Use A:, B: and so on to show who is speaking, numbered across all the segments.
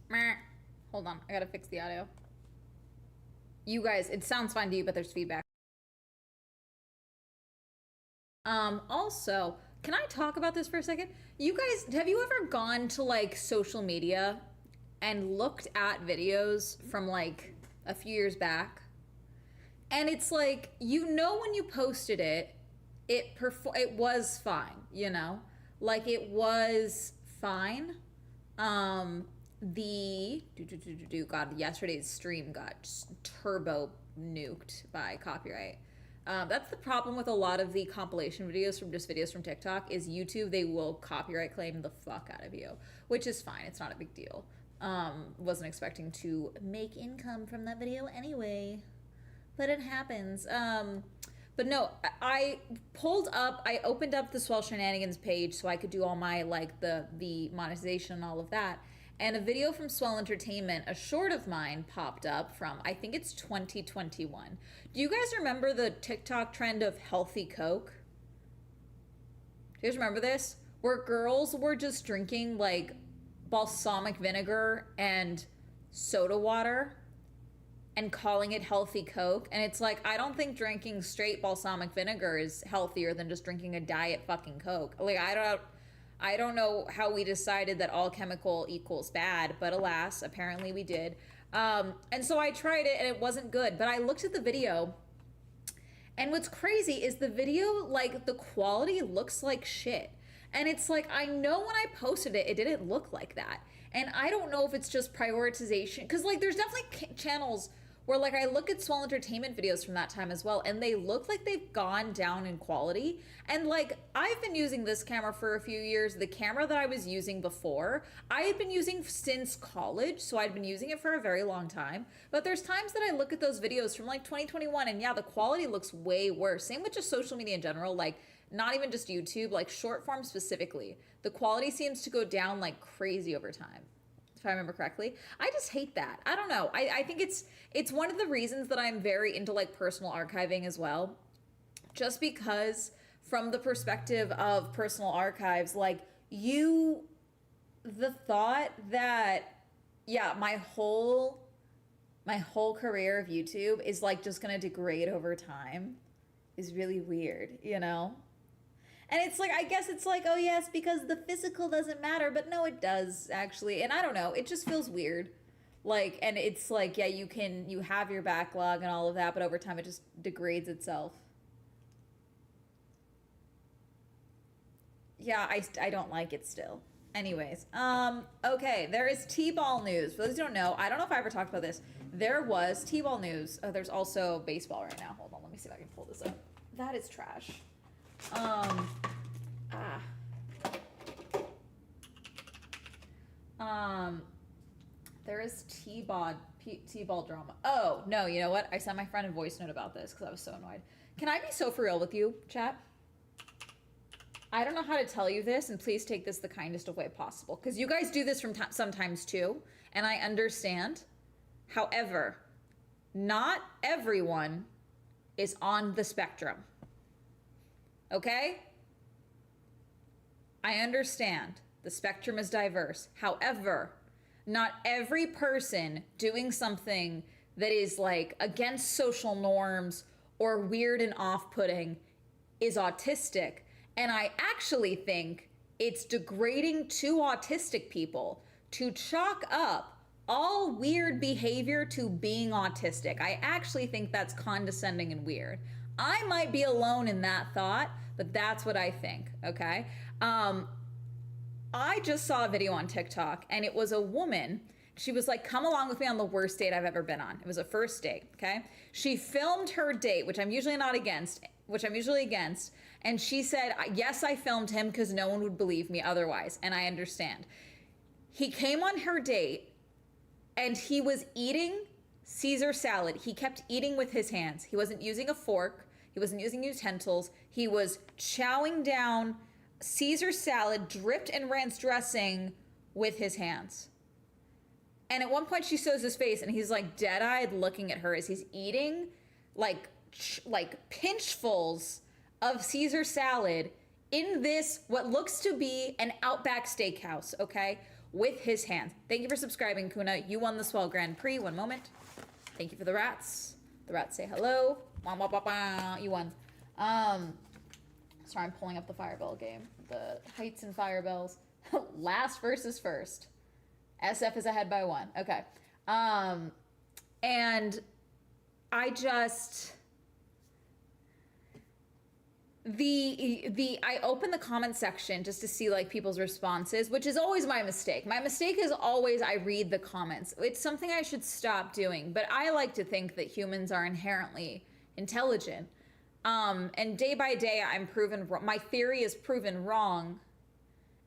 A: Meh. Hold on, I gotta fix the audio. You guys, it sounds fine to you, but there's feedback. Also, can I talk about this for a second? You guys, have you ever gone to like social media and looked at videos from like a few years back? And it's like, you know, when you posted it, it was fine, you know? Like it was fine. God, yesterday's stream got turbo nuked by copyright. That's the problem with a lot of the compilation videos from just videos from TikTok is YouTube, they will copyright claim the fuck out of you, which is fine. It's not a big deal. Wasn't expecting to make income from that video anyway, but it happens. But no, I opened up the Swell Shenanigans page so I could do all my, like, the monetization and all of that. And a video from Swell Entertainment, a short of mine, popped up from, I think it's 2021. Do you guys remember the TikTok trend of healthy Coke? Do you guys remember this? Where girls were just drinking, like, balsamic vinegar and soda water and calling it healthy Coke. And it's like, I don't think drinking straight balsamic vinegar is healthier than just drinking a diet fucking Coke. Like, I don't know how we decided that all chemical equals bad, but alas, apparently we did. And so I tried it and it wasn't good, but I looked at the video and what's crazy is the video, like the quality looks like shit. And it's like, I know when I posted it, it didn't look like that. And I don't know if it's just prioritization, because like there's definitely channels where like I look at Swell Entertainment videos from that time as well, and they look like they've gone down in quality. And like, I've been using this camera for a few years. The camera that I was using before, I had been using since college, so I'd been using it for a very long time. But there's times that I look at those videos from like 2021, and yeah, the quality looks way worse. Same with just social media in general, like not even just YouTube, like short form specifically. The quality seems to go down like crazy over time, if I remember correctly. I just hate that. I don't know. I think it's one of the reasons that I'm very into like personal archiving as well. Just because from the perspective of personal archives, like the thought that, yeah, my whole career of YouTube is like just gonna degrade over time is really weird, you know? And it's like, I guess it's like, oh yes, because the physical doesn't matter, but no, it does actually. And I don't know, it just feels weird. Like, and it's like, yeah, you have your backlog and all of that, but over time it just degrades itself. Yeah, I don't like it still. Anyways, okay, there is T-ball news. For those who don't know, I don't know if I ever talked about this. There was T-ball news. There's also baseball right now. Hold on, let me see if I can pull this up. That is trash. Um, ah. There is T-ball drama. Oh, no, you know what? I sent my friend a voice note about this because I was so annoyed. Can I be so for real with you, chat? I don't know how to tell you this, and please take this the kindest of way possible, because you guys do this from sometimes too, and I understand. However, not everyone is on the spectrum. Okay? I understand. The spectrum is diverse. However, not every person doing something that is like against social norms or weird and off-putting is autistic. And I actually think it's degrading to autistic people to chalk up all weird behavior to being autistic. I actually think that's condescending and weird. I might be alone in that thought, but that's what I think, okay? I just saw a video on TikTok, and it was a woman. She was like, come along with me on the worst date I've ever been on. It was a first date, okay? She filmed her date, which I'm usually against, and she said, yes, I filmed him because no one would believe me otherwise, and I understand. He came on her date, and he was eating Caesar salad. He kept eating with his hands. He wasn't using a fork. He wasn't using utensils. He was chowing down Caesar salad dripped in ranch dressing with his hands. And at one point she shows his face and he's like dead-eyed looking at her as he's eating like pinchfuls of Caesar salad in this, what looks to be an Outback Steakhouse, okay? with his hands. Thank you for subscribing, Kuna. You won the Swell Grand Prix. One moment. Thank you for the rats. The rats say hello. Wah, wah, wah, wah. You won. Sorry, I'm pulling up the Firebell game. The Heights and Firebells. Last versus first. SF is ahead by 1. Okay. And I just... I open the comment section just to see like people's responses, which is always my mistake. My mistake is always I read the comments. It's something I should stop doing, but I like to think that humans are inherently intelligent. And day by day I'm proven wrong. My theory is proven wrong,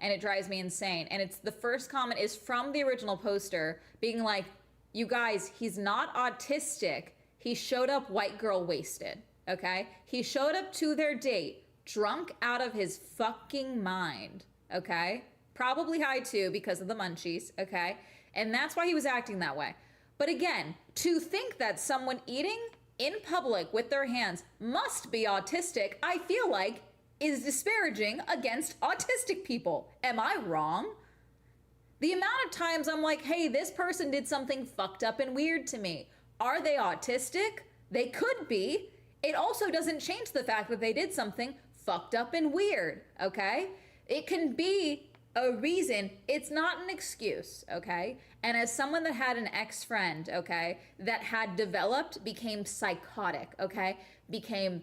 A: and it drives me insane. And it's the first comment is from the original poster being like, you guys, he's not autistic. He showed up white girl wasted. Okay? He showed up to their date drunk out of his fucking mind. Okay? Probably high too because of the munchies. Okay? And that's why he was acting that way. But again, to think that someone eating in public with their hands must be autistic, I feel like is disparaging against autistic people. Am I wrong? The amount of times I'm like, hey, this person did something fucked up and weird to me. Are they autistic? They could be. It also doesn't change the fact that they did something fucked up and weird, okay? It can be a reason. It's not an excuse, okay? And as someone that had an ex-friend, okay, that had developed, became psychotic, okay? Became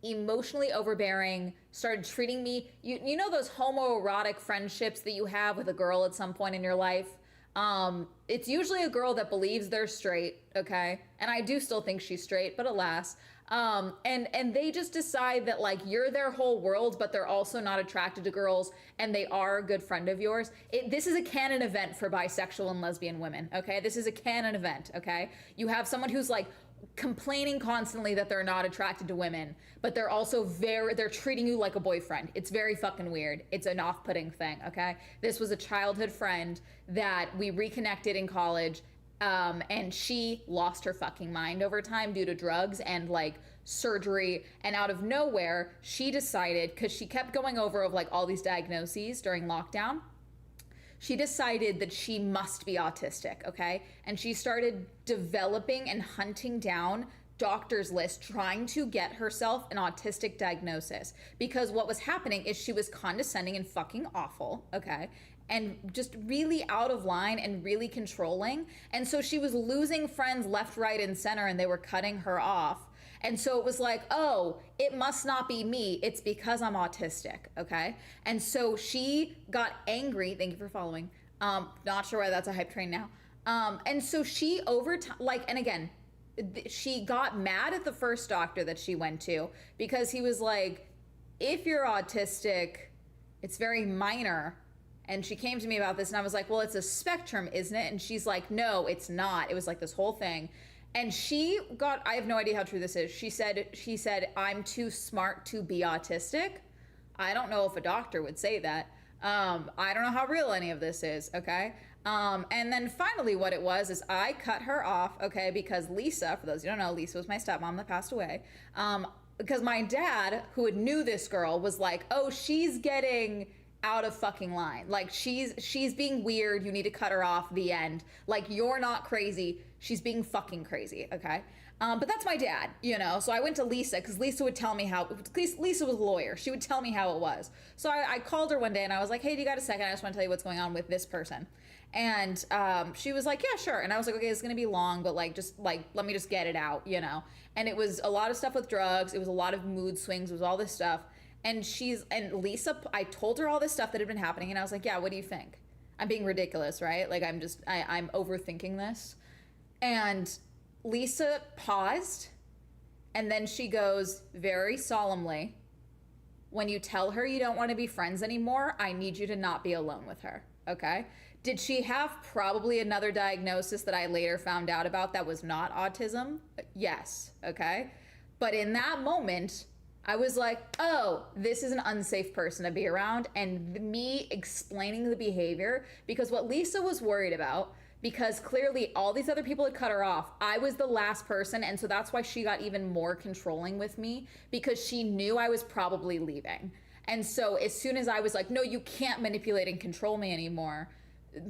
A: emotionally overbearing, started treating me, you know those homoerotic friendships that you have with a girl at some point in your life? It's usually a girl that believes they're straight, okay? And I do still think she's straight, but alas. And they just decide that like you're their whole world, but they're also not attracted to girls and they are a good friend of yours. This is a canon event for bisexual and lesbian women, okay? This is a canon event, okay? You have someone who's like complaining constantly that they're not attracted to women, but they're also they're treating you like a boyfriend. It's very fucking weird. It's an off-putting thing, okay? This was a childhood friend that we reconnected in college, and she lost her fucking mind over time due to drugs and like surgery, and out of nowhere, she decided, because she kept going over of like all these diagnoses during lockdown, she decided that she must be autistic, okay? And she started developing and hunting down doctors' lists, trying to get herself an autistic diagnosis. Because what was happening is she was condescending and fucking awful, okay? And just really out of line and really controlling. And so she was losing friends left, right, and center, and they were cutting her off. And so it was like, oh, it must not be me. It's because I'm autistic, okay? And so she got angry. Thank you for following. Not sure why that's a hype train now. And so she over time, like, and again, she got mad at the first doctor that she went to because he was like, if you're autistic, it's very minor. And she came to me about this and I was like, well, it's a spectrum, isn't it? And she's like, no, it's not. It was like this whole thing. And she got, I have no idea how true this is. She said, I'm too smart to be autistic. I don't know if a doctor would say that. I don't know how real any of this is, okay? And then finally what it was is I cut her off, okay? Because Lisa, for those who don't know, Lisa was my stepmom that passed away. Because my dad, who knew this girl, was like, oh, she's getting out of fucking line. Like she's being weird. You need to cut her off, the end. Like, you're not crazy. She's being fucking crazy, okay? But that's my dad, you know? So I went to Lisa because Lisa would tell me how, Lisa was a lawyer. She would tell me how it was. So I called her one day and I was like, hey, do you got a second? I just want to tell you what's going on with this person. And she was like, yeah, sure. And I was like, okay, it's going to be long, but like, just like, let me just get it out, you know? And it was a lot of stuff with drugs. It was a lot of mood swings. It was all this stuff. And Lisa, I told her all this stuff that had been happening. And I was like, yeah, what do you think? I'm being ridiculous, right? Like, I'm overthinking this. And Lisa paused, and then she goes very solemnly, when you tell her you don't want to be friends anymore, I need you to not be alone with her, okay? Did she have probably another diagnosis that I later found out about that was not autism? Yes, okay? But in that moment, I was like, oh, this is an unsafe person to be around, and me explaining the behavior, because what Lisa was worried about, because clearly all these other people had cut her off. I was the last person, and so that's why she got even more controlling with me, because she knew I was probably leaving. And so as soon as I was like, no, you can't manipulate and control me anymore,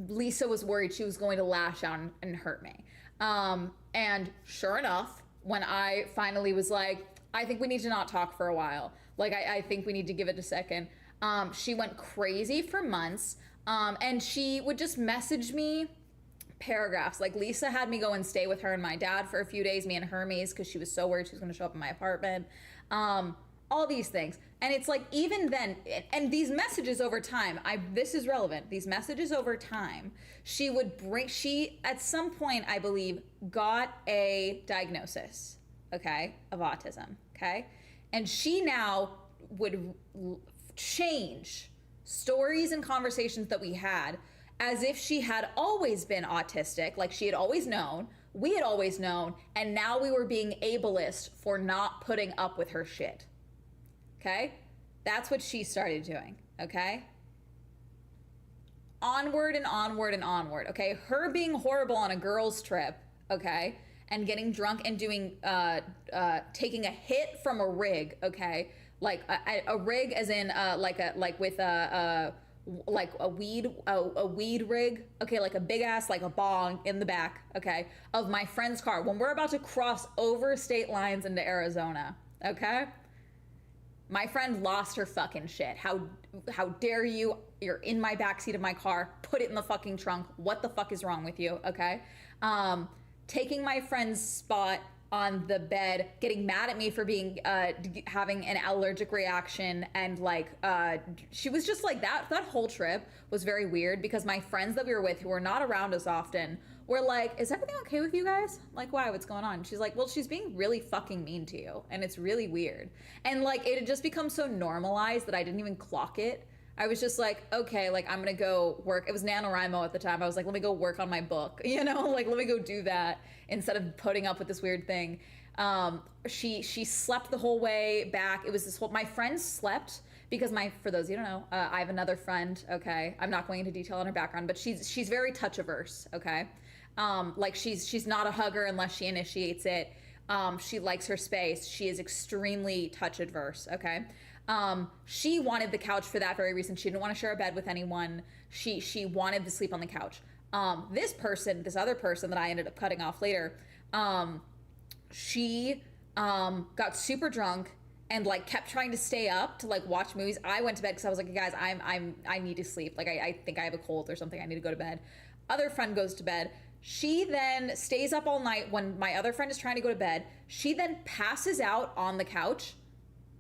A: Lisa was worried she was going to lash out and hurt me. And sure enough, when I finally was like, I think we need to not talk for a while. Like, I think we need to give it a second. She went crazy for months. And she would just message me paragraphs. Like, Lisa had me go and stay with her and my dad for a few days, me and Hermes, because she was so worried she was going to show up in my apartment. All these things. And it's like, even then, and these messages over time, this is relevant, these messages over time, she at some point, I believe, got a diagnosis, okay, of autism, okay? And she now would change stories and conversations that we had as if she had always been autistic, like she had always known, we had always known, and now we were being ableist for not putting up with her shit. Okay? That's what she started doing, okay? Onward and onward and onward, okay? Her being horrible on a girls' trip, okay? And getting drunk and doing, taking a hit from a rig, okay? Like a rig as in, like a weed rig, okay, like a big ass, like a bong in the back, okay, of my friend's car when we're about to cross over state lines into Arizona, okay? My friend lost her fucking shit. How dare you? You're in my backseat of my car. Put it in the fucking trunk. What the fuck is wrong with you? Okay. Taking my friend's spot on the bed, getting mad at me for being having an allergic reaction, and like she was just like that whole trip was very weird because my friends that we were with who were not around us often were like, is everything okay with you guys? Like, why, what's going on? She's like, well, she's being really fucking mean to you and it's really weird. And like it had just become so normalized that I didn't even clock it. I was just like, okay, like I'm gonna go work. It was NaNoWriMo at the time. I was like, let me go work on my book, you know, like let me go do that instead of putting up with this weird thing. She slept the whole way back. It was this whole, my friend slept because for those of you who don't know, I have another friend, okay? I'm not going into detail on her background, but she's very touch averse, okay? Like she's not a hugger unless she initiates it. She likes her space. She is extremely touch adverse, okay? She wanted the couch for that very reason. She didn't want to share a bed with anyone. She wanted to sleep on the couch. This other person that I ended up cutting off later, she got super drunk and like kept trying to stay up to like watch movies. I went to bed because I was like, guys, I need to sleep. Like I think I have a cold or something. I need to go to bed. Other friend goes to bed. She then stays up all night when my other friend is trying to go to bed. She then passes out on the couch.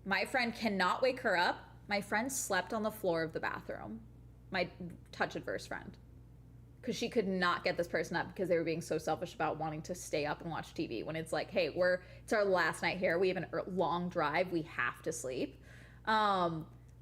A: My friend cannot wake her up. My friend slept on the floor of the bathroom. My touch adverse friend. Because she could not get this person up because they were being so selfish about wanting to stay up and watch TV when it's like, hey, it's our last night here. We have a long drive. We have to sleep.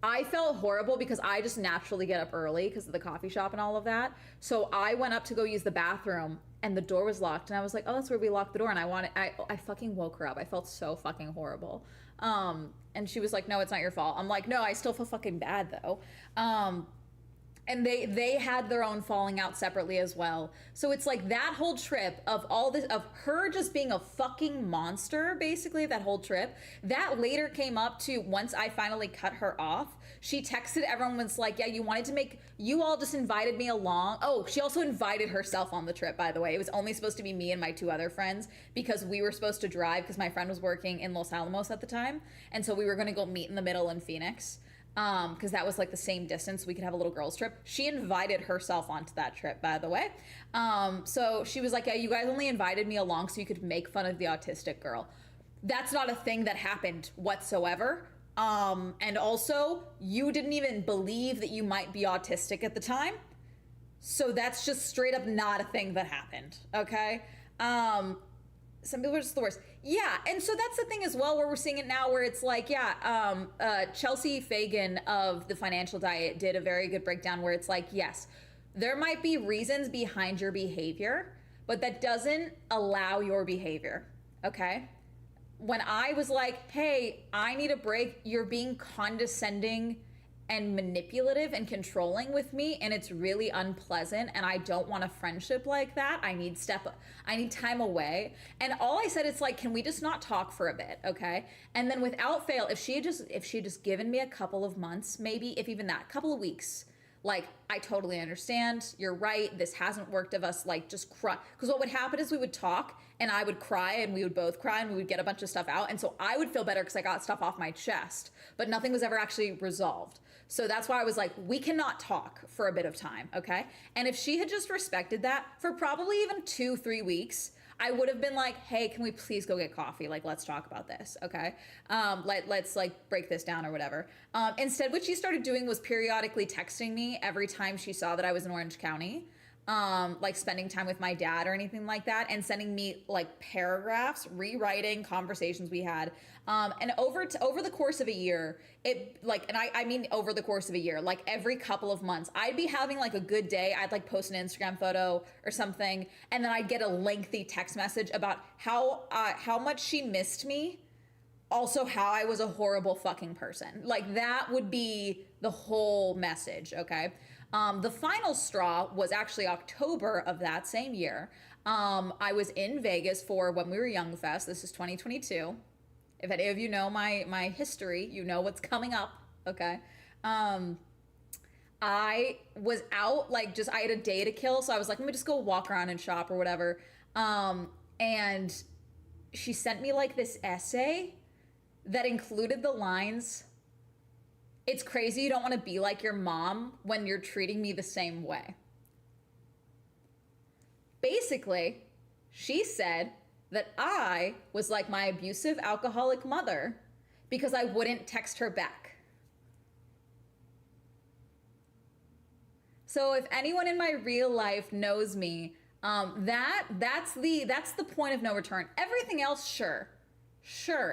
A: I felt horrible because I just naturally get up early because of the coffee shop and all of that. So I went up to go use the bathroom and the door was locked. And I was like, oh, that's where we locked the door. And I fucking woke her up. I felt so fucking horrible. And she was like, no, it's not your fault. I'm like, no, I still feel fucking bad though. And they had their own falling out separately as well. So it's like that whole trip of all this, of her just being a fucking monster, basically, that whole trip, that later came up to once I finally cut her off. She texted everyone, was like, yeah, you all just invited me along. Oh, she also invited herself on the trip, by the way. It was only supposed to be me and my two other friends because we were supposed to drive because my friend was working in Los Alamos at the time. And so we were going to go meet in the middle in Phoenix. Because that was like the same distance, we could have a little girls trip. She invited herself onto that trip, by the way. So she was like, yeah, you guys only invited me along so you could make fun of the autistic girl. That's not a thing that happened whatsoever. And also, you didn't even believe that you might be autistic at the time. So that's just straight up not a thing that happened, okay? Some people are just the worst. Yeah, and so that's the thing as well where we're seeing it now where it's like, Chelsea Fagan of The Financial Diet did a very good breakdown where it's like, yes, there might be reasons behind your behavior, but that doesn't allow your behavior, okay? When I was like, hey, I need a break, you're being condescending and manipulative and controlling with me, and it's really unpleasant, and I don't want a friendship like that. I need time away. And all I said is like, can we just not talk for a bit, okay? And then without fail, if she had just given me a couple of months, maybe if even that, couple of weeks, like, I totally understand. You're right. This hasn't worked of us, like, just cry. Because what would happen is we would talk and I would cry and we would both cry and we would get a bunch of stuff out. And so I would feel better because I got stuff off my chest, but nothing was ever actually resolved. So that's why I was like, we cannot talk for a bit of time, okay? And if she had just respected that for probably even 2-3 weeks, I would have been like, hey, can we please go get coffee? Like, let's talk about this, okay? Let's like break this down or whatever. Instead, what she started doing was periodically texting me every time she saw that I was in Orange County, like spending time with my dad or anything like that, and sending me like paragraphs, rewriting conversations we had. And over the course of a year, I mean over the course of a year, like every couple of months, I'd be having like a good day. I'd like post an Instagram photo or something, and then I'd get a lengthy text message about how much she missed me. Also, how I was a horrible fucking person. Like, that would be the whole message, okay? The final straw was actually October of that same year. I was in Vegas for When We Were Young Fest. This is 2022. If any of you know my history, you know what's coming up, okay? I was out, like, I had a day to kill, so I was like, let me just go walk around and shop or whatever. And she sent me, like, this essay that included the lines, "It's crazy you don't want to be like your mom when you're treating me the same way." Basically, she said that I was like my abusive alcoholic mother because I wouldn't text her back. So if anyone in my real life knows me, that's the point of no return. Everything else, sure,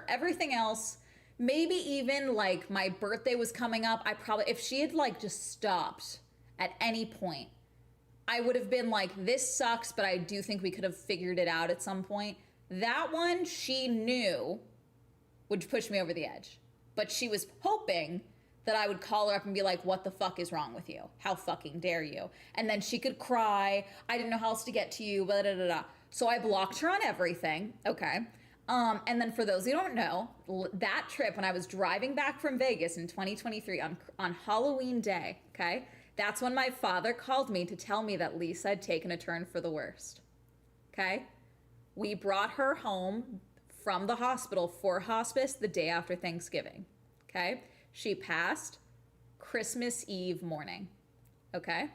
A: everything else, maybe even like my birthday was coming up, if she had like just stopped at any point, I would have been like, this sucks, but I do think we could have figured it out at some point. That one, she knew would push me over the edge, but she was hoping that I would call her up and be like, what the fuck is wrong with you? How fucking dare you? And then she could cry, I didn't know how else to get to you, blah, blah, blah, blah. So I blocked her on everything, okay? And then for those who don't know, that trip when I was driving back from Vegas in 2023 on Halloween Day, okay? That's when my father called me to tell me that Lisa had taken a turn for the worst, okay? We brought her home from the hospital for hospice the day after Thanksgiving, okay? She passed Christmas Eve morning, okay?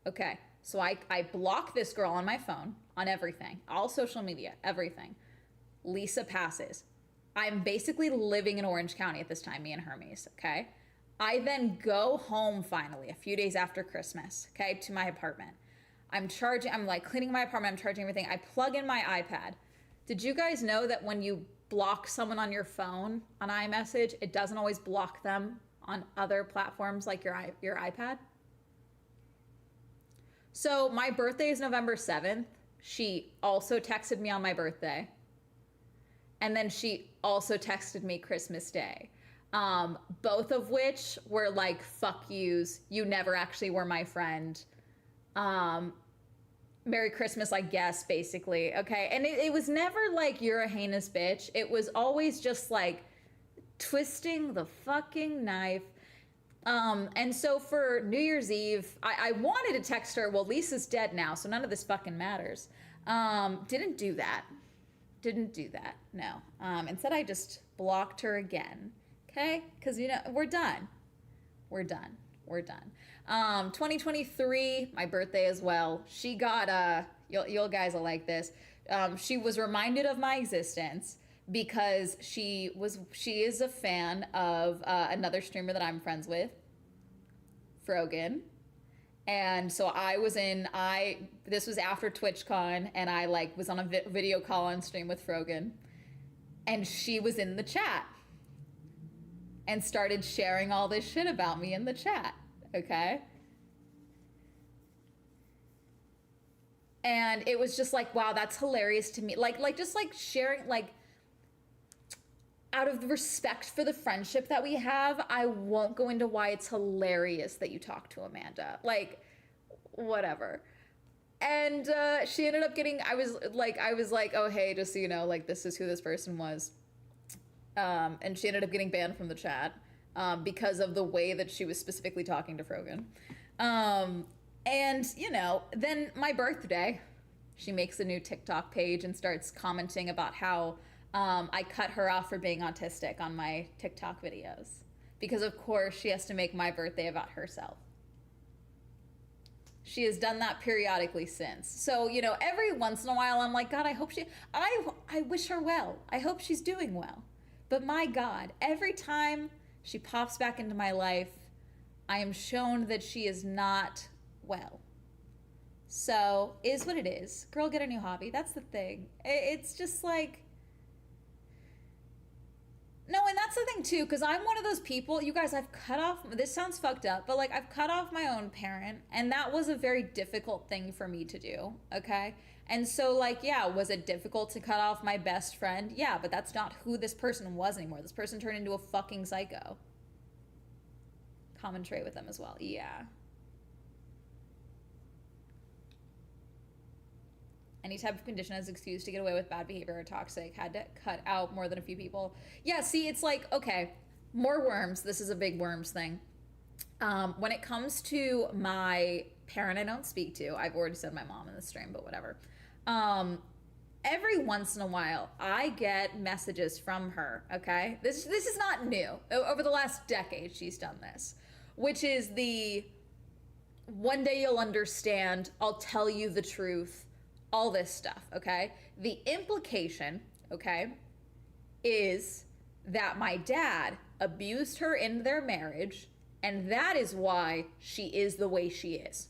A: Okay, so I blocked this girl on my phone, on everything, all social media, everything. Lisa passes. I'm basically living in Orange County at this time, me and Hermes, okay? I then go home finally, a few days after Christmas, okay, to my apartment. I'm like cleaning my apartment, I'm charging everything. I plug in my iPad. Did you guys know that when you block someone on your phone on iMessage, it doesn't always block them on other platforms like your iPad? So my birthday is November 7th. She also texted me on my birthday. And then she also texted me Christmas Day. Both of which were like, fuck yous. You never actually were my friend. Merry Christmas, I guess, basically. Okay. And it was never like, you're a heinous bitch. It was always just like twisting the fucking knife. And so for New Year's Eve, I wanted to text her, well, Lisa's dead now, so none of this fucking matters. Didn't do that. No. Instead, I just blocked her again. Okay? Because, we're done. 2023, my birthday as well. She got, you guys will like this. She was reminded of my existence because she is a fan of another streamer that I'm friends with, Frogan. And so this was after TwitchCon, and I was on a video call on stream with Frogan, and she was in the chat and started sharing all this shit about me in the chat, okay? And it was just like, wow, that's hilarious to me. Just sharing, out of the respect for the friendship that we have, I won't go into why it's hilarious that you talk to Amanda. Like, whatever. And she ended up getting, I was like, oh, hey, just so you know, like, this is who this person was. And she ended up getting banned from the chat because of the way that she was specifically talking to Frogan. And, you know, then my birthday, she makes a new TikTok page and starts commenting about how I cut her off for being autistic on my TikTok videos. Because, of course, she has to make my birthday about herself. She has done that periodically since. So, you know, every once in a while, I'm like, God, I hope I wish her well. I hope she's doing well. But my God, every time she pops back into my life, I am shown that she is not well. So, is what it is. Girl, get a new hobby. That's the thing. It's just like... No, and that's the thing too, because I'm one of those people, you guys, I've cut off, this sounds fucked up, but like I've cut off my own parent, and that was a very difficult thing for me to do, okay? And so like, yeah, was it difficult to cut off my best friend? Yeah, but that's not who this person was anymore. This person turned into a fucking psycho. Common trait with them as well, yeah. Any type of condition as excuse to get away with bad behavior or toxic, had to cut out more than a few people. Yeah, see, it's like, okay, more worms. This is a big worms thing. When it comes to my parent I don't speak to, I've already said my mom in the stream, but whatever. Every once in a while, I get messages from her, okay? This is not new. Over the last decade, she's done this, which is the, one day you'll understand, I'll tell you the truth, all this stuff, okay? The implication, okay, is that my dad abused her in their marriage, and that is why she is the way she is.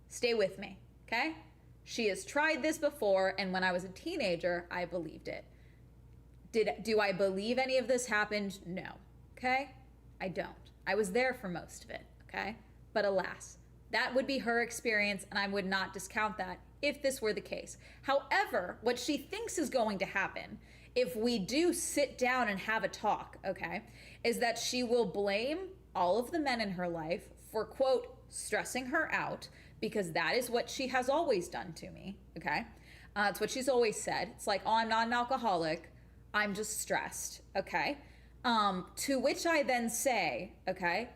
A: Stay with me, okay? She has tried this before, and when I was a teenager, I believed it. Do I believe any of this happened? No, okay? I don't. I was there for most of it, okay? But alas, that would be her experience, and I would not discount that if this were the case. However, what she thinks is going to happen if we do sit down and have a talk, okay, is that she will blame all of the men in her life for, quote, stressing her out, because that is what she has always done to me, okay? It's what she's always said. It's like, oh, I'm not an alcoholic, I'm just stressed, okay? To which I then say, okay,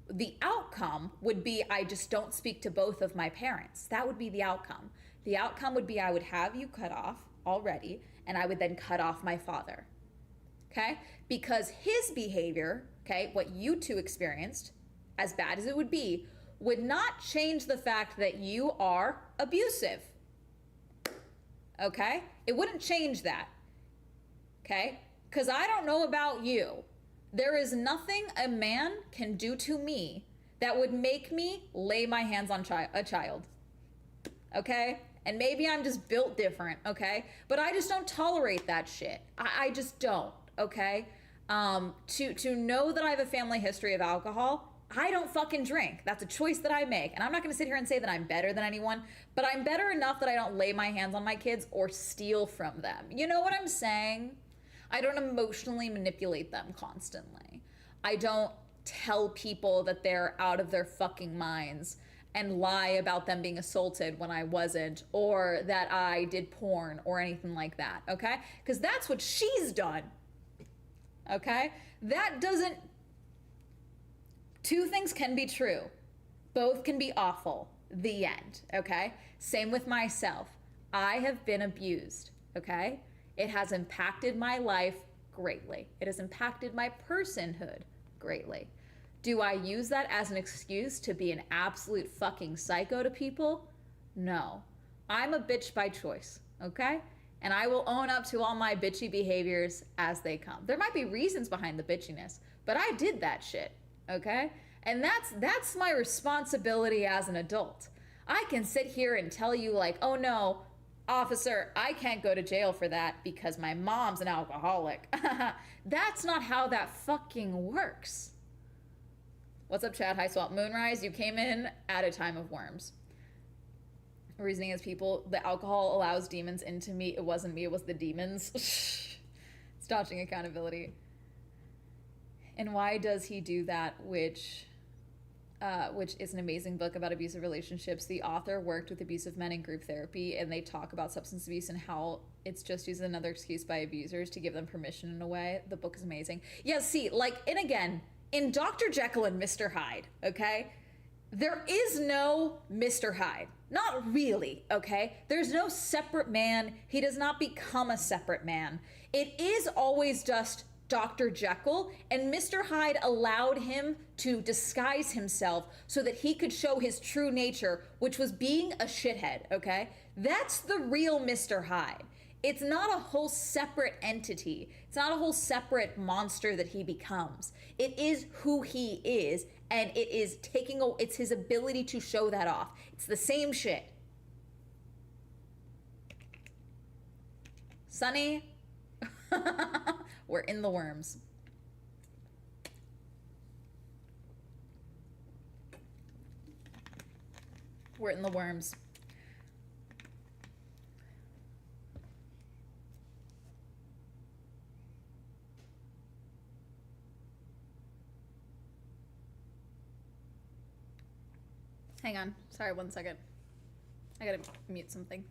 A: the outcome would be I just don't speak to both of my parents. That would be the outcome. The outcome would be I would have you cut off already, and I would then cut off my father, okay? Because his behavior, okay, what you two experienced, as bad as it would be, would not change the fact that you are abusive, okay? It wouldn't change that, okay? Because I don't know about you. There is nothing a man can do to me that would make me lay my hands on a child, okay? And maybe I'm just built different, okay? But I just don't tolerate that shit. I just don't, okay? To know that I have a family history of alcohol, I don't fucking drink. That's a choice that I make. And I'm not gonna sit here and say that I'm better than anyone, but I'm better enough that I don't lay my hands on my kids or steal from them. You know what I'm saying? I don't emotionally manipulate them constantly. I don't tell people that they're out of their fucking minds and lie about them being assaulted when I wasn't, or that I did porn or anything like that, okay? Because that's what she's done, okay? That doesn't... Two things can be true. Both can be awful. The end, okay? Same with myself. I have been abused, okay? It has impacted my life greatly. It has impacted my personhood greatly. Do I use that as an excuse to be an absolute fucking psycho to people? No. I'm a bitch by choice, okay? And I will own up to all my bitchy behaviors as they come. There might be reasons behind the bitchiness, but I did that shit, okay? And that's my responsibility as an adult. I can sit here and tell you like, oh no, officer, I can't go to jail for that because my mom's an alcoholic. That's not how that fucking works. What's up, Chad? Hi, Swamp Moonrise. You came in at a time of worms. Reasoning is people, the alcohol allows demons into me. It wasn't me, it was the demons. It's dodging accountability. And Why Does He Do That, which is an amazing book about abusive relationships. The author worked with abusive men in group therapy, and they talk about substance abuse and how it's just used as another excuse by abusers to give them permission in a way. The book is amazing. Yeah, see, like, and again, in Dr. Jekyll and Mr. Hyde, okay, there is no Mr. Hyde. Not really, okay? There's no separate man. He does not become a separate man. It is always just Dr. Jekyll, and Mr. Hyde allowed him to disguise himself so that he could show his true nature, which was being a shithead, okay? That's the real Mr. Hyde. It's not a whole separate entity. It's not a whole separate monster that he becomes. It is who he is, and it is it's his ability to show that off. It's the same shit. Sunny, we're in the worms. We're in the worms. Hang on. Sorry, 1 second. I gotta mute something.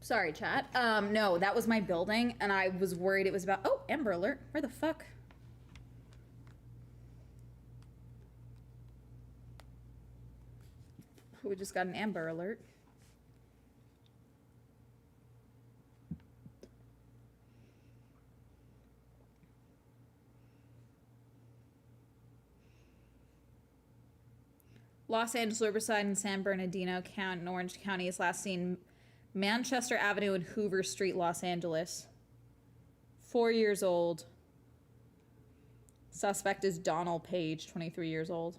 A: Sorry, chat. No, that was my building, and I was worried it was about. Oh, Amber Alert. Where the fuck? We just got an Amber Alert. Los Angeles, Riverside, and San Bernardino County, in Orange County, is last seen Manchester Avenue and Hoover Street, Los Angeles. 4 years old. Suspect is Donald Page, 23 years old.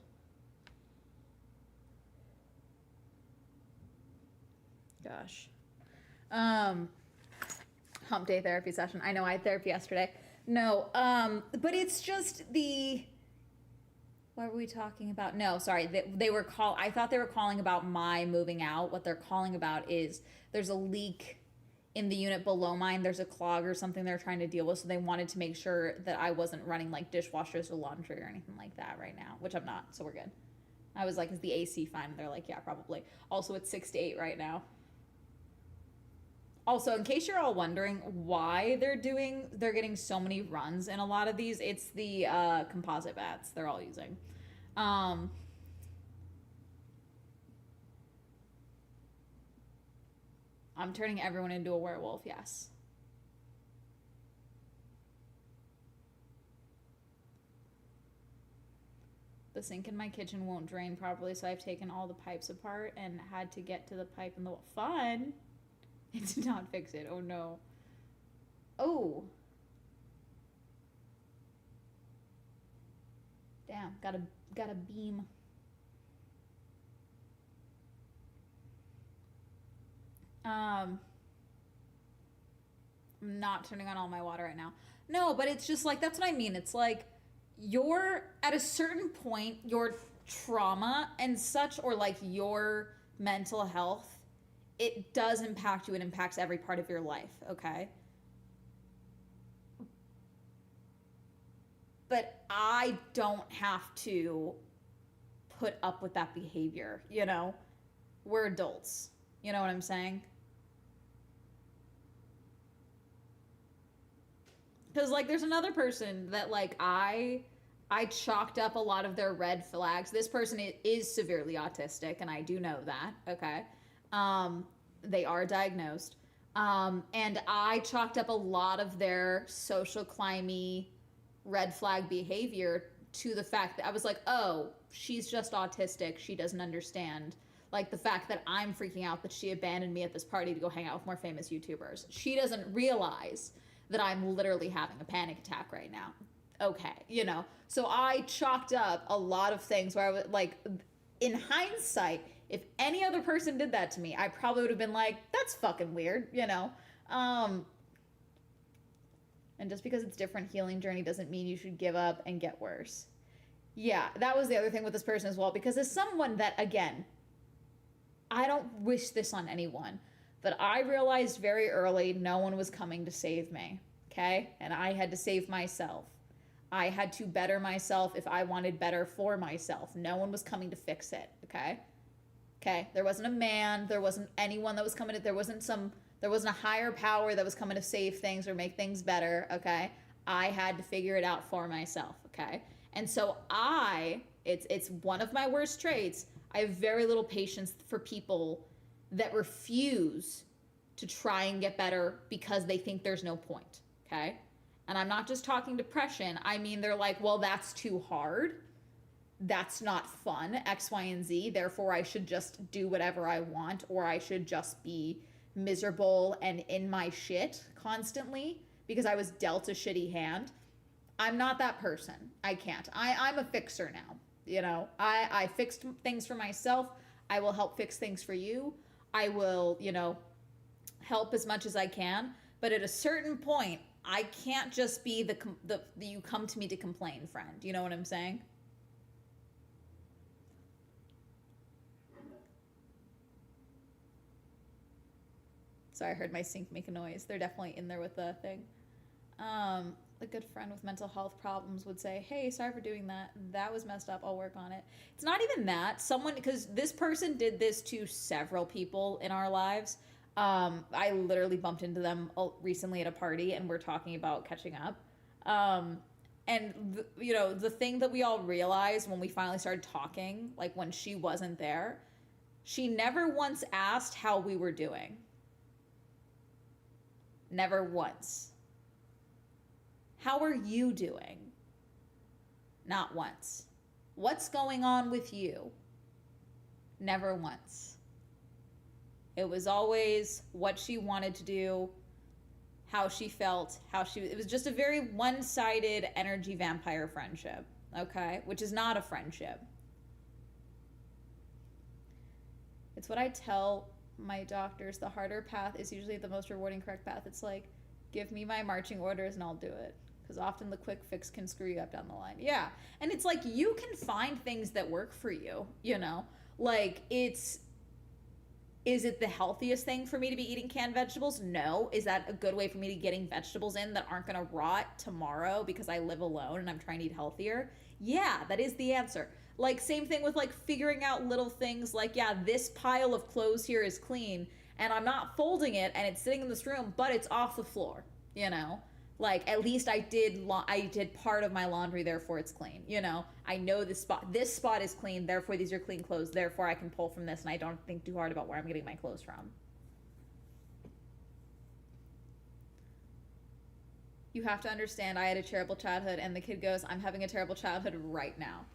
A: Gosh. Hump day therapy session. I know I had therapy yesterday. No, but it's just the... What were we talking about? No, sorry. They were I thought they were calling about my moving out. What they're calling about is there's a leak in the unit below mine. There's a clog or something they're trying to deal with. So they wanted to make sure that I wasn't running like dishwashers or laundry or anything like that right now, which I'm not. So we're good. I was like, is the AC fine? And they're like, yeah, probably. Also, it's 6 to 8 right now. Also, in case you're all wondering why they're getting so many runs in a lot of these, it's the composite bats they're all using. I'm turning everyone into a werewolf, yes. The sink in my kitchen won't drain properly, so I've taken all the pipes apart and had to get to the pipe in the fun. It did not fix it. Oh no. Oh. Damn, got a beam. I'm not turning on all my water right now. No, but it's just like, that's what I mean. It's like, Your at a certain point, your trauma and such, or like your mental health, it does impact you. It impacts every part of your life, okay? But I don't have to put up with that behavior, you know? We're adults. You know what I'm saying? Because like there's another person that like I chalked up a lot of their red flags. This person is severely autistic, and I do know that. Okay, um, they are diagnosed, and I chalked up a lot of their social climby red flag behavior to the fact that I was like, oh, she's just autistic. She doesn't understand. Like the fact that I'm freaking out that she abandoned me at this party to go hang out with more famous YouTubers. She doesn't realize that I'm literally having a panic attack right now. Okay, you know. So I chalked up a lot of things where I was like, in hindsight, if any other person did that to me, I probably would have been like, that's fucking weird, you know. Um, and just because it's different healing journey doesn't mean you should give up and get worse. Yeah, that was the other thing with this person as well, because as someone that, again, I don't wish this on anyone, but I realized very early no one was coming to save me, okay? And I had to save myself. I had to better myself if I wanted better for myself. No one was coming to fix it, okay? Okay, there wasn't a man, there wasn't anyone that was coming to, there wasn't a higher power that was coming to save things or make things better, okay? I had to figure it out for myself, okay? And so it's one of my worst traits. I have very little patience for people that refuse to try and get better because they think there's no point, okay? And I'm not just talking depression. I mean, they're like, well, that's too hard. That's not fun, X, Y, and Z. Therefore, I should just do whatever I want, or I should just be miserable and in my shit constantly because I was dealt a shitty hand. I'm not that person. I can't. I'm a fixer now. You know, I fixed things for myself. I will help fix things for you. I will, you know, help as much as I can. But at a certain point, I can't just be the you come to me to complain friend. You know what I'm saying? Sorry, I heard my sink make a noise. They're definitely in there with the thing. A good friend with mental health problems would say, hey, sorry for doing that. That was messed up. I'll work on it. It's not even that. Someone, because this person did this to several people in our lives. I literally bumped into them recently at a party and we're talking about catching up. Um, you know, the thing that we all realized when we finally started talking, like when she wasn't there, she never once asked how we were doing. Never once. How are you doing? Not once. What's going on with you? Never once. It was always what she wanted to do, how she felt, it was just a very one-sided energy vampire friendship, okay? Which is not a friendship. It's what I tell my doctors. The harder path is usually the most rewarding correct path. It's like, give me my marching orders and I'll do it. Because often the quick fix can screw you up down the line. Yeah. And it's like, you can find things that work for you, you know? Like, is it the healthiest thing for me to be eating canned vegetables? No. Is that a good way for me to getting vegetables in that aren't going to rot tomorrow because I live alone and I'm trying to eat healthier? Yeah, that is the answer. Like, same thing with like figuring out little things like, yeah, this pile of clothes here is clean and I'm not folding it and it's sitting in this room, but it's off the floor, you know? Like, at least I did part of my laundry, therefore it's clean, you know? I know this spot is clean, therefore these are clean clothes, therefore I can pull from this and I don't think too hard about where I'm getting my clothes from. You have to understand, I had a terrible childhood, and the kid goes, I'm having a terrible childhood right now.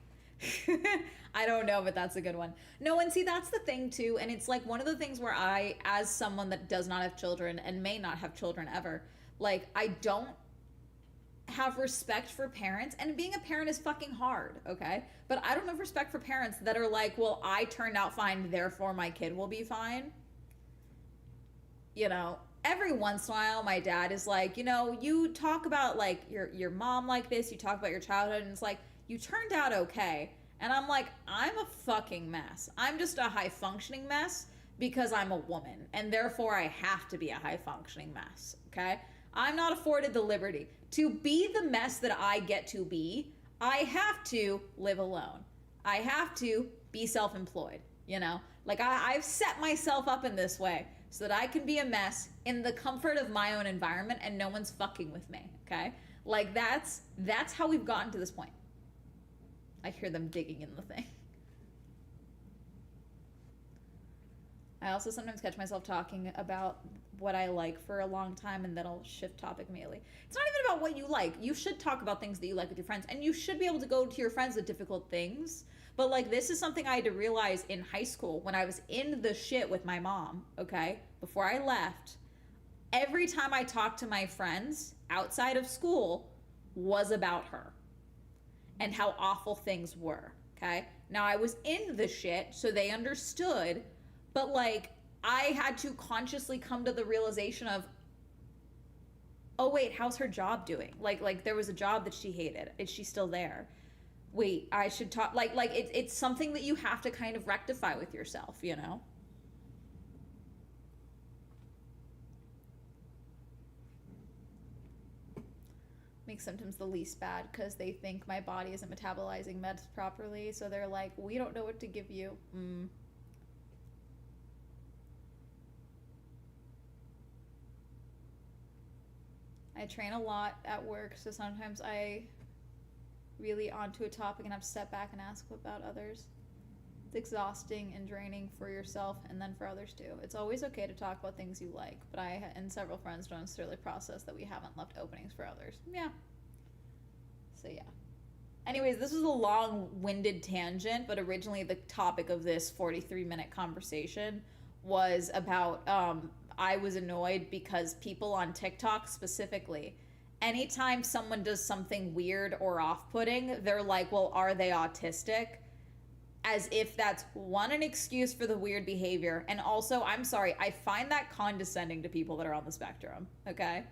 A: I don't know, but that's a good one. No, and see, that's the thing too, and it's like one of the things where I, as someone that does not have children and may not have children ever, like, I don't have respect for parents, and being a parent is fucking hard, okay? But I don't have respect for parents that are like, well, I turned out fine, therefore my kid will be fine. you know, every once in a while my dad is like, you know, you talk about like your mom like this, you talk about your childhood, and it's like, you turned out okay. And I'm like, I'm a fucking mess. I'm just a high functioning mess because I'm a woman, and therefore I have to be a high functioning mess. Okay? I'm not afforded the liberty to be the mess that I get to be. I have to live alone. I have to be self-employed, you know? Like I've set myself up in this way so that I can be a mess in the comfort of my own environment and no one's fucking with me, okay? Like that's how we've gotten to this point. I hear them digging in the thing. I also sometimes catch myself talking about what I like for a long time and then I'll shift topic immediately. It's not even about what you like. You should talk about things that you like with your friends, and you should be able to go to your friends with difficult things. But like, this is something I had to realize in high school when I was in the shit with my mom, okay? Before I left, every time I talked to my friends outside of school was about her and how awful things were, okay? Now I was in the shit, so they understood, but like, I had to consciously come to the realization of, oh wait, how's her job doing? Like there was a job that she hated. Is she still there? Wait, I should talk. Like it's something that you have to kind of rectify with yourself, you know? Makes symptoms the least bad because they think my body isn't metabolizing meds properly, so they're like, we don't know what to give you. I train a lot at work, so sometimes I really onto a topic and have to step back and ask about others. It's exhausting and draining for yourself and then for others too. It's always okay to talk about things you like, but I and several friends don't necessarily process that we haven't left openings for others. Yeah. So yeah. Anyways, this was a long-winded tangent, but originally the topic of this 43-minute conversation was about I was annoyed because people on TikTok specifically, anytime someone does something weird or off-putting, they're like, well, are they autistic? As if that's one, an excuse for the weird behavior, and also, I'm sorry, I find that condescending to people that are on the spectrum, okay?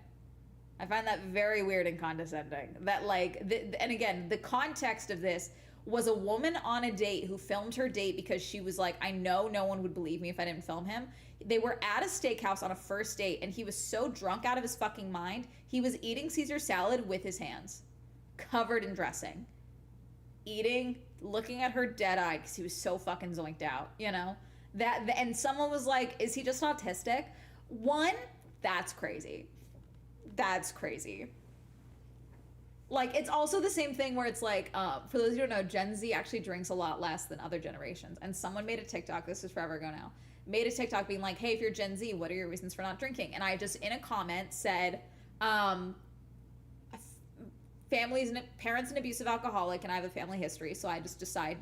A: I find that very weird and condescending. That like, and again, the context of this was a woman on a date who filmed her date because she was like, I know no one would believe me if I didn't film him. They were at a steakhouse on a first date, and he was so drunk out of his fucking mind, he was eating Caesar salad with his hands, covered in dressing. Eating, looking at her dead-eyed because he was so fucking zoinked out, you know? And someone was like, is he just autistic? One, that's crazy. That's crazy. Like, it's also the same thing where it's like, for those who don't know, Gen Z actually drinks a lot less than other generations. And someone made a TikTok, this is forever ago now, made a TikTok being like, hey, if you're Gen Z, what are your reasons for not drinking? And I just, in a comment, said, parents an abusive alcoholic, and I have a family history, so I just decided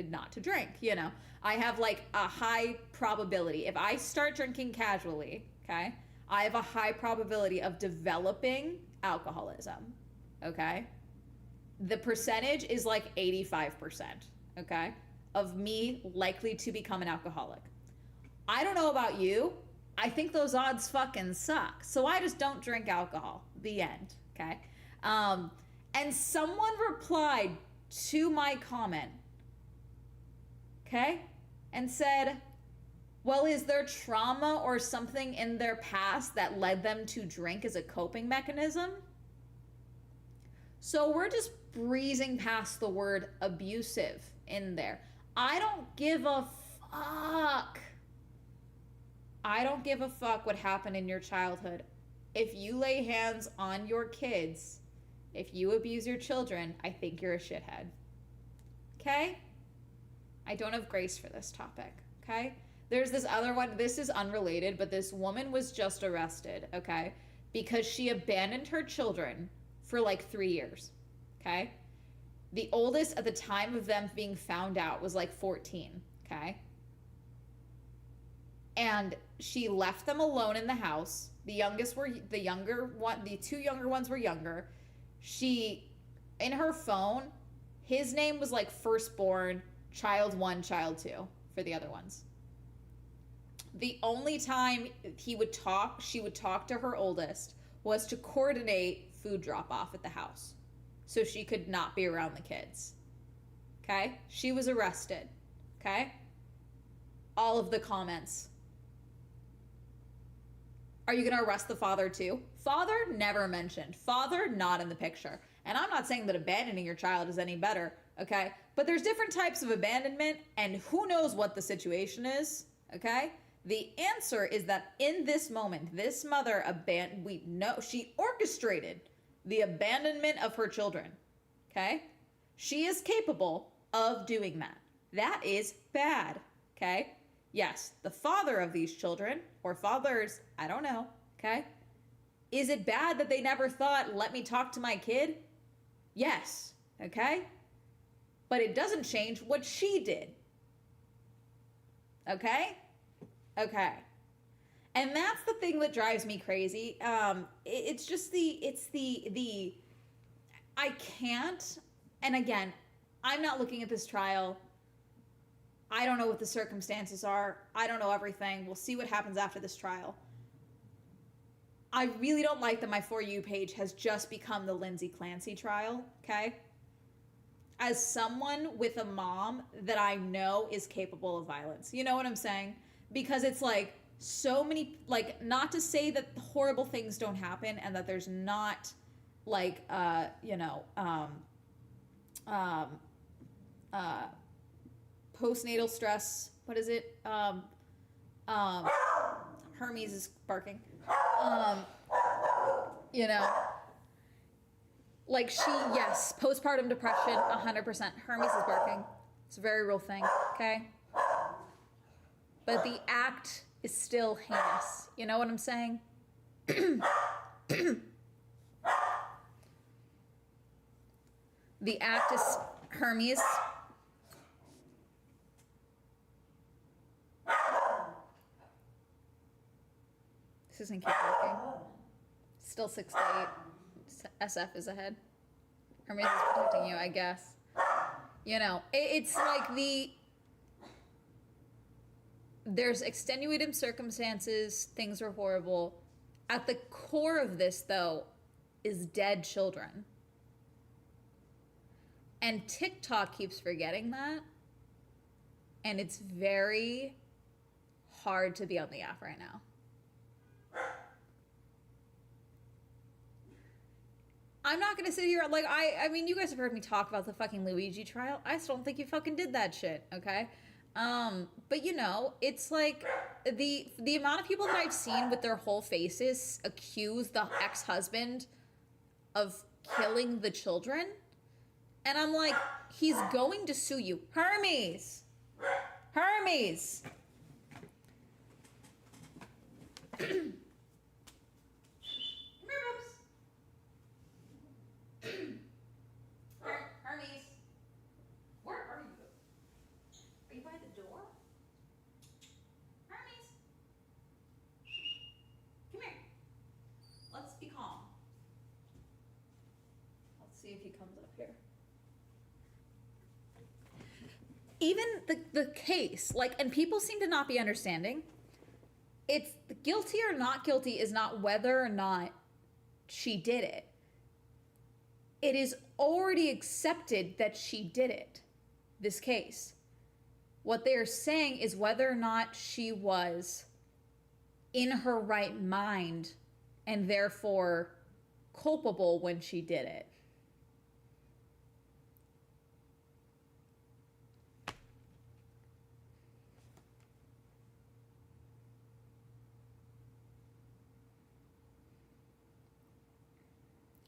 A: not to drink, you know? I have like a high probability. If I start drinking casually, okay, I have a high probability of developing alcoholism, okay? The percentage is like 85%, okay, of me likely to become an alcoholic. I don't know about you. I think those odds fucking suck. So I just don't drink alcohol. The end, okay? And someone replied to my comment, okay, and said, well, is there trauma or something in their past that led them to drink as a coping mechanism? So we're just breezing past the word abusive in there. I don't give a fuck. I don't give a fuck what happened in your childhood. If you lay hands on your kids, if you abuse your children, I think you're a shithead. Okay? I don't have grace for this topic. Okay? There's this other one. This is unrelated, but this woman was just arrested, okay? Because she abandoned her children for like 3 years. Okay? The oldest at the time of them being found out was like 14. Okay? And she left them alone in the house. The two younger ones were younger. She, in her phone, his name was like firstborn, child 1, child 2 for the other ones. The only time she would talk to her oldest was to coordinate food drop off at the house so she could not be around the kids. Okay? She was arrested. Okay? All of the comments. Are you going to arrest the father too? Father never mentioned. Father not in the picture. And I'm not saying that abandoning your child is any better, okay? But there's different types of abandonment, and who knows what the situation is, okay? The answer is that in this moment, this mother we know she orchestrated the abandonment of her children, okay? She is capable of doing that. That is bad, okay? Yes, the father of these children, or fathers, I don't know, okay? Is it bad that they never thought, let me talk to my kid? Yes, okay? But it doesn't change what she did. Okay? Okay. And that's the thing that drives me crazy. It's just the I can't, and again, I'm not looking at this trial. I don't know what the circumstances are. I don't know everything. We'll see what happens after this trial. I really don't like that my For You page has just become the Lindsay Clancy trial, okay? As someone with a mom that I know is capable of violence. You know what I'm saying? Because it's like so many, like, not to say that horrible things don't happen and that there's not, like, postnatal stress. What is it? Hermes is barking. Like yes, postpartum depression, 100%. Hermes is barking. It's a very real thing, okay? But the act is still heinous. You know what I'm saying? The act is Hermes. This isn't keep working. Still 6 to 8. SF is ahead. Hermes is protecting you, I guess. You know, it's like there's extenuating circumstances, things are horrible. At the core of this, though, is dead children. And TikTok keeps forgetting that. And it's very hard to be on the app right now. I'm not gonna sit here, like, I mean, you guys have heard me talk about the fucking Luigi trial. I still don't think you fucking did that shit, okay? But you know, it's like, the amount of people that I've seen with their whole faces accuse the ex-husband of killing the children, and I'm like, he's going to sue you. Hermes! Hermes! Hermes, where are you? Are you by the door? Hermes, come here. Let's be calm. Let's see if he comes up here. Even the case, like, and people seem to not be understanding. It's guilty or not guilty is not whether or not she did it. It is already accepted that she did it, this case. What they are saying is whether or not she was in her right mind and therefore culpable when she did it.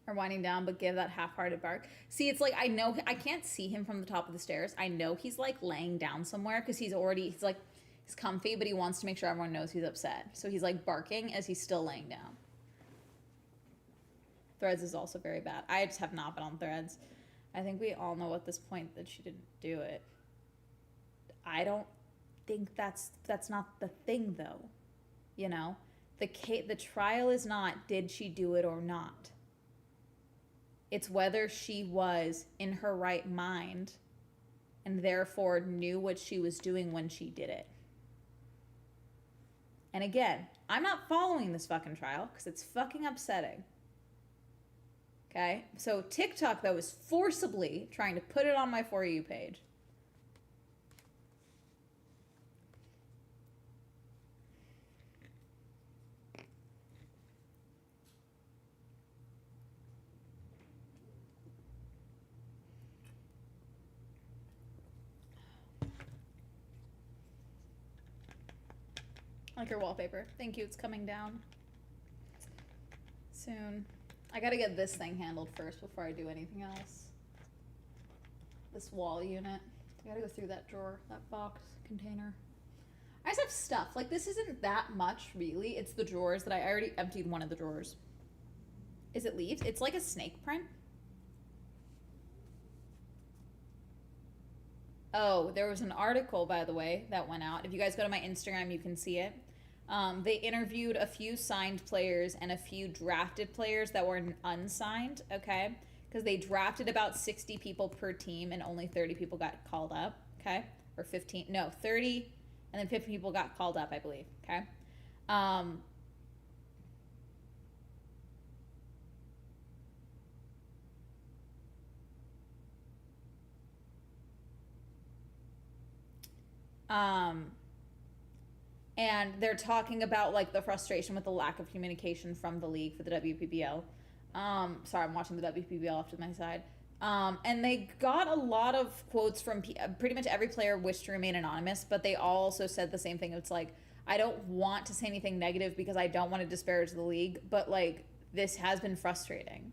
A: Or winding down, but give that half-hearted bark. See, it's like, I know, I can't see him from the top of the stairs. I know he's like laying down somewhere because he's comfy, but he wants to make sure everyone knows he's upset. So he's like barking as he's still laying down. Threads is also very bad. I just have not been on Threads. I think we all know at this point that she didn't do it. I don't think that's not the thing, though. You know, the trial is not did she do it or not. It's whether she was in her right mind and therefore knew what she was doing when she did it. And again, I'm not following this fucking trial because it's fucking upsetting. Okay? So TikTok, though, is forcibly trying to put it on my For You page. I like your wallpaper. Thank you. It's coming down soon. I gotta get this thing handled first before I do anything else. This wall unit. I gotta go through that drawer, that box container. I just have stuff. Like, this isn't that much, really. It's the drawers that I already emptied one of the drawers. Is it leaves? It's like a snake print. Oh, there was an article, by the way, that went out. If you guys go to my Instagram, you can see it. They interviewed a few signed players and a few drafted players that were unsigned, okay? Because they drafted about 60 people per team and only 30 people got called up, okay? Or 15, no, 30 and then 50 people got called up, I believe, okay? And they're talking about like the frustration with the lack of communication from the league for the WPBL. Sorry, I'm watching the WPBL off to my side. And they got a lot of quotes from pretty much every player wished to remain anonymous, but they all also said the same thing. It's like, I don't want to say anything negative because I don't want to disparage the league, but like, this has been frustrating.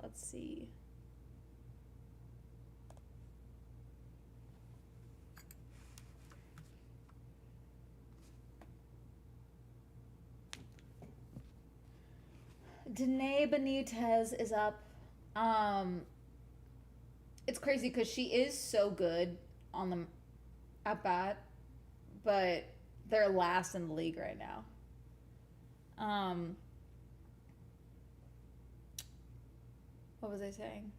A: Let's see. Danae Benitez is up. It's crazy because she is so good on the at bat, but they're last in the league right now. What was I saying?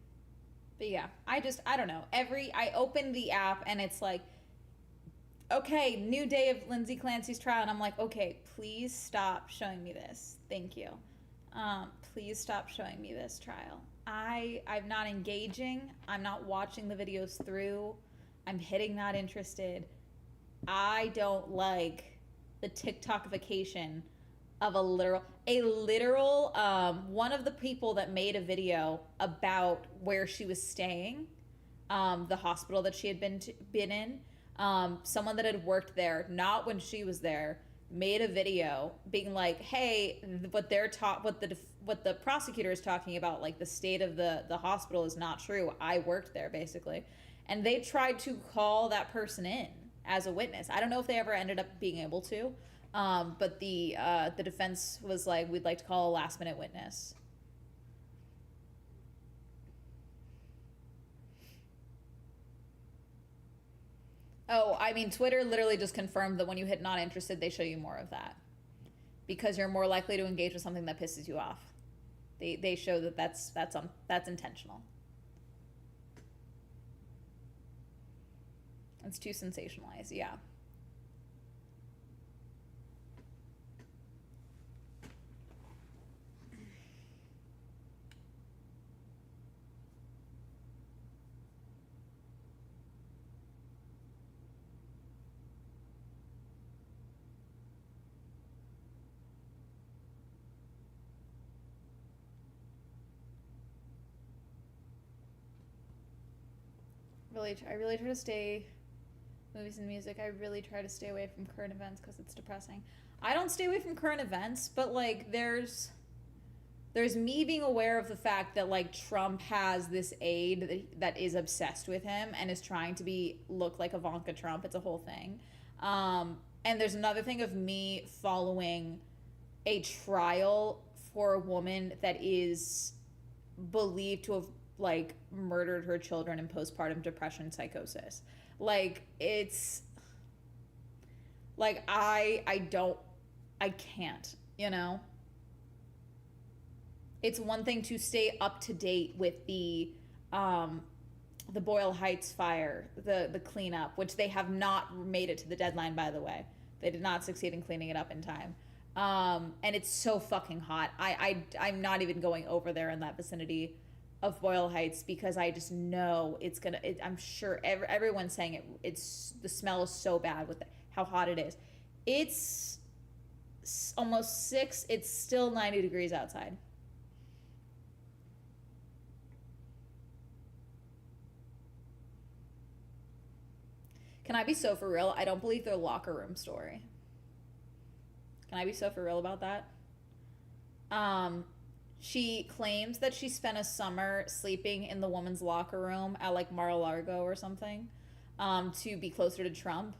A: But yeah, I don't know. I open the app and it's like, okay, new day of Lindsay Clancy's trial, and I'm like, okay, please stop showing me this. Thank you. Please stop showing me this trial. I'm not engaging. I'm not watching the videos through. I'm hitting not interested. I don't like the TikTokification of a literal one of the people that made a video about where she was staying, the hospital that she had been in, someone that had worked there, not when she was there, made a video being like, hey, what the prosecutor is talking about, like the state of the hospital is not true. I worked there, basically. And they tried to call that person in as a witness. I don't know if they ever ended up being able to. But the defense was like, we'd like to call a last minute witness. Oh, I mean, Twitter literally just confirmed that when you hit not interested, they show you more of that. Because you're more likely to engage with something that pisses you off. They show that that's intentional. It's too sensationalized, yeah. I really try to stay movies and music. I really try to stay away from current events because it's depressing. I don't stay away from current events, but like there's me being aware of the fact that like Trump has this aide that is obsessed with him and is trying to look like Ivanka Trump. It's a whole thing. And there's another thing of me following a trial for a woman that is believed to have like murdered her children in postpartum depression psychosis. Like it's like I can't, you know? It's one thing to stay up to date with the Boyle Heights fire, the cleanup, which they have not made it to the deadline, by the way. They did not succeed in cleaning it up in time. And it's so fucking hot. I'm not even going over there in that vicinity of Boyle Heights because I just know it's gonna. I'm sure everyone's saying it. It's the smell is so bad with how hot it is. It's almost 6. It's still 90 degrees outside. Can I be so for real? I don't believe their locker room story. Can I be so for real about that? She claims that she spent a summer sleeping in the woman's locker room at like Mar-a-Lago or something, to be closer to Trump.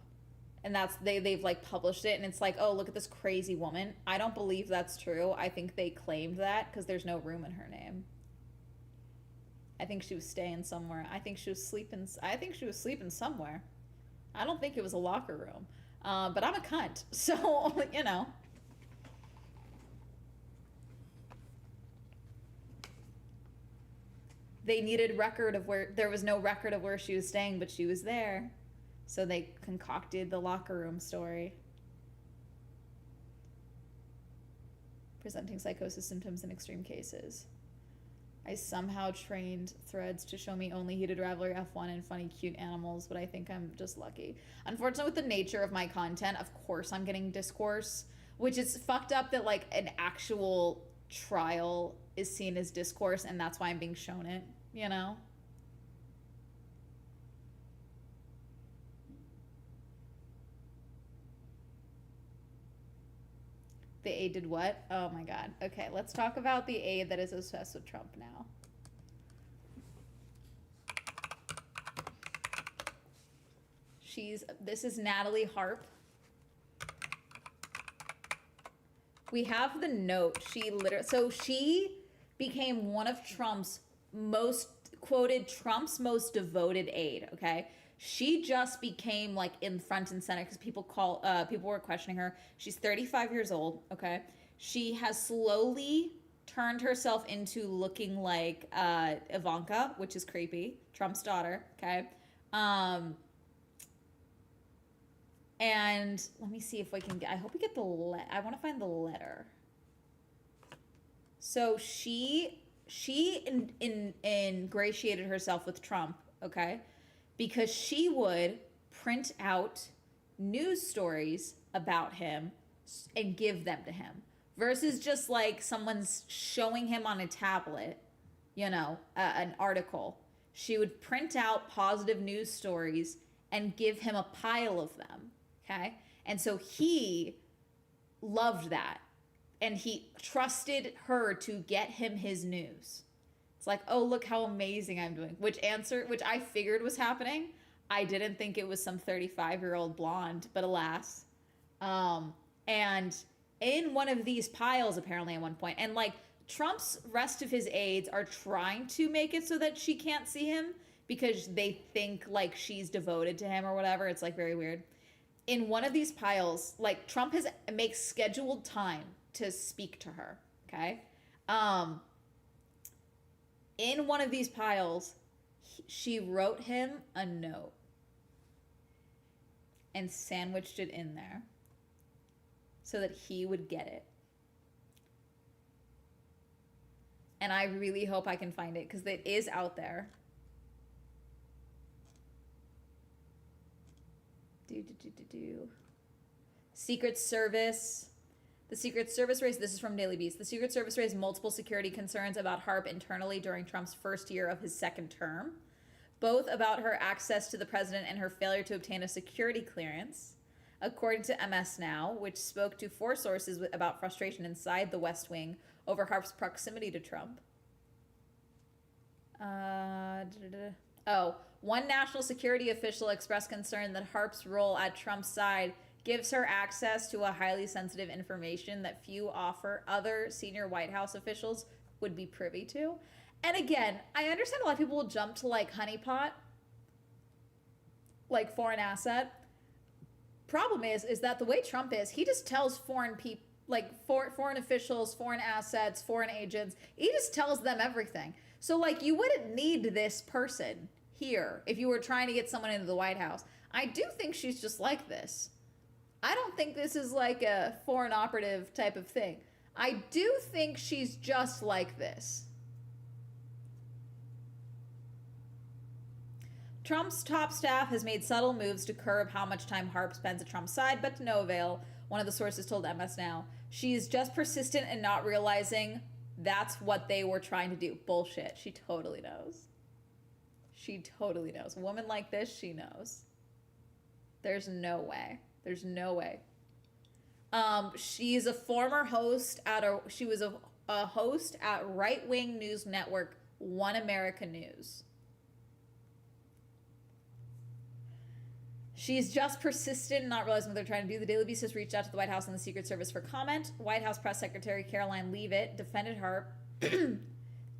A: And that's they've like published it and it's like, oh, look at this crazy woman. I don't believe that's true. I think they claimed that because there's no room in her name. I think she was staying somewhere. I think she was sleeping somewhere. I don't think it was a locker room. But I'm a cunt. So, you know. They needed record of where, there was no record of where she was staying, but she was there. So they concocted the locker room story. Presenting psychosis symptoms in extreme cases. I somehow trained Threads to show me only heated Ravelry F1 and funny cute animals, but I think I'm just lucky. Unfortunately, with the nature of my content, of course I'm getting discourse, which is fucked up that like an actual trial is seen as discourse and that's why I'm being shown it, you know? The aide did what? Oh my god. Okay, let's talk about the aide that is obsessed with Trump now. This is Natalie Harp. We have the note. She became one of Trump's most quoted, Trump's most devoted aide, okay? She just became like in front and center because people were questioning her. She's 35 years old, okay? She has slowly turned herself into looking like Ivanka, which is creepy, Trump's daughter, okay? And let me see if we can get, I hope we get I want to find the letter. So she ingratiated herself with Trump, okay? Because she would print out news stories about him and give them to him versus just like someone's showing him on a tablet, you know, an article. She would print out positive news stories and give him a pile of them, okay? And so he loved that and he trusted her to get him his news. It's like, oh, look how amazing I'm doing. Which I figured was happening. I didn't think it was some 35-year-old blonde, but alas. And in one of these piles, apparently at one point, and like Trump's rest of his aides are trying to make it so that she can't see him because they think like she's devoted to him or whatever. It's like very weird. In one of these piles, like Trump makes scheduled time to speak to her, okay? In one of these piles, she wrote him a note and sandwiched it in there so that he would get it. And I really hope I can find it because it is out there. Secret Service. The Secret Service raised, this is from Daily Beast, the Secret Service raised multiple security concerns about Harp internally during Trump's first year of his second term, both about her access to the president and her failure to obtain a security clearance, according to MS Now, which spoke to 4 sources about frustration inside the West Wing over Harp's proximity to Trump. One national security official expressed concern that Harp's role at Trump's side gives her access to a highly sensitive information that few other senior White House officials would be privy to. And again, I understand a lot of people will jump to like honeypot, like foreign asset. Problem is that the way Trump is, he just tells foreign people, like foreign officials, foreign assets, foreign agents, he just tells them everything. So like you wouldn't need this person here if you were trying to get someone into the White House. I do think she's just like this. I don't think this is like a foreign operative type of thing. I do think she's just like this. Trump's top staff has made subtle moves to curb how much time Harp spends at Trump's side, but to no avail, one of the sources told MS Now. She's just persistent in not realizing that's what they were trying to do. Bullshit. She totally knows. She totally knows. A woman like this, she knows. There's no way. There's no way. She's a former host she was a host at right-wing news network One America News. She's just persistent in not realizing what they're trying to do. The Daily Beast has reached out to the White House and the Secret Service for comment. White House Press Secretary Caroline Leavitt defended Harp,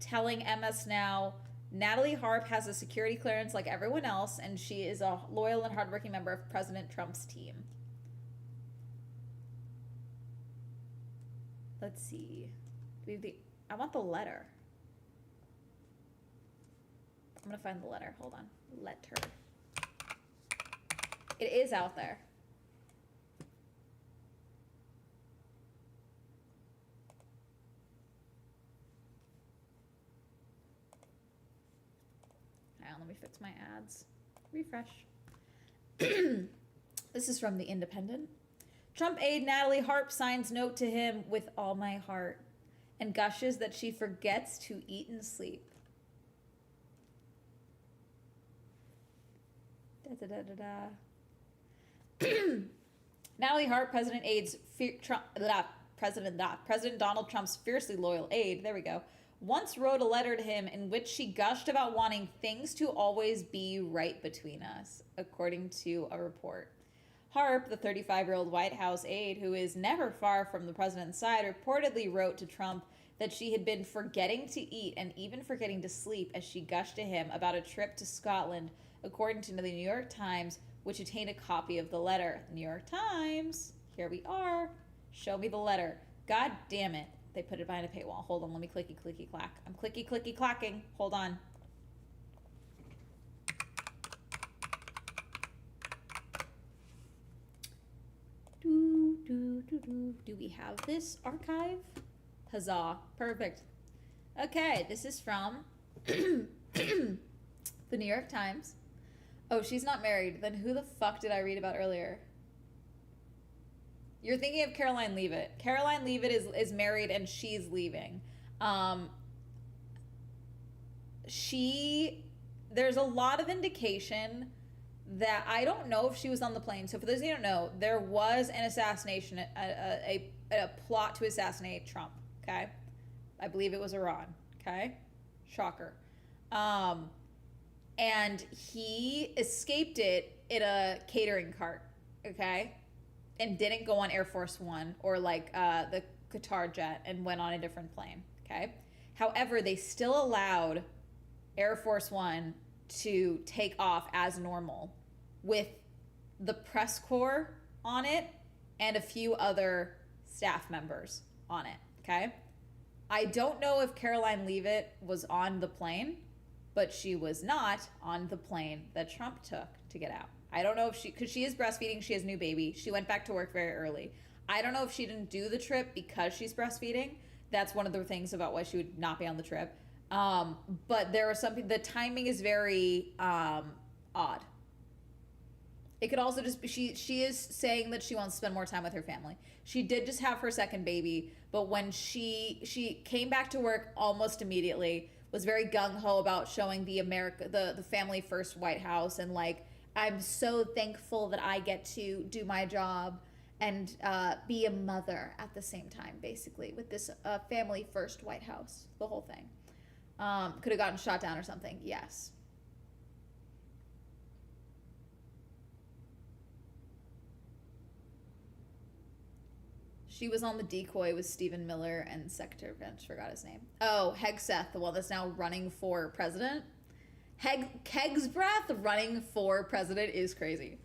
A: telling MS Now, Natalie Harp has a security clearance like everyone else, and she is a loyal and hardworking member of President Trump's team. Let's see. I want the letter. I'm gonna find the letter. Hold on. Letter. It is out there. Hang on, let me fix my ads. Refresh. This is from The Independent. Trump aide Natalie Harp signs note to him with all my heart and gushes that she forgets to eat and sleep. Da da da da da. Natalie Hart, President Donald Trump's fiercely loyal aide, there we go, once wrote a letter to him in which she gushed about wanting things to always be right between us, according to a report. Harp, the 35-year-old White House aide who is never far from the president's side, reportedly wrote to Trump that she had been forgetting to eat and even forgetting to sleep as she gushed to him about a trip to Scotland, according to the New York Times, which obtained a copy of the letter. New York Times, here we are. Show me the letter. God damn it. They put it behind a paywall. Hold on, let me clicky clack. I'm clicky clacking. Hold on. Do we have this archive? Huzzah. Perfect. Okay, this is from the New York Times. Oh, she's not married. Then who the fuck did I read about earlier? You're thinking of Caroline Leavitt. Caroline Leavitt is married and she's leaving. There's a lot of indication that I don't know if she was on the plane. So for those of you who don't know, there was an assassination, a plot to assassinate Trump, okay? I believe it was Iran, okay? Shocker. And he escaped it in a catering cart, okay? And didn't go on Air Force One or like the Qatar jet and went on a different plane, okay? However, they still allowed Air Force One to take off as normal with the press corps on it and a few other staff members on it, okay? I don't know if Caroline Leavitt was on the plane, but she was not on the plane that Trump took to get out. I don't know if because she is breastfeeding, she has a new baby. She went back to work very early. I don't know if she didn't do the trip because she's breastfeeding. That's one of the things about why she would not be on the trip. But there are the timing is very odd. It could also just be, she is saying that she wants to spend more time with her family. She did just have her second baby, but when she came back to work almost immediately, was very gung-ho about showing the family first White House, and like, I'm so thankful that I get to do my job and be a mother at the same time, basically, with this family first White House, the whole thing. Could have gotten shot down or something, yes. She was on the decoy with Stephen Miller and Secretary of Defense. Forgot his name. Oh, Hegseth, the one that's now running for president. Kegsbreath running for president is crazy.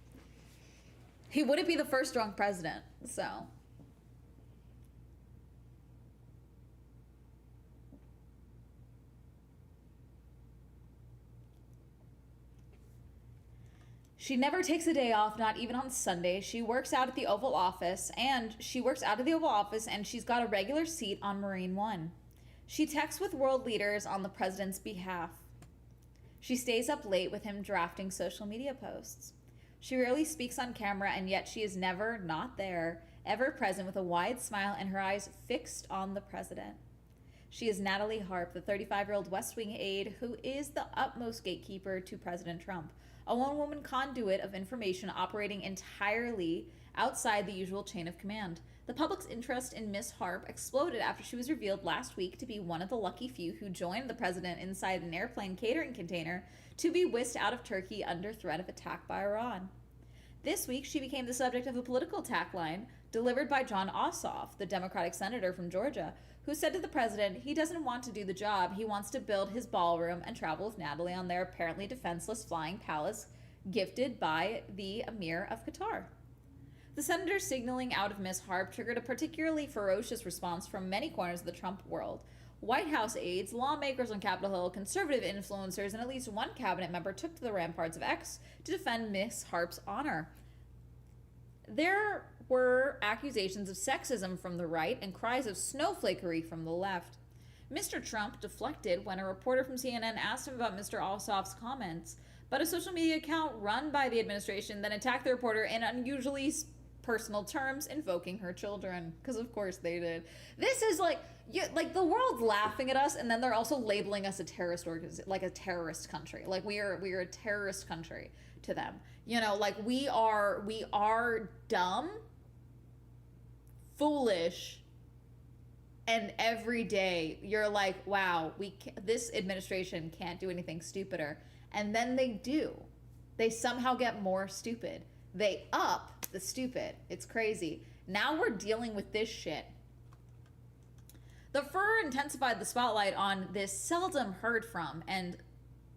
A: He wouldn't be the first drunk president, so. She never takes a day off, not even on Sunday. She works out at the Oval Office, and she's got a regular seat on Marine One. She texts with world leaders on the president's behalf. She stays up late with him drafting social media posts. She rarely speaks on camera, and yet she is never not there, ever present with a wide smile and her eyes fixed on the president. She is Natalie Harp, the 35-year-old West Wing aide who is the utmost gatekeeper to President Trump, a one-woman conduit of information operating entirely outside the usual chain of command. The public's interest in Miss Harp exploded after she was revealed last week to be one of the lucky few who joined the president inside an airplane catering container to be whisked out of Turkey under threat of attack by Iran. This week, she became the subject of a political attack line delivered by Jon Ossoff, the Democratic senator from Georgia, who said to the president he doesn't want to do the job. He wants to build his ballroom and travel with Natalie on their apparently defenseless flying palace gifted by the Emir of Qatar. The senator's signaling out of Miss Harp triggered a particularly ferocious response from many corners of the Trump world. White House aides, lawmakers on Capitol Hill, conservative influencers, and at least one cabinet member took to the ramparts of X to defend Miss Harp's honor. There were accusations of sexism from the right and cries of snowflakery from the left. Mr. Trump deflected when a reporter from CNN asked him about Mr. Ossoff's comments, but a social media account run by the administration then attacked the reporter in unusually personal terms, invoking her children, because of course they did. This is like the world's laughing at us, and then they're also labeling us a terrorist like a terrorist country. Like we are a terrorist country to them. You know, like we are dumb, foolish, and every day you're like, wow, this administration can't do anything stupider, and then they do. They somehow get more stupid. They up the stupid. It's crazy. Now we're dealing with this shit. The furor intensified the spotlight on this seldom heard from and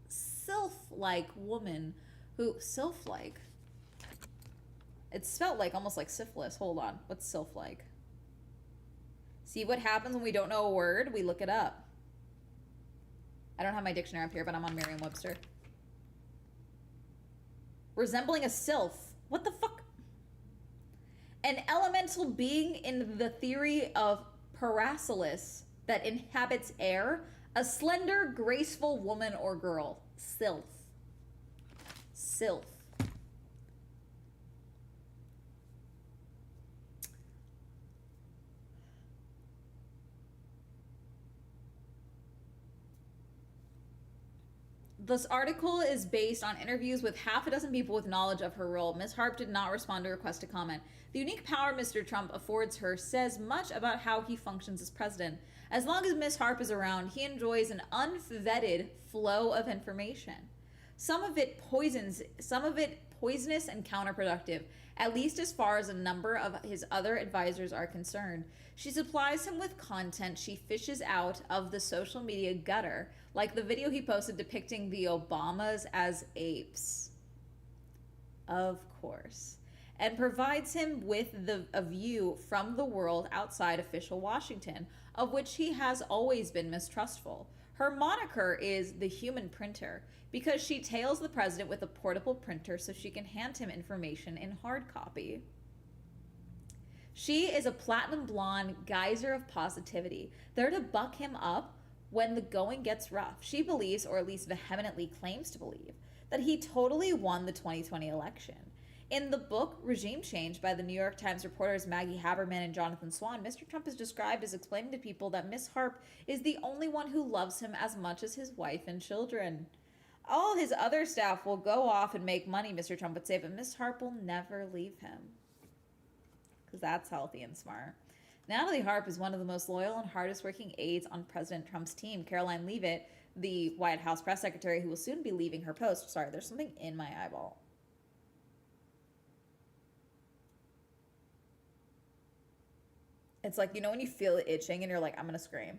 A: sylph-like woman who, sylph-like? It's spelled like almost like syphilis. Hold on. What's sylph-like? See what happens when we don't know a word? We look it up. I don't have my dictionary up here, but I'm on Merriam-Webster. Resembling a sylph. What the fuck? An elemental being in the theory of Paracelsus that inhabits air, a slender, graceful woman or girl. Sylph. Sylph. This article is based on interviews with half a dozen people with knowledge of her role. Ms. Harp did not respond to requests to comment. The unique power Mr. Trump affords her says much about how he functions as president. As long as Ms. Harp is around, he enjoys an unvetted flow of information. Some of it poisonous and counterproductive, at least as far as a number of his other advisors are concerned. She supplies him with content she fishes out of the social media gutter, like the video he posted depicting the Obamas as apes. Of course. And provides him with a view from the world outside official Washington, of which he has always been mistrustful. Her moniker is the human printer, because she tails the president with a portable printer so she can hand him information in hard copy. She is a platinum blonde geyser of positivity, there to buck him up when the going gets rough. She believes, or at least vehemently claims to believe, that he totally won the 2020 election. In the book Regime Change by the New York Times reporters Maggie Haberman and Jonathan Swan, Mr. Trump is described as explaining to people that Miss Harp is the only one who loves him as much as his wife and children. All his other staff will go off and make money, Mr. Trump would say, but Miss Harp will never leave him. Because that's healthy and smart. Natalie Harp is one of the most loyal and hardest working aides on President Trump's team. Caroline Leavitt, the White House press secretary who will soon be leaving her post. Sorry, there's something in my eyeball. It's like, you know when you feel it itching and you're like, I'm gonna scream.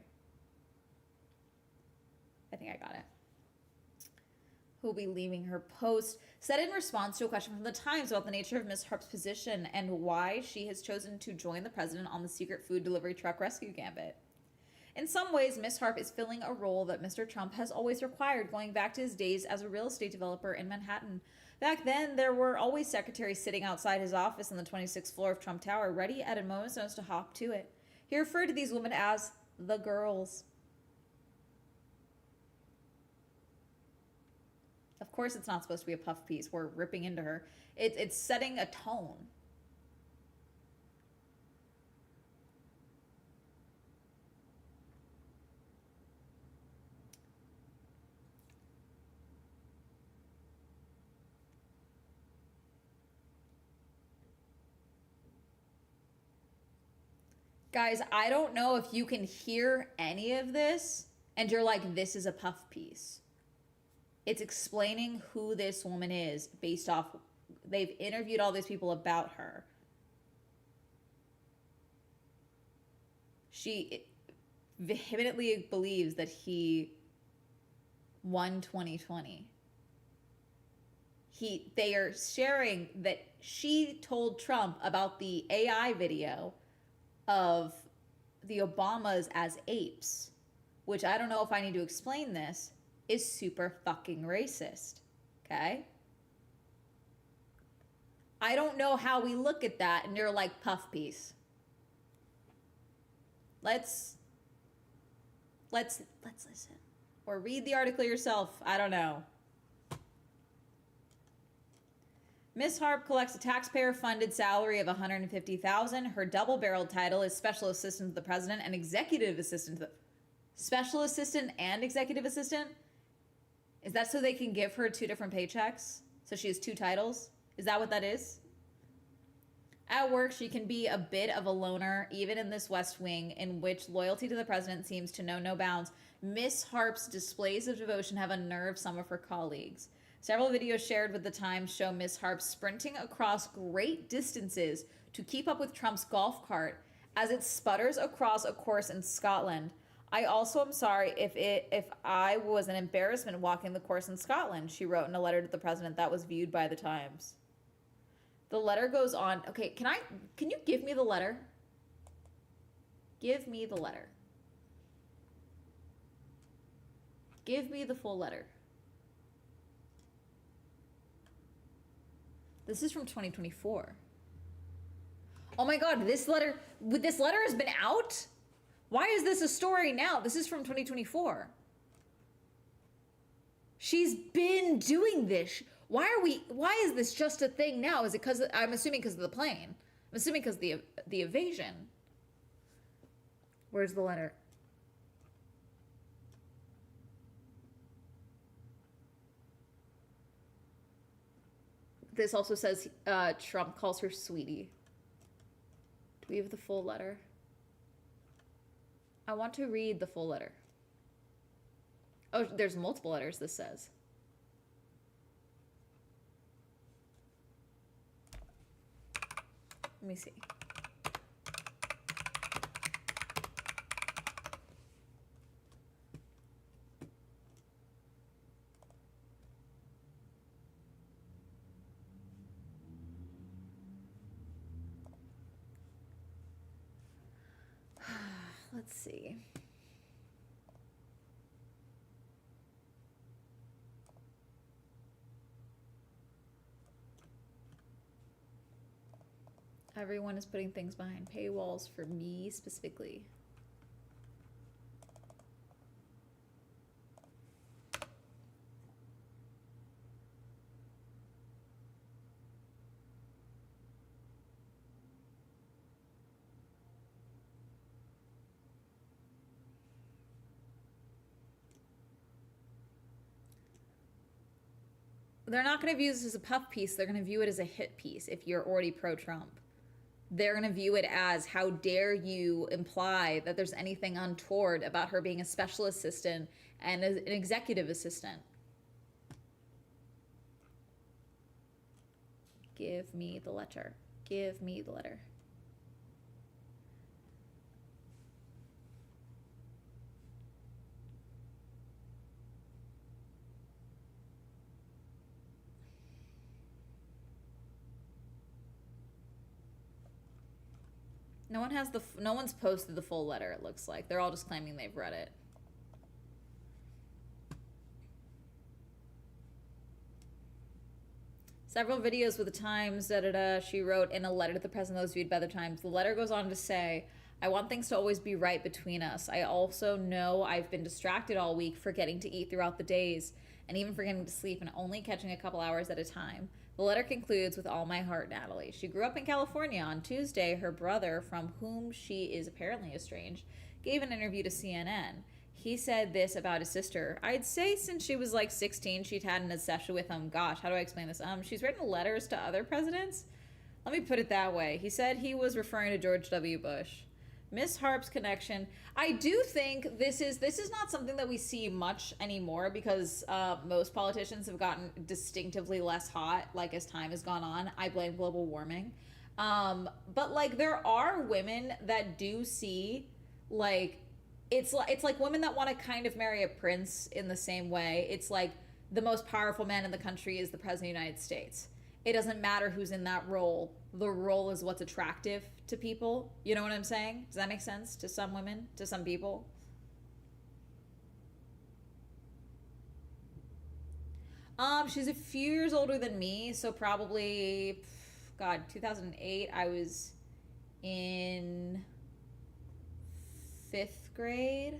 A: I think I got it. Who'll be leaving her post, said in response to a question from the Times about the nature of Ms. Harp's position and why she has chosen to join the president on the secret food delivery truck rescue gambit. In some ways, Ms. Harp is filling a role that Mr. Trump has always required, going back to his days as a real estate developer in Manhattan. Back then, there were always secretaries sitting outside his office on the 26th floor of Trump Tower, ready at a moment's notice to hop to it. He referred to these women as the girls. Of course, it's not supposed to be a puff piece. We're ripping into her. It's setting a tone. Guys, I don't know if you can hear any of this and you're like, this is a puff piece. It's explaining who this woman is based off, they've interviewed all these people about her. She vehemently believes that he won 2020. They are sharing that she told Trump about the AI video of the Obamas as apes, which I don't know if I need to explain this, is super fucking racist. Okay? I don't know how we look at that and you're like, puff piece. Let's listen. Or read the article yourself. I don't know. Ms. Harp collects a taxpayer-funded salary of $150,000. Her double-barreled title is Special Assistant to the President and Executive Assistant to the... Special Assistant and Executive Assistant? Is that so they can give her 2 different paychecks? So she has 2 titles? Is that what that is? At work, she can be a bit of a loner, even in this West Wing, in which loyalty to the president seems to know no bounds. Miss Harp's displays of devotion have unnerved some of her colleagues. Several videos shared with the Times show Miss Harp sprinting across great distances to keep up with Trump's golf cart as it sputters across a course in Scotland. I also am sorry if I was an embarrassment walking the course in Scotland, she wrote in a letter to the president that was viewed by the Times. The letter goes on. Okay, can you give me the letter? Give me the letter. Give me the full letter. This is from 2024. Oh my God, this letter has been out? Why is this a story now? This is from 2024. She's been doing this. Why is this just a thing now? Is it because, I'm assuming because of the plane. I'm assuming because of the evasion. Where's the letter? This also says Trump calls her sweetie. Do we have the full letter? I want to read the full letter. Oh, there's multiple letters, this says. Let me see. Let's see. Everyone is putting things behind paywalls for me specifically. They're not going to view this as a puff piece. They're going to view it as a hit piece if you're already pro-Trump. They're going to view it as, how dare you imply that there's anything untoward about her being a special assistant and an executive assistant. Give me the letter. Give me the letter. No one's posted the full letter, it looks like. They're all just claiming they've read it. Several videos with the Times, she wrote in a letter to the president that was viewed by the Times. The letter goes on to say, I want things to always be right between us. I also know I've been distracted all week, forgetting to eat throughout the days, and even forgetting to sleep and only catching a couple hours at a time. The letter concludes with all my heart, Natalie. She grew up in California. On Tuesday, her brother, from whom she is apparently estranged, gave an interview to CNN. He said this about his sister. I'd say since she was like 16, she'd had an obsession with him. Gosh, how do I explain this? She's written letters to other presidents. Let me put it that way. He said he was referring to George W. Bush. Miss Harp's connection. I do think this is not something that we see much anymore because most politicians have gotten distinctively less hot, like as time has gone on. I blame global warming. But like there are women that do see like it's like women that want to kind of marry a prince in the same way. It's like the most powerful man in the country is the president of the United States. It doesn't matter who's in that role. The role is what's attractive to people. You know what I'm saying? Does that make sense to some women, to some people? She's a few years older than me, so probably, God, 2008. I was in 5th grade.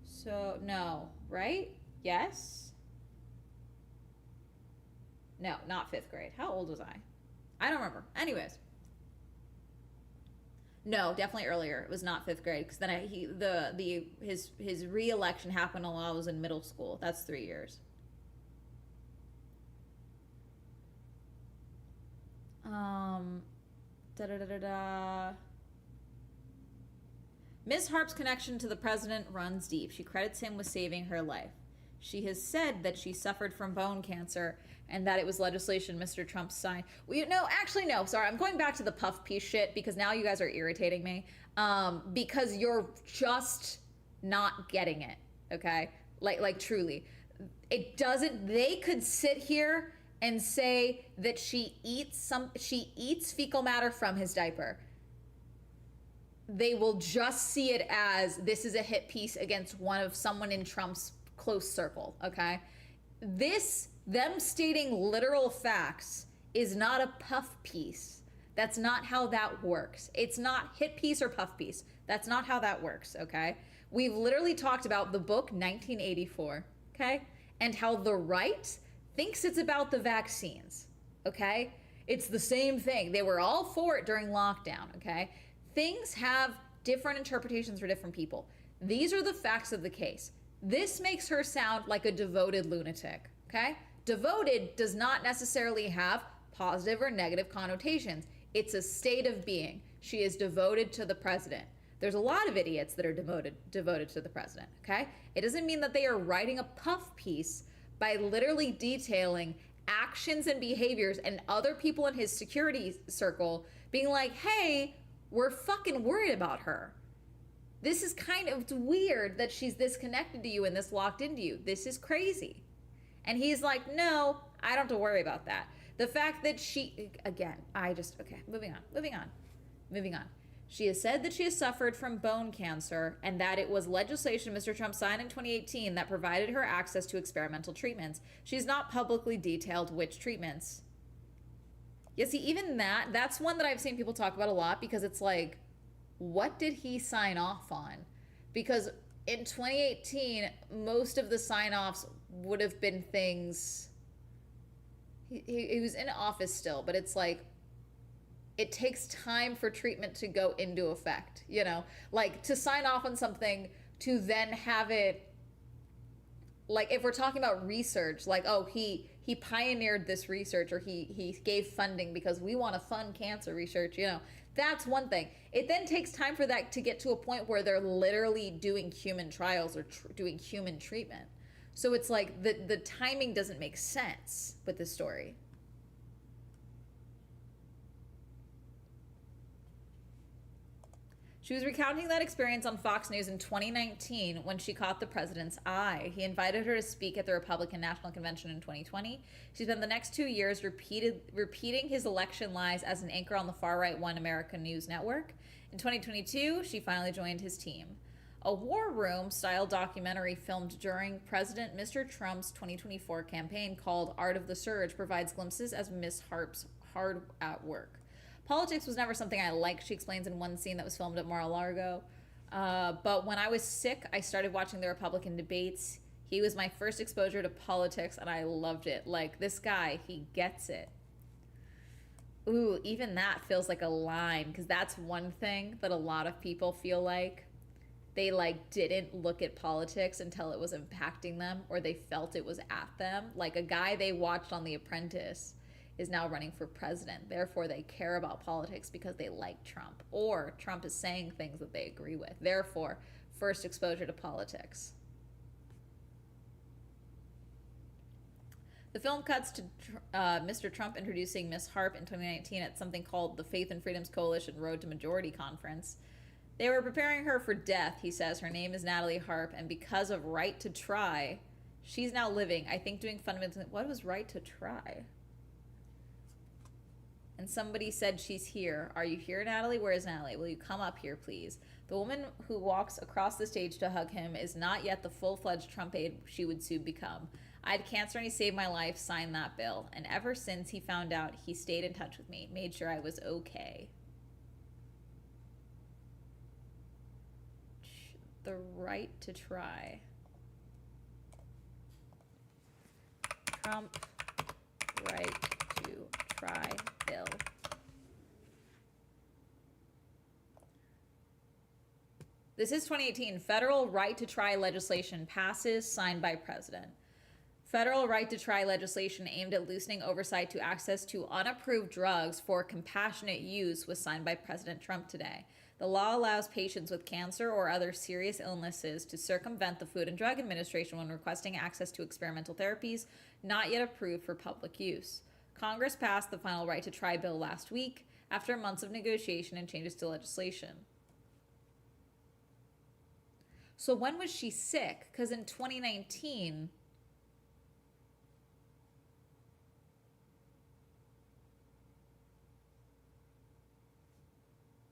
A: So, no, right? Yes? No, not 5th grade. How old was I? I don't remember. Anyways. No, definitely earlier. It was not 5th grade because then his re-election happened while I was in middle school. That's 3 years. Da da da da da. Ms. Harp's connection to the president runs deep. She credits him with saving her life. She has said that she suffered from bone cancer and that it was legislation Mr. Trump signed. Well, no, actually, no. Sorry, I'm going back to the puff piece shit because now you guys are irritating me because you're just not getting it, okay? Like truly. It doesn't, they could sit here and say that she eats fecal matter from his diaper. They will just see it as this is a hit piece against someone in Trump's close circle, okay? Them stating literal facts is not a puff piece. That's not how that works. It's not hit piece or puff piece. That's not how that works, okay? We've literally talked about the book 1984, okay? And how the right thinks it's about the vaccines, okay? It's the same thing. They were all for it during lockdown, okay? Things have different interpretations for different people. These are the facts of the case. This makes her sound like a devoted lunatic, okay? Devoted does not necessarily have positive or negative connotations. It's a state of being. She is devoted to the president. There's a lot of idiots that are devoted to the president, okay? It doesn't mean that they are writing a puff piece by literally detailing actions and behaviors and other people in his security circle being like, hey, we're fucking worried about her. This is it's weird that she's this connected to you and this locked into you. This is crazy. And he's like, no, I don't have to worry about that. The fact that moving on. She has said that she has suffered from bone cancer and that it was legislation Mr. Trump signed in 2018 that provided her access to experimental treatments. She's not publicly detailed which treatments. Yeah, see, even that's one that I've seen people talk about a lot because it's like, what did he sign off on? Because in 2018, most of the sign-offs would have been things... He was in office still, but it's like, it takes time for treatment to go into effect, you know? Like, to sign off on something, to then have it... Like, if we're talking about research, like, oh, he pioneered this research, or he gave funding because we want to fund cancer research, you know, that's one thing. It then takes time for that to get to a point where they're literally doing human trials or doing human treatment. So it's like the timing doesn't make sense with this story. She was recounting that experience on Fox News in 2019 when she caught the president's eye. He invited her to speak at the Republican National Convention in 2020. She spent the next 2 years repeating his election lies as an anchor on the far-right One American News Network. In 2022, she finally joined his team. A war room-style documentary filmed during President Mr. Trump's 2024 campaign called Art of the Surge provides glimpses as Miss Harp's hard at work. Politics was never something I liked, she explains in one scene that was filmed at Mar-a-Lago. But when I was sick, I started watching the Republican debates. He was my first exposure to politics, and I loved it. Like, this guy, he gets it. Ooh, even that feels like a line, because that's one thing that a lot of people feel like. They, like, didn't look at politics until it was impacting them, or they felt it was at them. Like, a guy they watched on The Apprentice is now running for president. Therefore, they care about politics because they like Trump. Or Trump is saying things that they agree with. Therefore, first exposure to politics. The film cuts to Mr. Trump introducing Miss Harp in 2019 at something called the Faith and Freedoms Coalition Road to Majority Conference. They were preparing her for death, he says. Her name is Natalie Harp, and because of Right to Try, she's now living, I think, doing fundamental... What was Right to Try? And somebody said she's here. Are you here, Natalie? Where is Natalie? Will you come up here, please? The woman who walks across the stage to hug him is not yet the full-fledged Trump aide she would soon become. I had cancer and he saved my life, signed that bill. And ever since he found out, he stayed in touch with me, made sure I was okay. The Right to Try. Trump Right to Try bill. This is 2018. Federal right to try legislation passes, signed by president. Federal right to try legislation aimed at loosening oversight to access to unapproved drugs for compassionate use was signed by President Trump today. The law allows patients with cancer or other serious illnesses to circumvent the Food and Drug Administration when requesting access to experimental therapies not yet approved for public use. Congress passed the final right to try bill last week after months of negotiation and changes to legislation. So when was she sick? Because in 2019,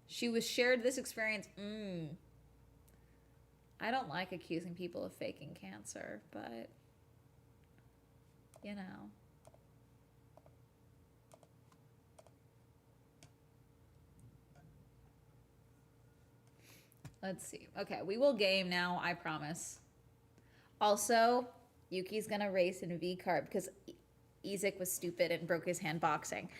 A: she was shared this experience. I don't like accusing people of faking cancer, but, you know. Let's see. Okay, we will game now, I promise. Also, Yuki's gonna race in V-carb because Isaac was stupid and broke his hand boxing.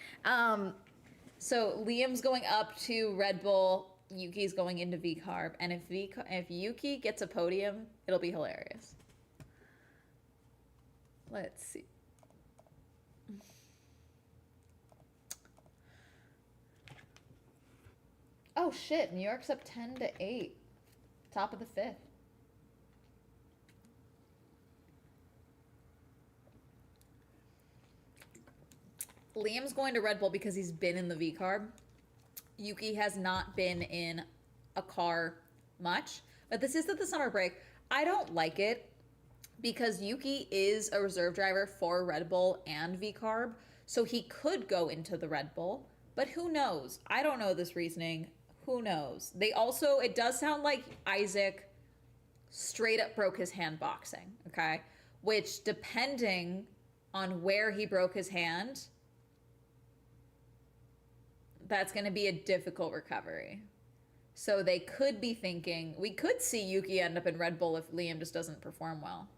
A: So Liam's going up to Red Bull, Yuki's going into V-carb, and if Yuki gets a podium, it'll be hilarious. Let's see. Oh shit, New York's up 10-8. Top of the fifth. Liam's going to Red Bull because he's been in the V-carb. Yuki has not been in a car much, but this is at the summer break. I don't like it because Yuki is a reserve driver for Red Bull and V-carb, so he could go into the Red Bull, but who knows? I don't know this reasoning. Who knows? They also, it does sound like Isaac straight up broke his hand boxing, okay? Which, depending on where he broke his hand, that's going to be a difficult recovery. So they could be thinking, we could see Yuki end up in Red Bull if Liam just doesn't perform well.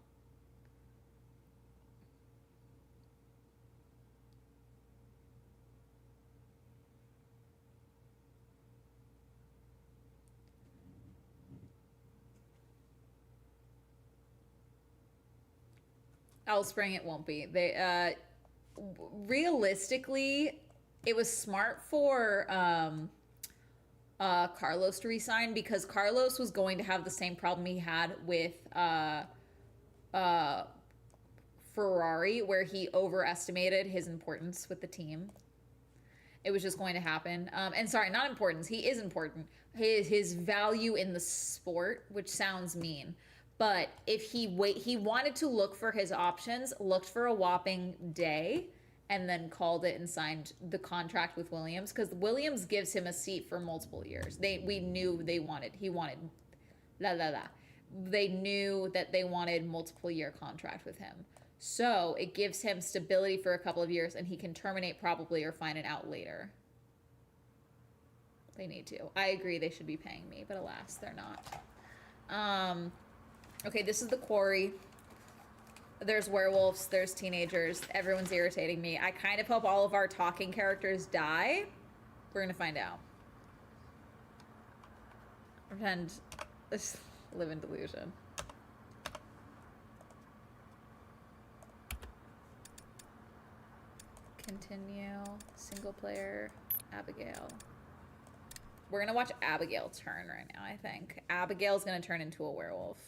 A: Spring it won't be. They realistically, it was smart for Carlos to resign because Carlos was going to have the same problem he had with Ferrari, where he overestimated his importance with the team. It was just going to happen. And sorry, not importance. He is important. His value in the sport, which sounds mean, but if he wanted to look for his options, looked for a whopping day, and then called it and signed the contract with Williams, because Williams gives him a seat for multiple years. We knew he wanted they knew that they wanted multiple year contract with him. So it gives him stability for a couple of years, and he can terminate probably or find it out later. They need to. I agree they should be paying me, but alas, they're not. Okay, this is the quarry. There's werewolves, there's teenagers. Everyone's irritating me. I kind of hope all of our talking characters die. We're gonna find out. Pretend this live in delusion. Continue. Single player. Abigail. We're gonna watch Abigail turn right now, I think. Abigail's gonna turn into a werewolf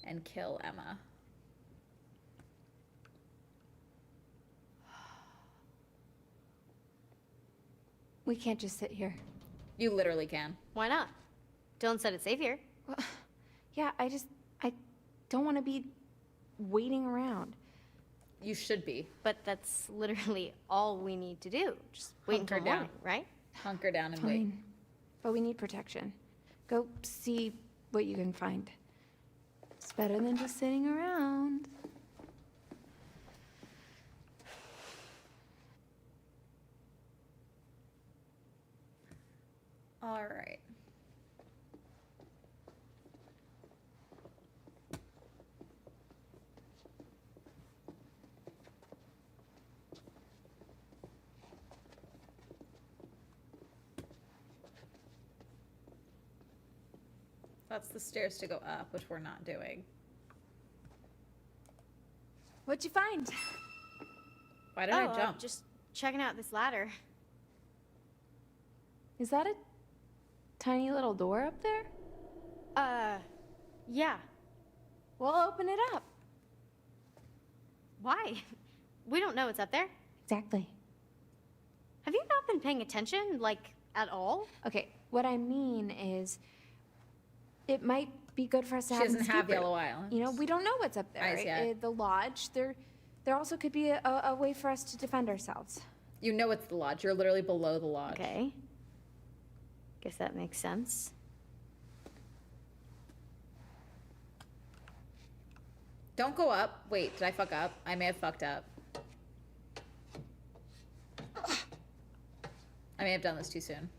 A: and kill Emma.
B: We can't just sit here.
A: You literally can.
C: Why not? Dylan said it's safe here.
B: Well, yeah, I don't want to be waiting around.
A: You should be.
C: But that's literally all we need to do. Just wait until
A: Hunker down.
C: morning, right?
A: Hunker down and
B: Fine.
A: wait.
B: But we need protection. Go see what you can find. It's better than just sitting around.
A: All right. That's the stairs to go up, which we're not doing.
B: What'd you find?
A: Why did I jump?
C: Just checking out this ladder.
B: Is that a tiny little door up there?
C: Yeah.
B: We'll open it up.
C: Why? We don't know what's up there.
B: Exactly.
C: Have you not been paying attention, like, at all?
B: Okay, what I mean is, it might be good for us to
A: She
B: have
A: doesn't
B: an
A: have
B: escape route.
A: Yellow Island.
B: You know, we don't know what's up there.
A: Eyes
B: Right?
A: yet.
B: The lodge. There also could be a way for us to defend ourselves.
A: You know it's the lodge. You're literally below the lodge.
C: Okay. Guess that makes sense.
A: Don't go up. Wait, did I fuck up? I may have fucked up. I may have done this too soon.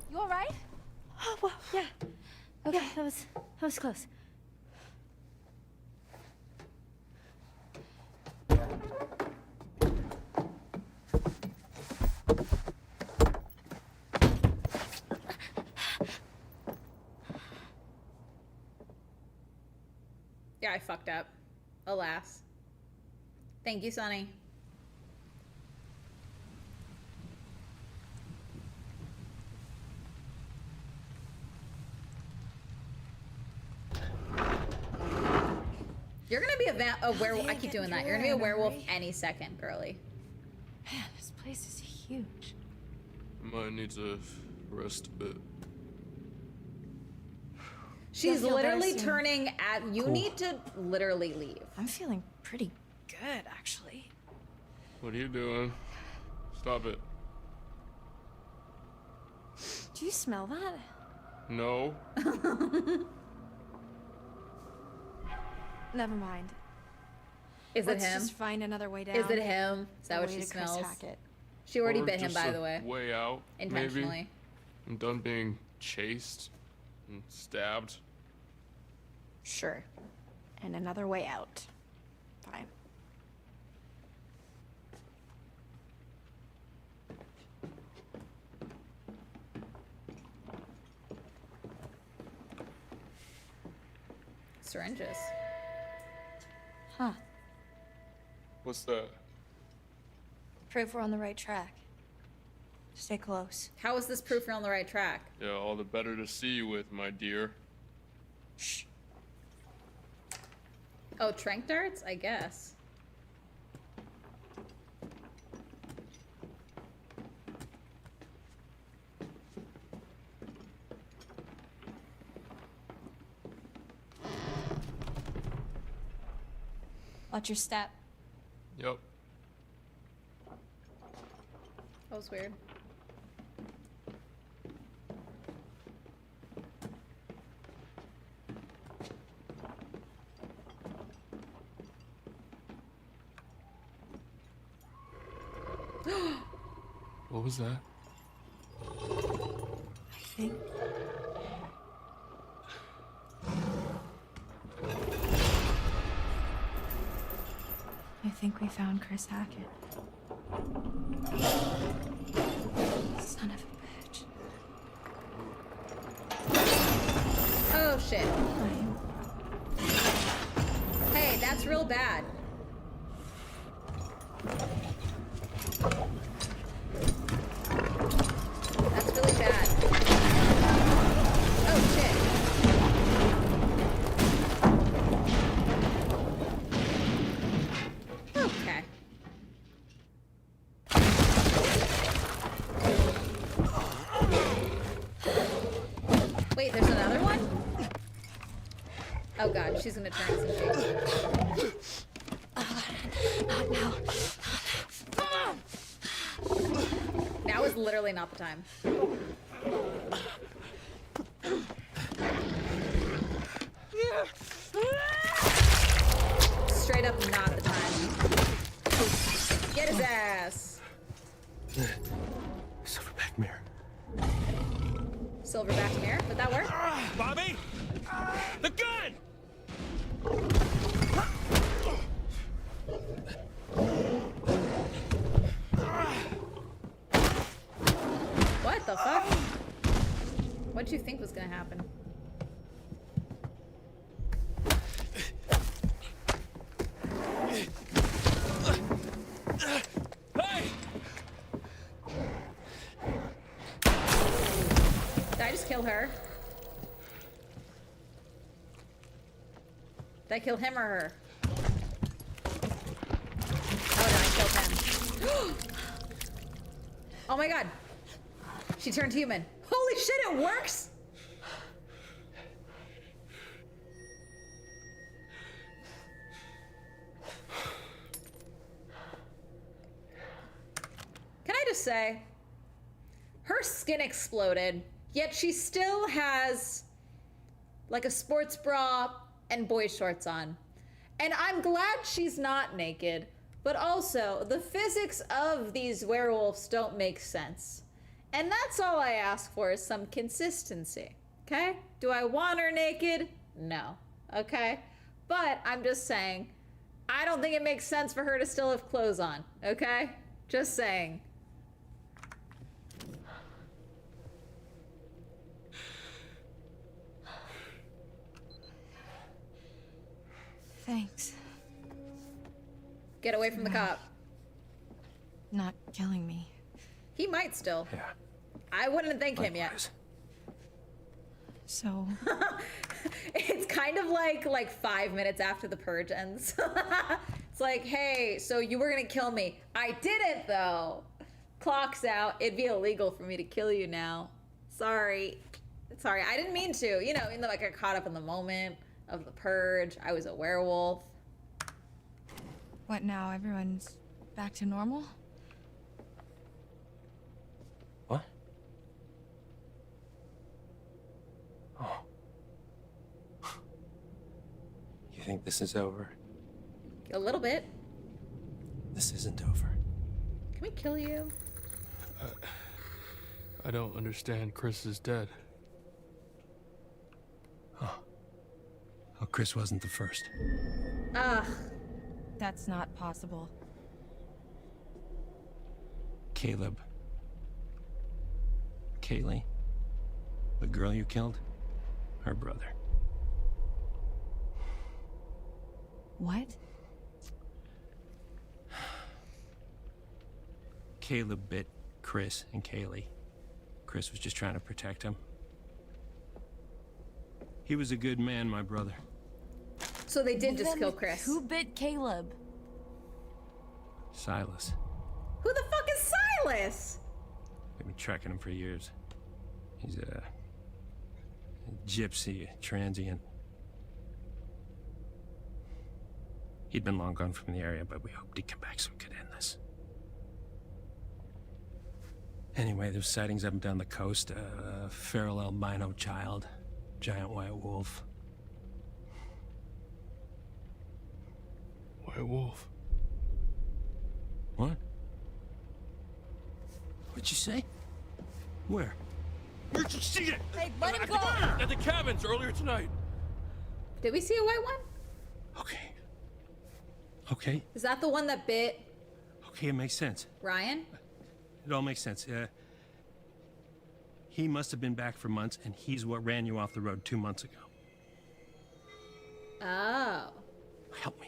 B: You all right?
C: Oh, well, yeah.
B: Okay.
C: Yeah, that was close.
A: Yeah, I fucked up. Alas. Thank you, Sonny. You're gonna be a werewolf. I keep doing that. You're gonna be a werewolf any second, girly.
B: Man, this place is huge.
D: Might need to rest a bit.
A: She's
B: feel better
A: literally
B: soon.
A: turning at you. Need to literally leave.
E: I'm feeling pretty good, actually.
D: What are you doing? Stop it.
E: Do you smell that?
D: No.
E: Never mind.
A: Is
E: Let's
A: it him?
E: just find another way down.
A: Is it him? Is that what
E: Way
A: she
E: to Chris
A: smells?
E: Hackett.
A: She already
D: Or
A: bit him,
D: just
A: by
D: a
A: the way,
D: Way out.
A: intentionally.
D: Maybe. I'm done being chased and stabbed.
E: Sure. And another way out. Fine.
A: Syringes.
E: Huh.
D: What's that?
E: Proof we're on the right track. Stay close.
A: How is this proof you're on the right track?
D: Yeah, all the better to see you with, my dear.
E: Shh.
A: Oh, trank darts? I guess.
E: Watch your step.
D: Yep.
A: That was weird.
D: What was that?
E: I think. I think we found Chris Hackett. Son of a bitch.
A: Oh shit. Hey, that's real bad. That's really bad. Oh shit. Okay. Wait, there's another one? Oh god, she's gonna turn us into
E: Not now.
A: Now is literally not the time. Straight up not the time. Get his ass.
F: Silverback mirror.
A: Silverback mirror, would that work?
F: Bobby! The gun!
A: What the fuck? What'd you think was gonna happen?
F: Hey!
A: Did I just kill her? Did I kill him or her? Oh no, I killed him. Oh my god. She turned human. Holy shit, it works! Can I just say, her skin exploded, yet she still has like a sports bra and boy shorts on. And I'm glad she's not naked, but also the physics of these werewolves don't make sense. And that's all I ask for is some consistency, okay? Do I want her naked? No, okay? But I'm just saying, I don't think it makes sense for her to still have clothes on, okay? Just saying.
E: Thanks.
A: Get away from the cop.
E: Not killing me.
A: He might still.
F: Yeah.
A: I wouldn't thank him yet.
F: likewise.
E: So,
A: It's kind of like 5 minutes after the purge ends. It's like, hey, so you were gonna kill me. I didn't though. Clock's out. It'd be illegal for me to kill you now. Sorry. Sorry, I didn't mean to. You know, even though I got caught up in the moment of the purge. I was a werewolf.
E: what now? Everyone's back to normal?
F: What? Oh. You think this is over?
A: A little bit.
F: This isn't over.
A: Can we kill you?
D: I don't understand. Chris is dead.
F: Oh, Chris wasn't the first.
A: Ugh.
E: That's not possible.
F: Caleb. Kaylee. The girl you killed. Her brother.
E: What?
F: Caleb bit Chris and Kaylee. Chris was just trying to protect him. He was a good man, my brother.
A: So So they did
E: Well,
A: just
E: then
A: kill Chris.
E: Who bit Caleb?
F: Silas.
A: Who the fuck is Silas?
F: We've been tracking him for years. He's a gypsy, a transient. He'd been long gone from the area, but we hoped he'd come back so we could end this. Anyway, there's sightings up and down the coast. A feral albino child, giant white wolf.
D: White wolf.
F: What? What'd you say? Where? Where'd you see it?
E: Hey, let him go!
D: At the cabins earlier tonight.
A: Did we see a white one?
F: Okay. Okay.
A: Is that the one that bit
F: Okay, it makes sense.
A: Ryan?
F: It all makes sense. He must have been back for months, and he's what ran you off the road 2 months ago.
A: Oh.
F: Help me.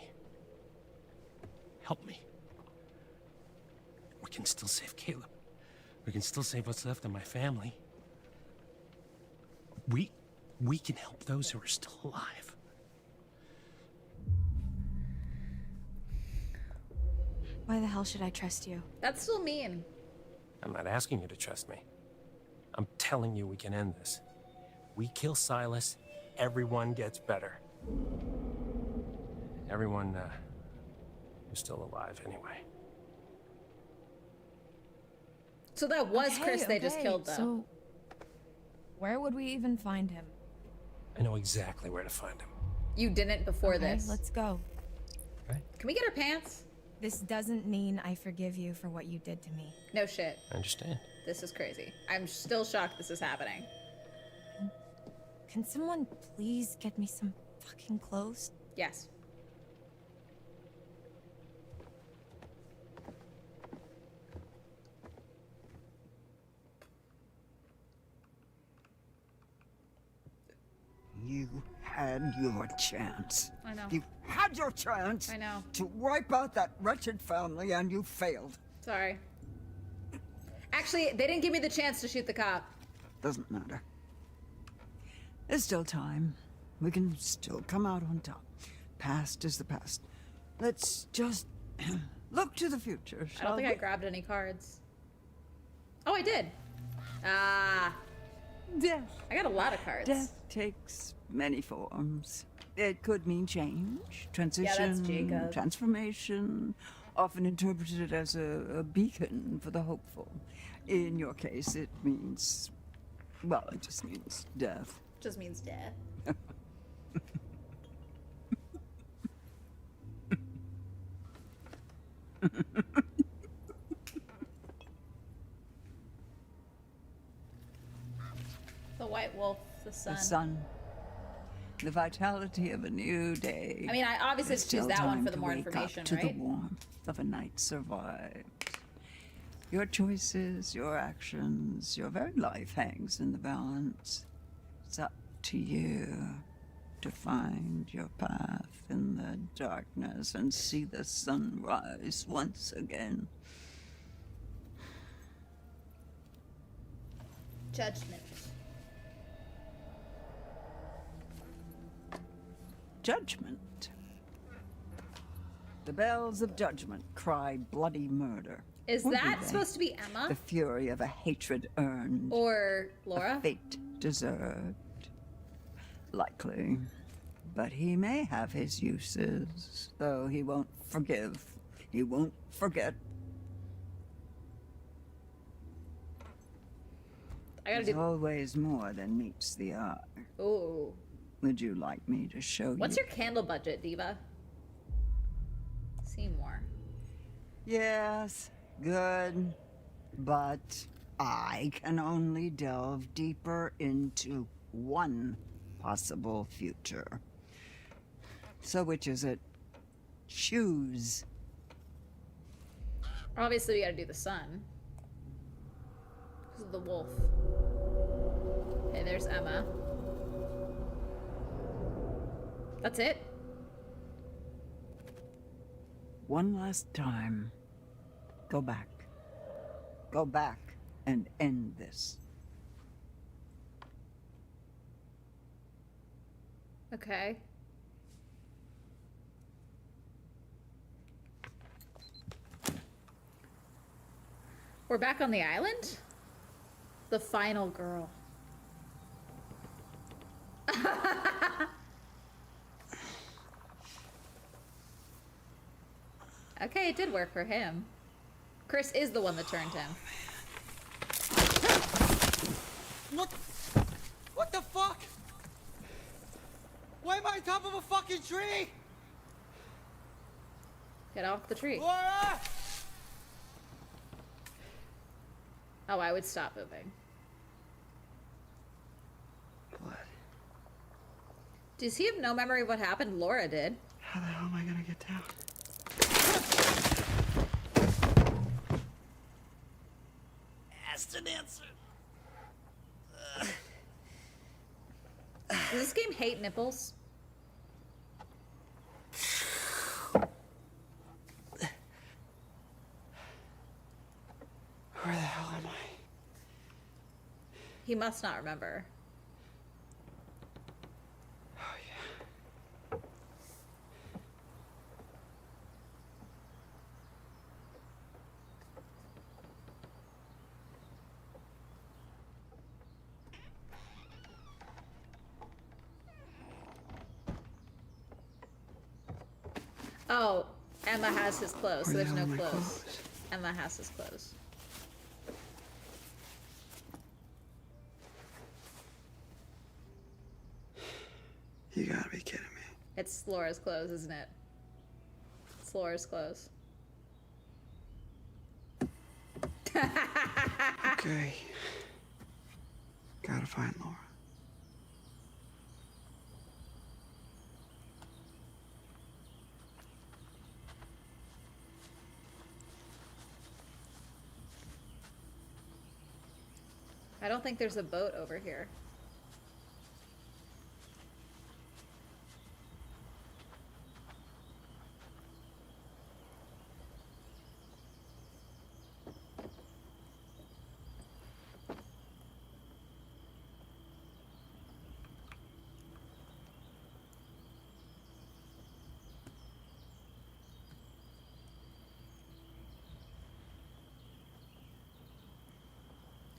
F: Help me. We can still save Caleb. We can still save what's left of my family. We can help those who are still alive.
E: Why the hell should I trust you?
A: That's still mean.
F: I'm not asking you to trust me. I'm telling you we can end this. We kill Silas, everyone gets better. Everyone, who's still alive anyway.
A: So that was Chris they just killed, though.
E: So, where would we even find him?
F: I know exactly where to find him.
A: You didn't before
E: Okay,
A: this.
E: let's go.
A: Can we get our pants?
E: This doesn't mean I forgive you for what you did to me.
A: No shit.
F: I understand.
A: This is crazy. I'm still shocked this is happening.
E: Can someone please get me some fucking clothes?
A: Yes.
G: You had your chance.
A: I know.
G: You had your chance
A: I know.
G: to wipe out that wretched family, and you failed.
A: Sorry. Actually, they didn't give me the chance to shoot the cop.
G: Doesn't matter. There's still time. We can still come out on top. Past is the past. Let's just look to the future,
A: I
G: shall
A: don't think
G: we?
A: I grabbed any cards. Oh, I did. Ah.
G: Death.
A: I got a lot of cards.
G: Death takes many forms. It could mean change, transition,
A: Jacob.
G: transformation, often interpreted as a beacon for the hopeful. In your case, it means, well, it just means death.
A: Just means death. The white wolf, the sun.
G: The sun. The vitality of a new day.
A: I mean, I obviously
G: There's
A: choose
G: still
A: that one
G: time
A: for the
G: to
A: more
G: wake up
A: information,
G: to
A: right?
G: the warmth of a night survived. Your choices, your actions, your very life hangs in the balance. It's up to you to find your path in the darkness and see the sun rise once again.
A: Judgment.
G: Judgment. The bells of judgment cry bloody murder.
A: Is
G: Or do
A: that
G: they?
A: supposed to be Emma
G: The fury of a hatred earned.
A: or Laura?
G: A fate deserved. Likely. But he may have his uses, though he won't forgive. He won't forget.
A: I gotta
G: There's
A: do.
G: always more than meets the eye.
A: Ooh.
G: Would you like me to show
A: What's
G: you?
A: your candle budget, Diva? Seymour.
G: Yes, good. But I can only delve deeper into one possible future. So which is it? Choose.
A: Obviously, we gotta do the sun. This is the wolf. Okay, there's Emma. That's it?
G: One last time. Go back. Go back and end this.
A: Okay. We're back on the island? The final girl. Okay, it did work for him. Chris is the one that turned him.
H: What the fuck? Why am I on top of a fucking tree?
A: Get off the tree.
H: Laura!
A: Oh, I would stop moving.
H: What?
A: Does he have no memory of what happened? Laura did.
H: How the hell am I gonna get down? Asked an answer.
A: Does this game hate nipples?
H: Where the hell am I?
A: He must not remember.
H: Oh yeah.
A: Oh, Emma has his clothes, so
H: Where
A: there's
H: the
A: no
H: hell are my
A: clothes. Emma has his clothes.
H: You gotta be kidding me.
A: It's Laura's clothes, isn't it? It's Laura's clothes.
H: Okay. Gotta find Laura.
A: I don't think there's a boat over here.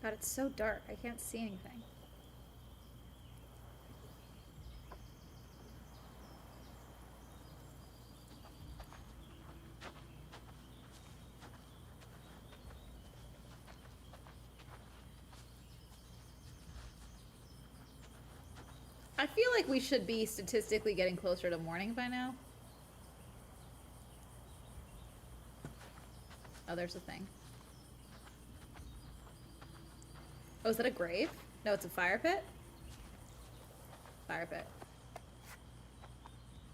A: God, it's so dark. I can't see anything. I feel like we should be statistically getting closer to morning by now. Oh, there's a thing. Oh, is that a grave? No, it's a fire pit? Fire pit.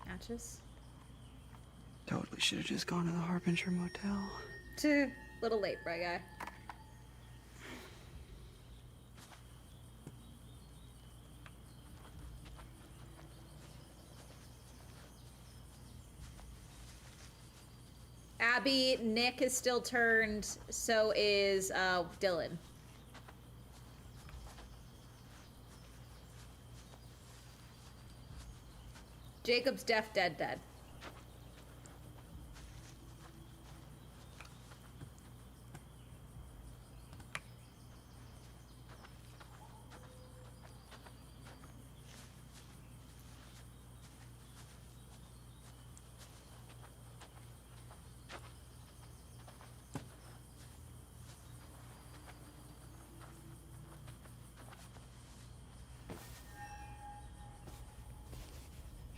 A: Matches?
H: Totally should have just gone to the Harbinger Motel.
A: Little late, bro guy. Abby, Nick is still turned. So is Dylan. Jacob's dead.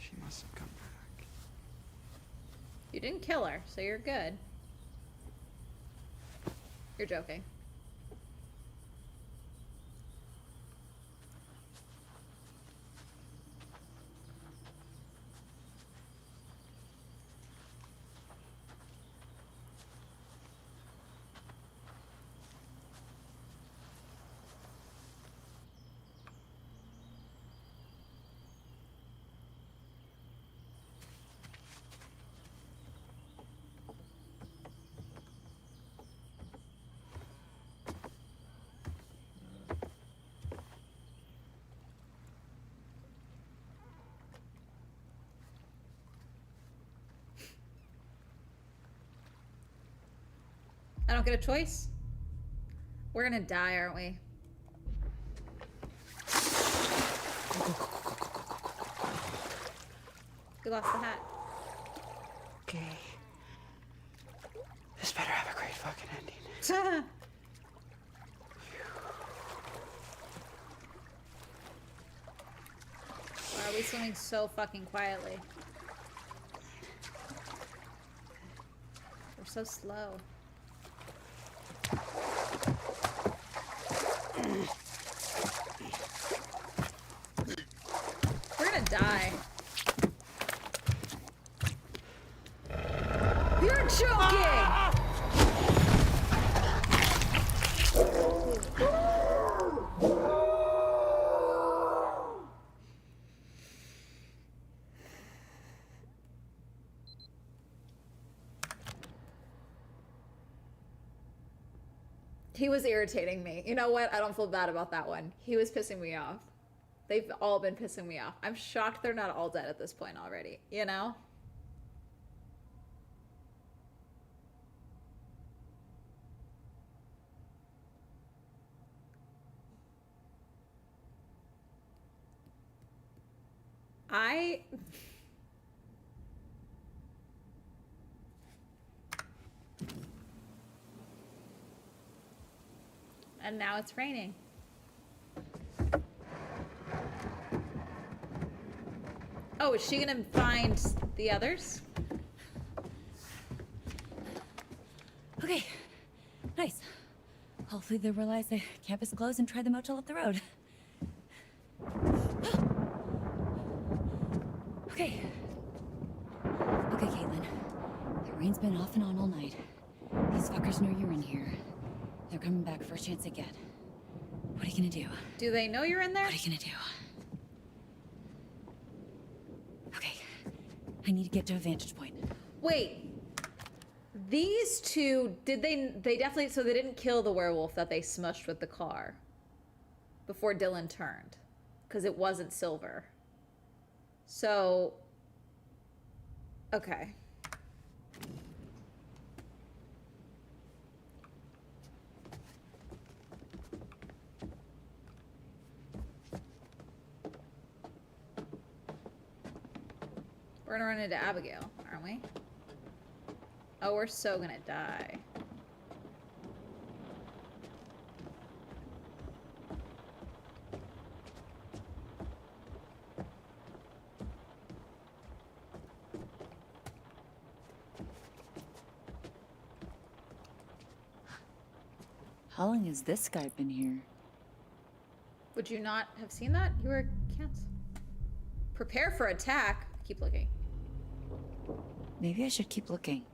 H: She must have come back.
A: You didn't kill her, so you're good. You're joking. I don't get a choice? We're gonna die, aren't we? We lost the hat.
H: Okay. This better have a great fucking ending.
A: Why are we swimming so fucking quietly? We're so slow. We're gonna die. You're joking! He was irritating me. You know what? I don't feel bad about that one. He was pissing me off. They've all been pissing me off. I'm shocked they're not all dead at this point already, you know? And now it's raining. Oh, is she gonna find the others?
I: Okay, nice. Hopefully they realize the campus is closed and try the motel up the road. Okay. Okay, Caitlin. The rain's been off and on all night. These fuckers know you're in here. They're coming back first chance they get. What are you gonna do?
A: Do they know you're in there?
I: What are you gonna do? Okay. I need to get to a vantage point.
A: Wait. These two, they definitely, so they didn't kill the werewolf that they smushed with the car before Dylan turned, because it wasn't Silver. So, okay. We're gonna run into Abigail, aren't we? Oh, we're so gonna die.
I: How long has this guy been here?
A: Would you not have seen that? You were can't. Prepare for attack. Keep looking.
I: Maybe I should keep looking.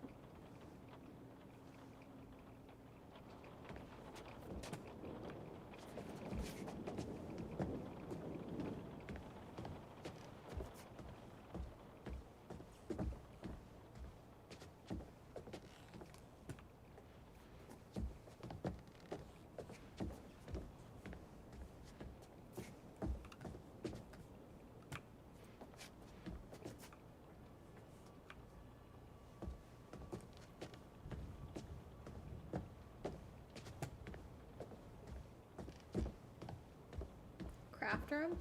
A: Craft room?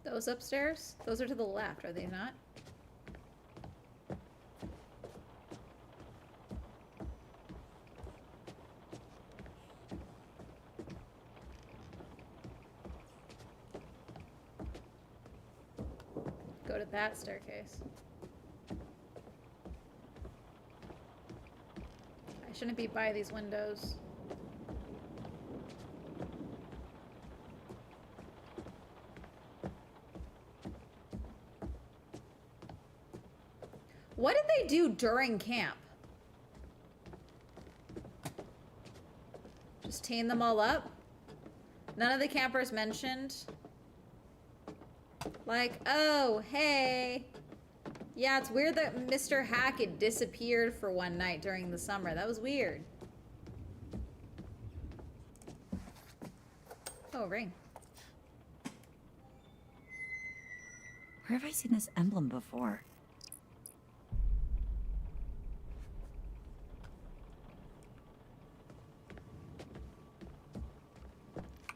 A: Those upstairs? Those are to the left, are they not? Go to that staircase. I shouldn't be by these windows. What did they do during camp? Just chain them all up? None of the campers mentioned, like, oh, hey. Yeah, it's weird that Mr. Hackett disappeared for one night during the summer. That was weird. Oh, a ring.
I: Where have I seen this emblem before?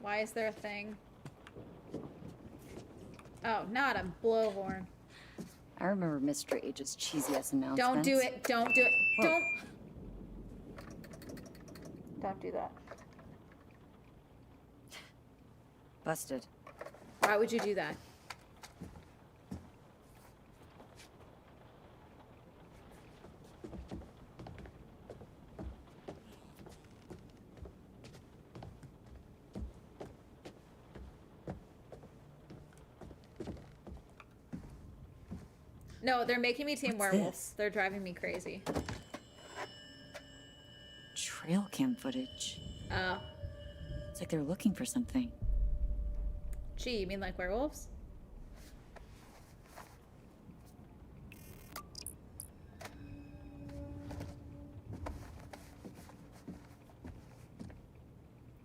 A: Why is there a thing? Oh, not a blowhorn.
I: I remember Mr. H's cheesy-ass announcements.
A: Don't do it. Don't do it.
I: Whoa.
A: Don't do that.
I: Busted.
A: Why would you do that? No, they're making me team
I: What's
A: werewolves.
I: this?
A: They're driving me crazy.
I: Trail cam footage.
A: Oh.
I: It's like they're looking for something.
A: Gee, you mean like werewolves?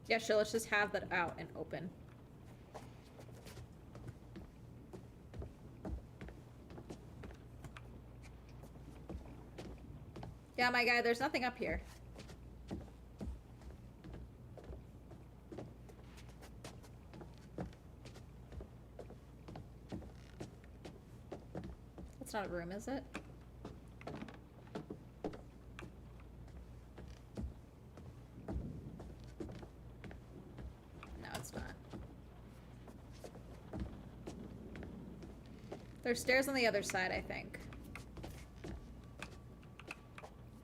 A: Yeah, sure, let's just have that out and open. Yeah, my guy, there's nothing up here. That's not a room, is it? No, it's not. There's stairs on the other side, I think.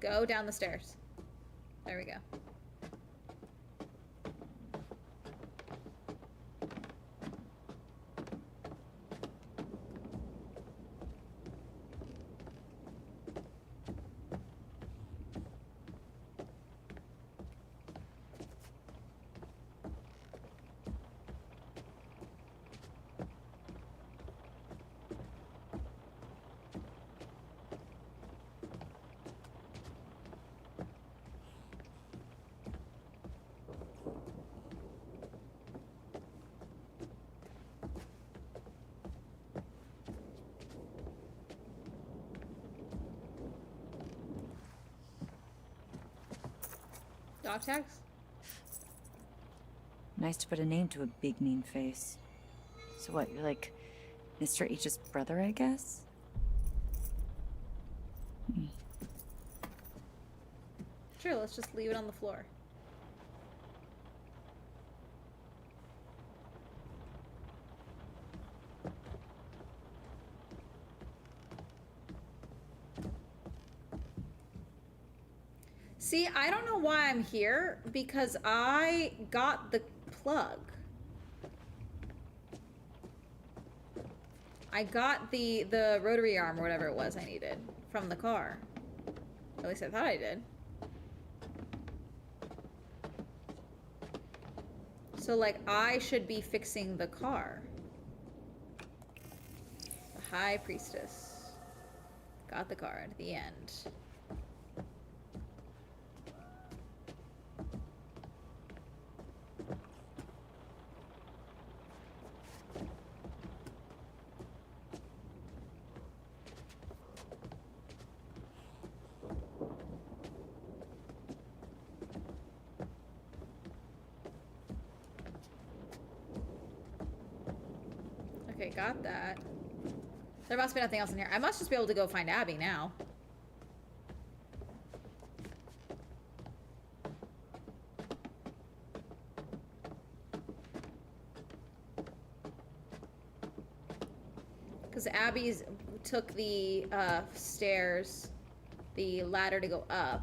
A: Go down the stairs. There we go. Dog tags?
I: Nice to put a name to a big mean face. So what, you're like Mr. H's brother, I guess?
A: Sure, let's just leave it on the floor. See, I don't know why I'm here, because I got the plug. I got the rotary arm or whatever it was I needed from the car. At least I thought I did. So, like, I should be fixing the car. The High Priestess. Got the car at the end. Okay, got that. There must be nothing else in here. I must just be able to go find Abby now. Because Abby's took the stairs, the ladder to go up.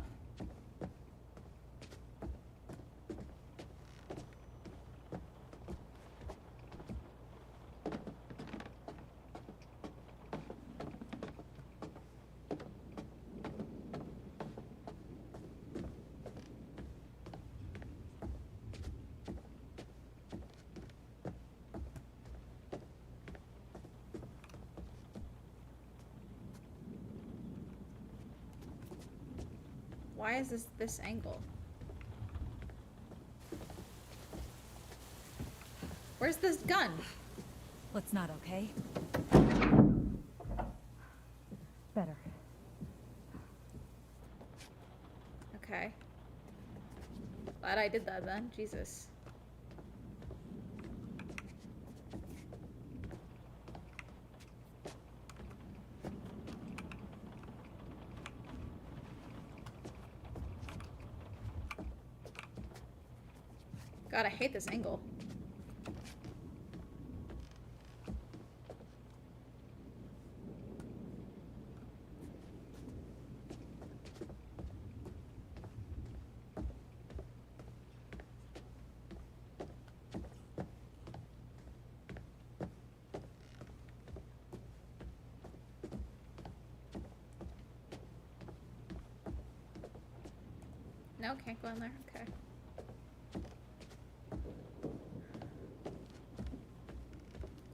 A: Why is this angle? Where's this gun?
I: What's not okay? Better.
A: Okay. Glad I did that then. Jesus. God, I hate this angle. No, can't go in there. Okay.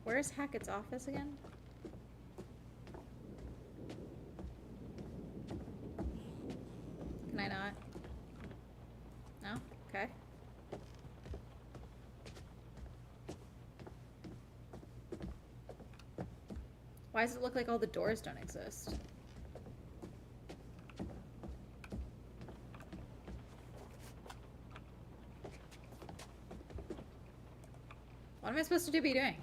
A: Where's Hackett's office again? Can I not? No? Okay. Why does it look like all the doors don't exist? What am I supposed to be doing?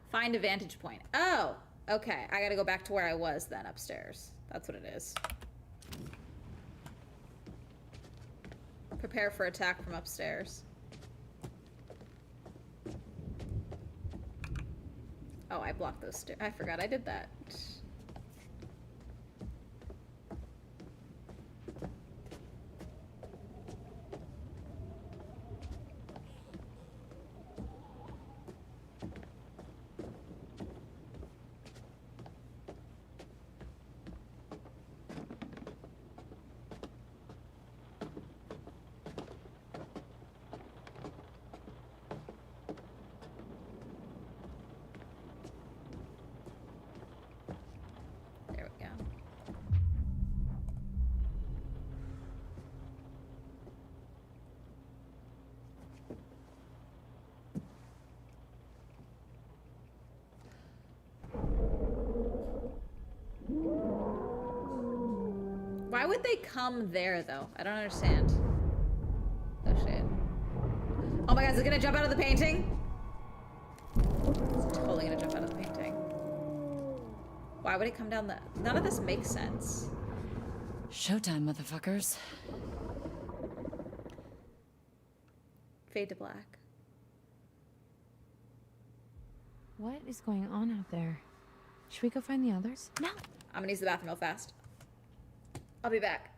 A: Find a vantage point. Oh, okay. I gotta go back to where I was then, upstairs. That's what it is. Prepare for attack from upstairs. Oh, I blocked those stairs. I forgot I did that. There we go. Why would they come there, though? I don't understand. Oh, shit. Oh my god, is it gonna jump out of the painting? It's totally gonna jump out of the painting. Why would it come down the... None of this makes sense.
I: Showtime, motherfuckers.
A: Fade to black.
B: What is going on out there? Should we go find the others?
C: No.
A: I'm gonna use the bathroom real fast. I'll be back.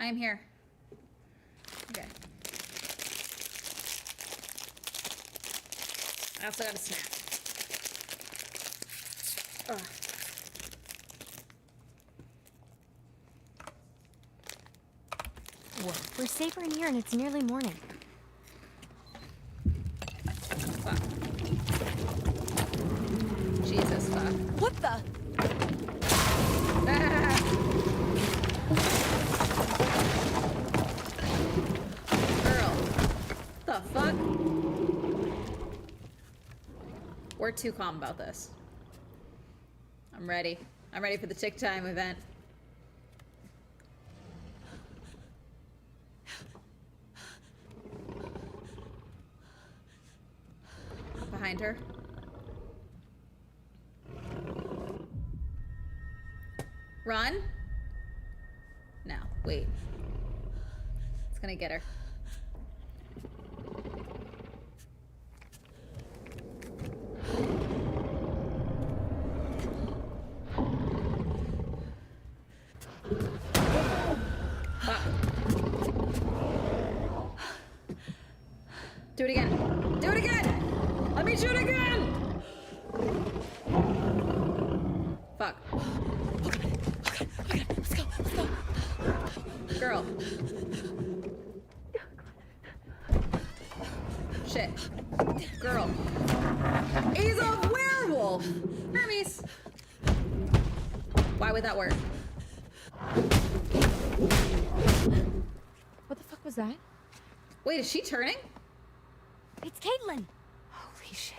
A: I am here. Okay. I also got a snack. Ugh.
C: We're safer in here and it's nearly morning.
A: Fuck. Jesus, fuck.
E: What the?
A: Ah! Girl. The fuck? We're too calm about this. I'm ready. I'm ready for the tick time event. Behind her. Run? No, wait. It's gonna get her. Fuck. Do it again. Do it again! Let me shoot again! Fuck.
E: Okay, let's go.
A: Girl. Shit. Girl. He's a werewolf! Hermes. Why would that work?
B: What the fuck was that?
A: Wait, is she turning?
C: It's Caitlin.
B: Holy shit.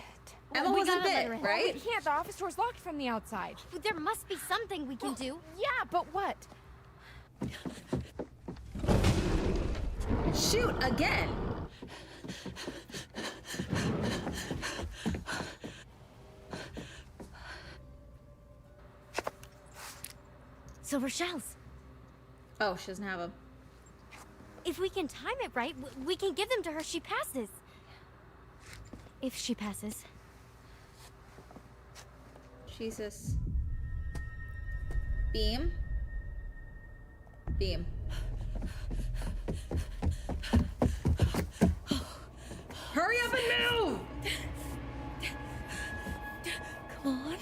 A: Emma
C: we
A: wasn't
C: gotta let her
A: bit,
C: in.
A: right?
B: We can't. The office door's locked from the outside.
C: There must be something we can do.
B: Yeah, but what?
A: Shoot again!
C: Silver shells.
A: Oh, she doesn't have them.
C: If we can time it right, we can give them to her. She passes. If she passes.
A: Jesus. Beam. Beam. Hurry up and move!
E: Come on.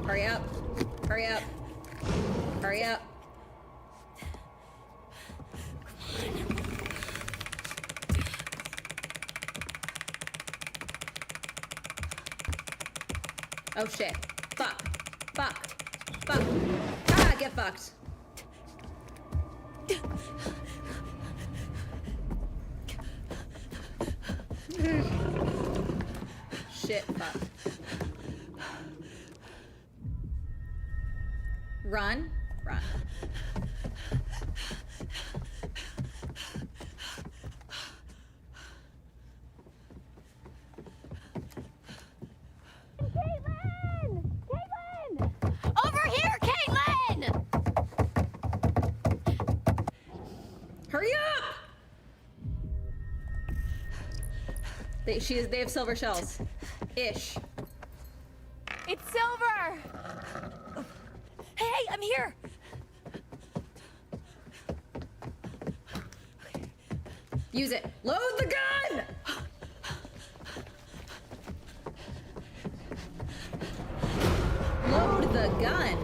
A: Hurry up. Hurry up. Hurry up. Oh shit. Fuck. Fuck. Fuck. Ah, get fucked. Shit, fuck. Run. Run.
C: Over here, Caitlin!
A: Hurry up! They have silver shells. Ish.
B: It's Silver!
E: Hey, I'm here.
A: Use it. Load the gun! Load the gun.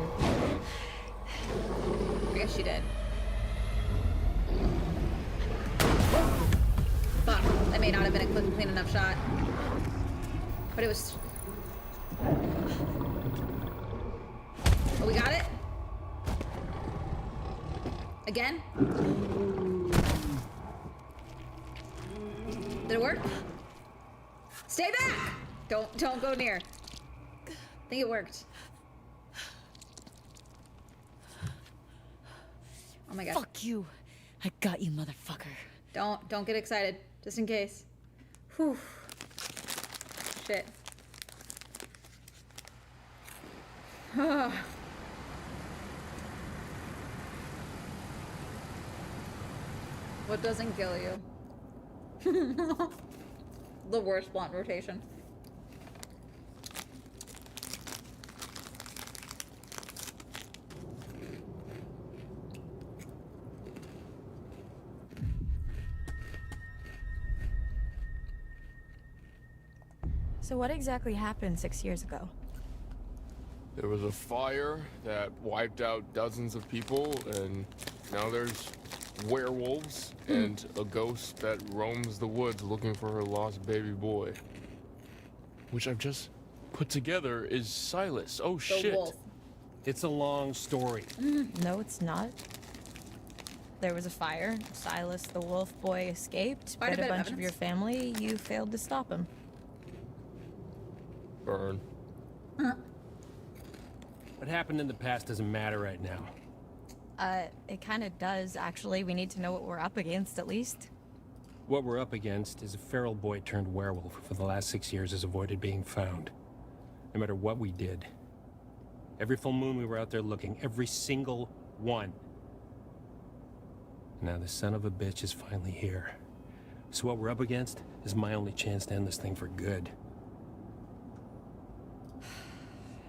A: I guess she did. Fuck. That may not have been a quick and clean enough shot. But it was... Oh, we got it? Again? Did it work? Stay back! Don't go near. I think it worked. Oh my god.
I: Fuck you. I got you, motherfucker.
A: Don't get excited. Just in case. Whew. Shit. What doesn't kill you? The worst blunt rotation.
E: So what exactly happened 6 years ago?
D: There was a fire that wiped out dozens of people, and now there's werewolves and a ghost that roams the woods looking for her lost baby boy. Which I've just put together is Silas. Oh,
A: The
D: shit.
A: wolf.
F: It's a long story.
E: No, it's not. There was a fire. Silas the wolf boy escaped,
A: Quite a
E: but a
A: bit of
E: bunch of your
A: evidence.
E: family, you failed to stop him.
D: Burn.
F: What happened in the past doesn't matter right now.
E: It kind of does, actually. We need to know what we're up against, at least.
F: What we're up against is a feral boy turned werewolf who for the last 6 years has avoided being found. No matter what we did. Every full moon we were out there looking. Every single one. Now the son of a bitch is finally here. So what we're up against is my only chance to end this thing for good.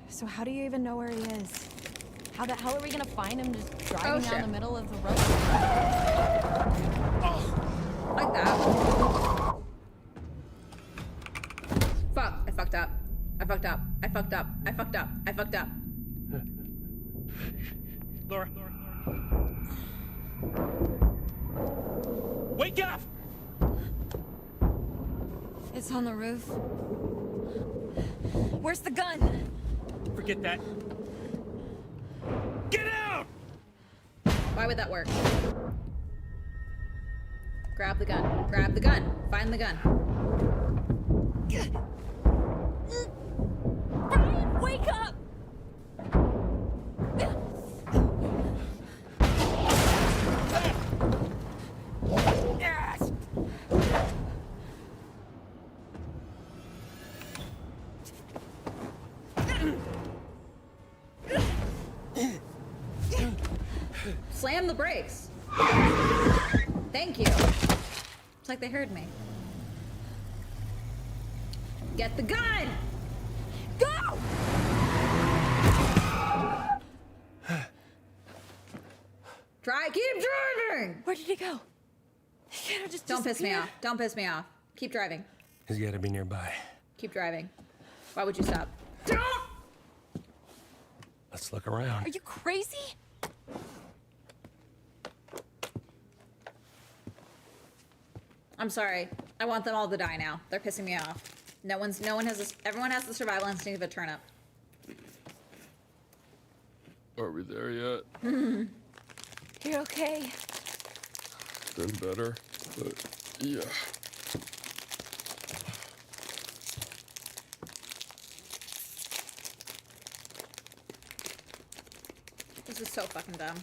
E: So how do you even know where he is? How the hell are we gonna find him just driving down
A: shit.
E: the middle of the road?
A: Like that. Fuck. I fucked up. I fucked up. I fucked up. I fucked up. I fucked up.
F: Laura. Wake up!
E: It's on the roof. Where's the gun?
F: Forget that. Get out!
A: Why would that work? Grab the gun. Grab the gun. Find the gun.
E: Brian, wake up!
F: Yes!
A: Slam the brakes. Thank you. It's like they heard me. Get the gun!
E: Go!
A: Keep driving!
E: Where did he go? He can't have just
A: Don't piss me
E: disappeared.
A: off. Don't piss me off. Keep driving.
F: He's gotta be nearby.
A: Keep driving. Why would you stop?
F: Let's look around.
E: Are you crazy?
A: I'm sorry. I want them all to die now. They're pissing me off. Everyone has the survival instinct of a turnip.
D: Are we there yet?
E: You're okay.
D: Been better, but yeah.
A: This is so fucking dumb.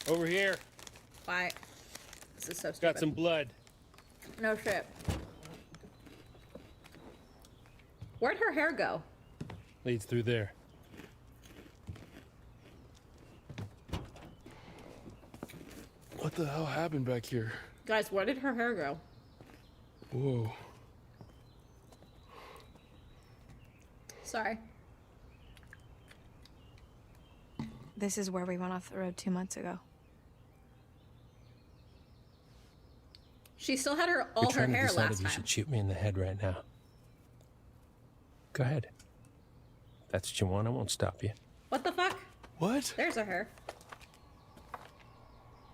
F: Over here.
A: Why? This is so stupid.
F: Got some blood.
A: No shit. Where'd her hair go?
F: Leads through there.
D: What the hell happened back here?
A: Guys, where did her hair go?
D: Whoa.
A: Sorry.
E: This is where we went off the road 2 months ago.
A: She still had
F: You're
A: all her
F: trying to
A: hair
F: decide
A: last
F: if you
A: time.
F: should shoot me in the head right now. Go ahead. If that's what you want, I won't stop you.
A: What the fuck?
D: What?
A: There's her hair.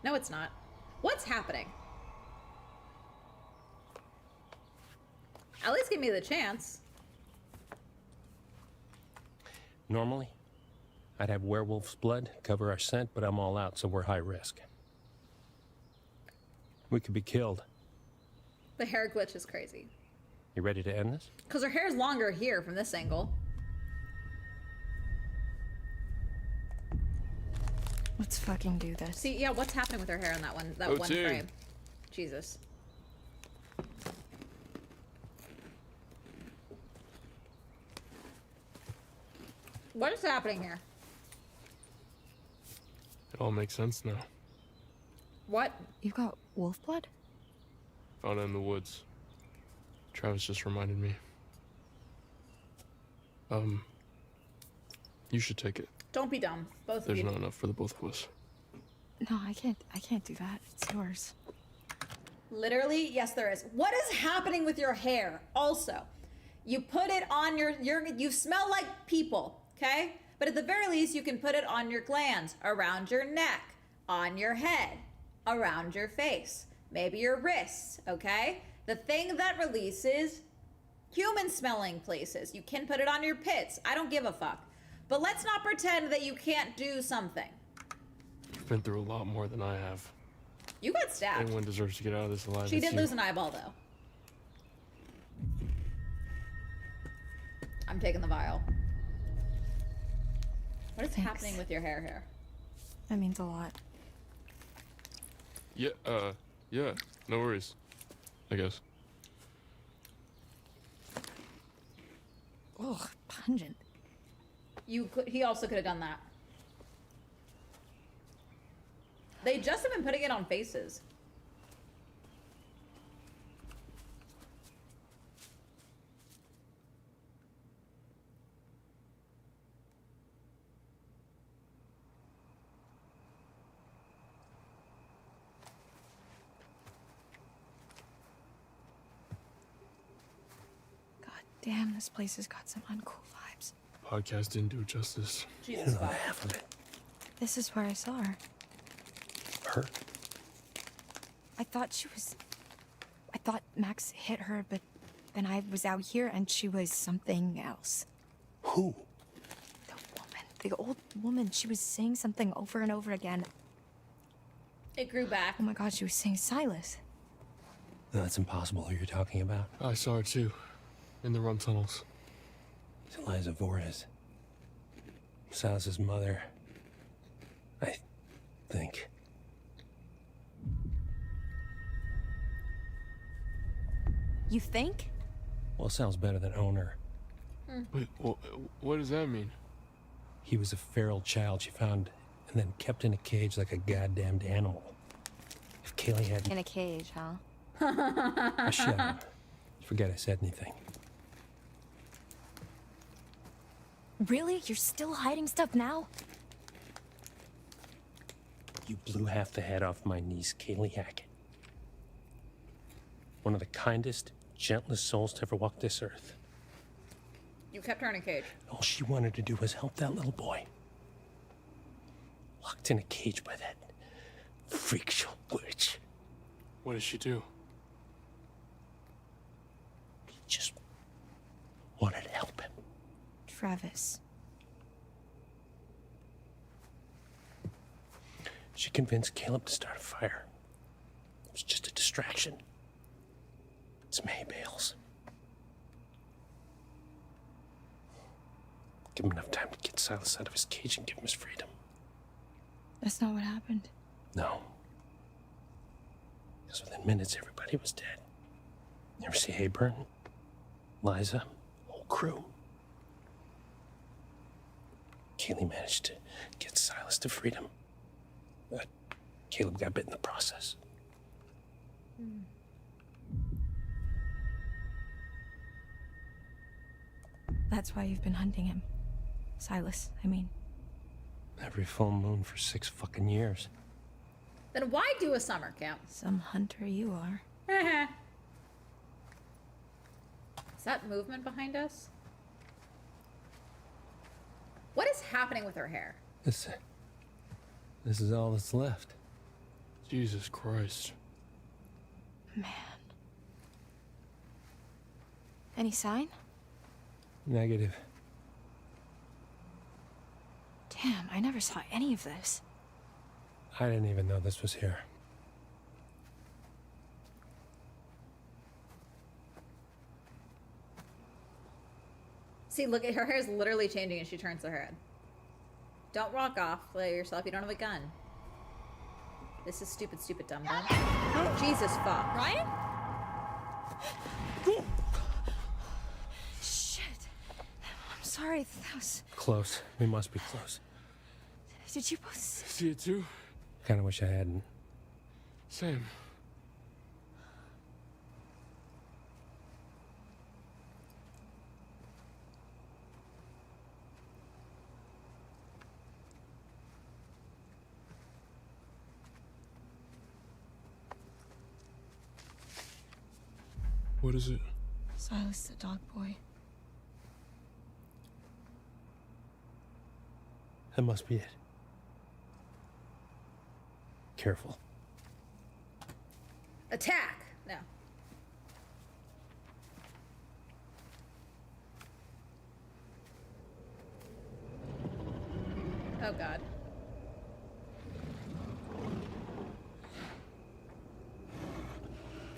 A: No, it's not. What's happening? At least give me the chance.
F: Normally, I'd have werewolf's blood cover our scent, but I'm all out, so we're high risk. We could be killed.
A: The hair glitch is crazy.
F: You ready to end this?
A: Because her hair's longer here from this angle.
E: Let's fucking do this.
A: See, yeah, what's happening with her hair in that one
D: Oh,
A: one
D: too.
A: frame? Jesus. What is happening here?
D: It all makes sense now.
A: What?
E: You got wolf blood?
D: Found it in the woods. Travis just reminded me. You should take it.
A: Don't be dumb. Both of
D: There's
A: you.
D: not enough for the both of us.
E: No, I can't do that. It's yours.
A: Literally, yes, there is. What is happening with your hair? Also, You put it on you smell like people, okay? But at the very least, you can put it on your glands, around your neck, on your head, around your face, maybe your wrists, okay? The thing that releases human smelling places. You can put it on your pits. I don't give a fuck. But let's not pretend that you can't do something.
D: You've been through a lot more than I have.
A: You got stabbed.
D: Anyone deserves to get out of this alive.
A: She
D: It's
A: did
D: you.
A: lose an eyeball, though. I'm taking the vial. What is
B: Thanks.
A: happening with your hair here?
B: That means a lot.
D: Yeah, yeah, no worries. I guess.
E: Ugh, pungent.
A: He also could have done that. They just have been putting it on faces.
B: God damn, this place has got some uncool vibes.
D: Podcast didn't do it justice.
A: Jesus fuck.
F: Half of it.
B: This is where I saw her.
F: Her?
B: I thought Max hit her, but then I was out here and she was something else.
F: Who?
B: The old woman, she was saying something over and over again.
A: It grew back.
B: Oh my god, she was saying Silas.
F: No, that's impossible. Who you're talking about?
D: I saw her too. In the run tunnels.
F: It's Eliza Vorez. Silas's mother. I think.
B: You think?
F: Well, sounds better than owner.
D: Wait, what does that mean?
F: He was a feral child she found and then kept in a cage like a goddamned animal. If Kaylee hadn't...
B: In a cage, huh?
F: Oh, shut up. Forget I said anything.
B: Really? You're still hiding stuff now?
F: You blew half the head off my niece, Kaylee Hackett. One of the kindest, gentlest souls to ever walk this earth.
A: You kept her in a cage.
F: All she wanted to do was help that little boy. Locked in a cage by that freak show witch.
D: What does she do?
F: Just wanted to help him.
B: Travis.
F: She convinced Caleb to start a fire. It was just a distraction. Some hay bales. Give him enough time to get Silas out of his cage and give him his freedom.
B: That's not what happened.
F: No. Because within minutes, everybody was dead. You ever see hay burn? Liza, whole crew. Kaylee managed to get Silas to freedom. But Caleb got bit in the process.
B: That's why you've been hunting him. Silas, I mean.
F: Every full moon for 6 fucking years.
A: Then why do a summer camp?
B: Some hunter you are.
A: Is that movement behind us? What is happening with her hair?
F: This is all that's left.
D: Jesus Christ.
B: Man. Any sign?
F: Negative.
B: Damn, I never saw any of this.
F: I didn't even know this was here.
A: See, look at her hair is literally changing as she turns her head. Don't walk off. Play yourself. You don't have a gun. This is stupid, stupid, dumb, dumb. Jesus fuck.
B: Ryan? Shit. I'm sorry. That was...
F: Close. We must be close.
B: Did you both...
D: See it too?
F: Kinda wish I hadn't.
D: Same. What is it?
B: Silas, the dog boy.
F: That must be it. Careful.
A: Attack! No. Oh god.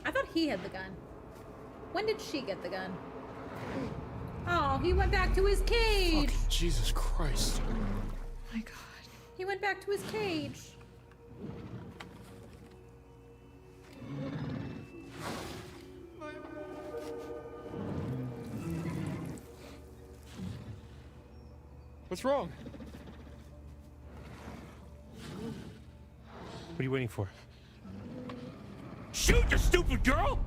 A: I thought he had the gun. When did she get the gun? Oh, he went back to his cage!
D: Fucking Jesus Christ.
A: My god. He went back to his cage.
D: What's wrong?
F: What are you waiting for? Shoot, you stupid girl!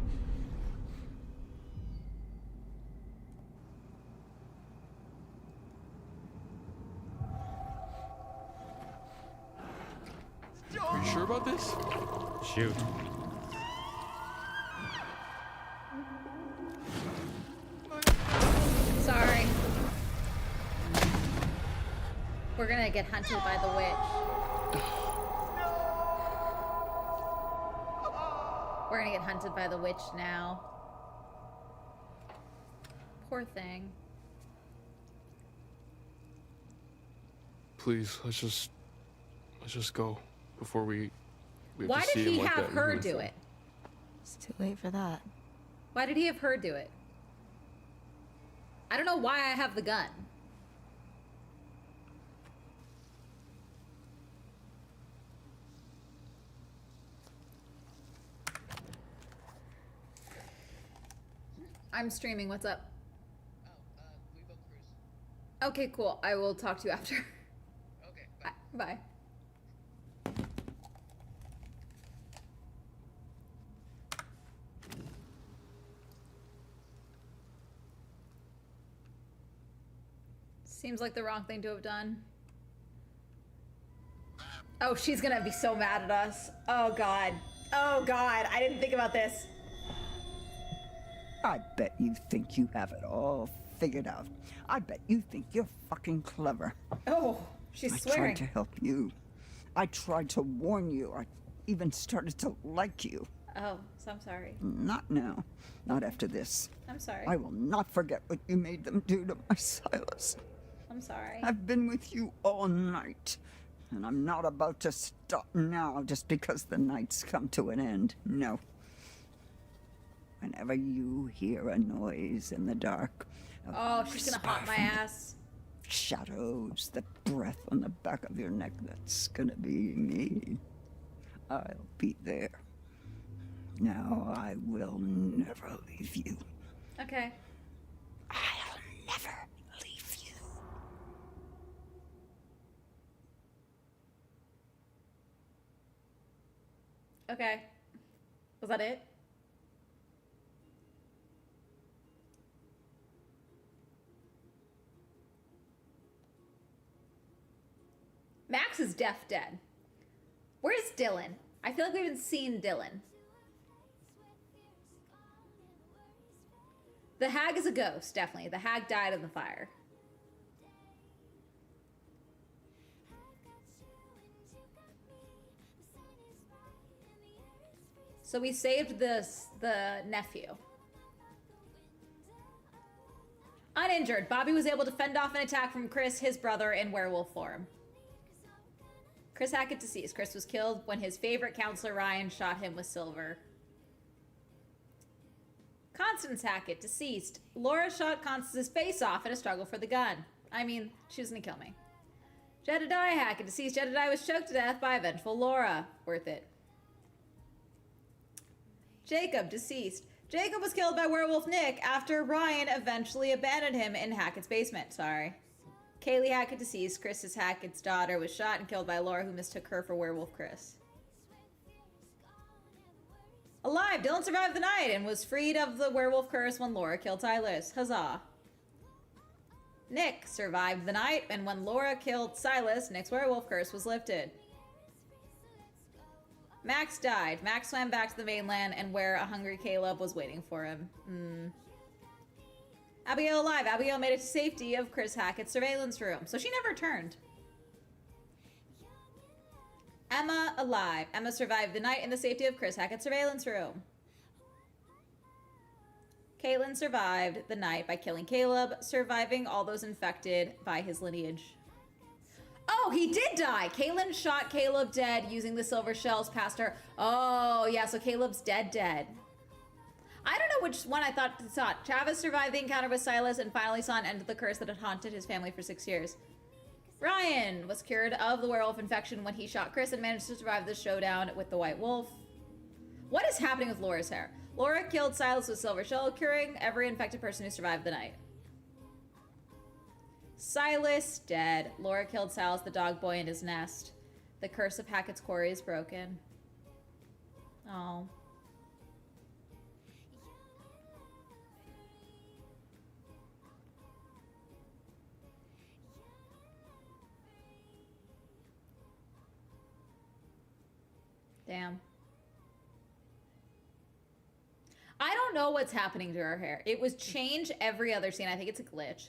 D: Are you sure about this?
F: Shoot.
A: Sorry. We're gonna get hunted by the witch. We're gonna get hunted by the witch now. Poor thing.
D: Please, let's just go before we have
A: Why
D: to
A: did
D: see
A: he
D: him like
A: have
D: that in
A: her
D: uniform.
A: do it?
E: It's too late for that.
A: Why did he have her do it? I don't know why I have the gun. I'm streaming. What's up? Okay, cool. I will talk to you after.
J: Okay, bye.
A: Bye. Seems like the wrong thing to have done. Oh, she's gonna be so mad at us. Oh god. Oh god, I didn't think about this.
G: I bet you think you have it all figured out. I bet you think you're fucking clever.
A: Oh, she's
G: I
A: swearing.
G: tried to help you. I tried to warn you. I even started to like you.
A: Oh, so I'm sorry.
G: Not now. Not after this.
A: I'm sorry.
G: I will not forget what you made them do to my Silas.
A: I'm sorry.
G: I've been with you all night, and I'm not about to stop now just because the night's come to an end. No. Whenever you hear a noise in the dark,
A: Oh, she's gonna haunt my ass.
G: shadows, the breath on the back of your neck, that's gonna be me. I'll be there. Now I will never leave you.
A: Okay.
G: I'll never leave you.
A: Okay. Was that it? Max is deaf dead. Where's Dylan? I feel like we haven't seen Dylan. The hag is a ghost, definitely. The hag died in the fire. So we saved the nephew. Uninjured, Bobby was able to fend off an attack from Chris, his brother, in werewolf form. Chris Hackett deceased. Chris was killed when his favorite counselor Ryan shot him with silver. Constance Hackett deceased. Laura shot Constance's face off in a struggle for the gun. I mean, she was gonna kill me. Jedediah Hackett deceased. Jedediah was choked to death by a vengeful Laura. Worth it. Jacob deceased. Jacob was killed by werewolf Nick after Ryan eventually abandoned him in Hackett's basement. Sorry. Kaylee Hackett deceased. Chris Hackett's daughter was shot and killed by Laura, who mistook her for werewolf Chris. Alive! Dylan survived the night and was freed of the werewolf curse when Laura killed Silas. Huzzah. Nick survived the night, and when Laura killed Silas, Nick's werewolf curse was lifted. Max died. Max swam back to the mainland and where a hungry Caleb was waiting for him. Abigail alive. Abigail made it to safety of Chris Hackett's surveillance room, so she never returned. Emma alive. Emma survived the night in the safety of Chris Hackett's surveillance room. Caitlin survived the night by killing Caleb, surviving all those infected by his lineage. Oh, he did die. Caitlin shot Caleb dead using the silver shells past her. Oh, yeah, so Caleb's dead. I don't know which one I thought saw it. Travis survived the encounter with Silas and finally saw an end to the curse that had haunted his family for 6 years. Ryan was cured of the werewolf infection when he shot Chris and managed to survive the showdown with the White Wolf. What is happening with Laura's hair? Laura killed Silas with silver shell, curing every infected person who survived the night. Silas dead. Laura killed Silas, the dog boy, in his nest. The curse of Hackett's Quarry is broken. Oh. Damn. I don't know what's happening to her hair. It was changed every other scene. I think it's a glitch.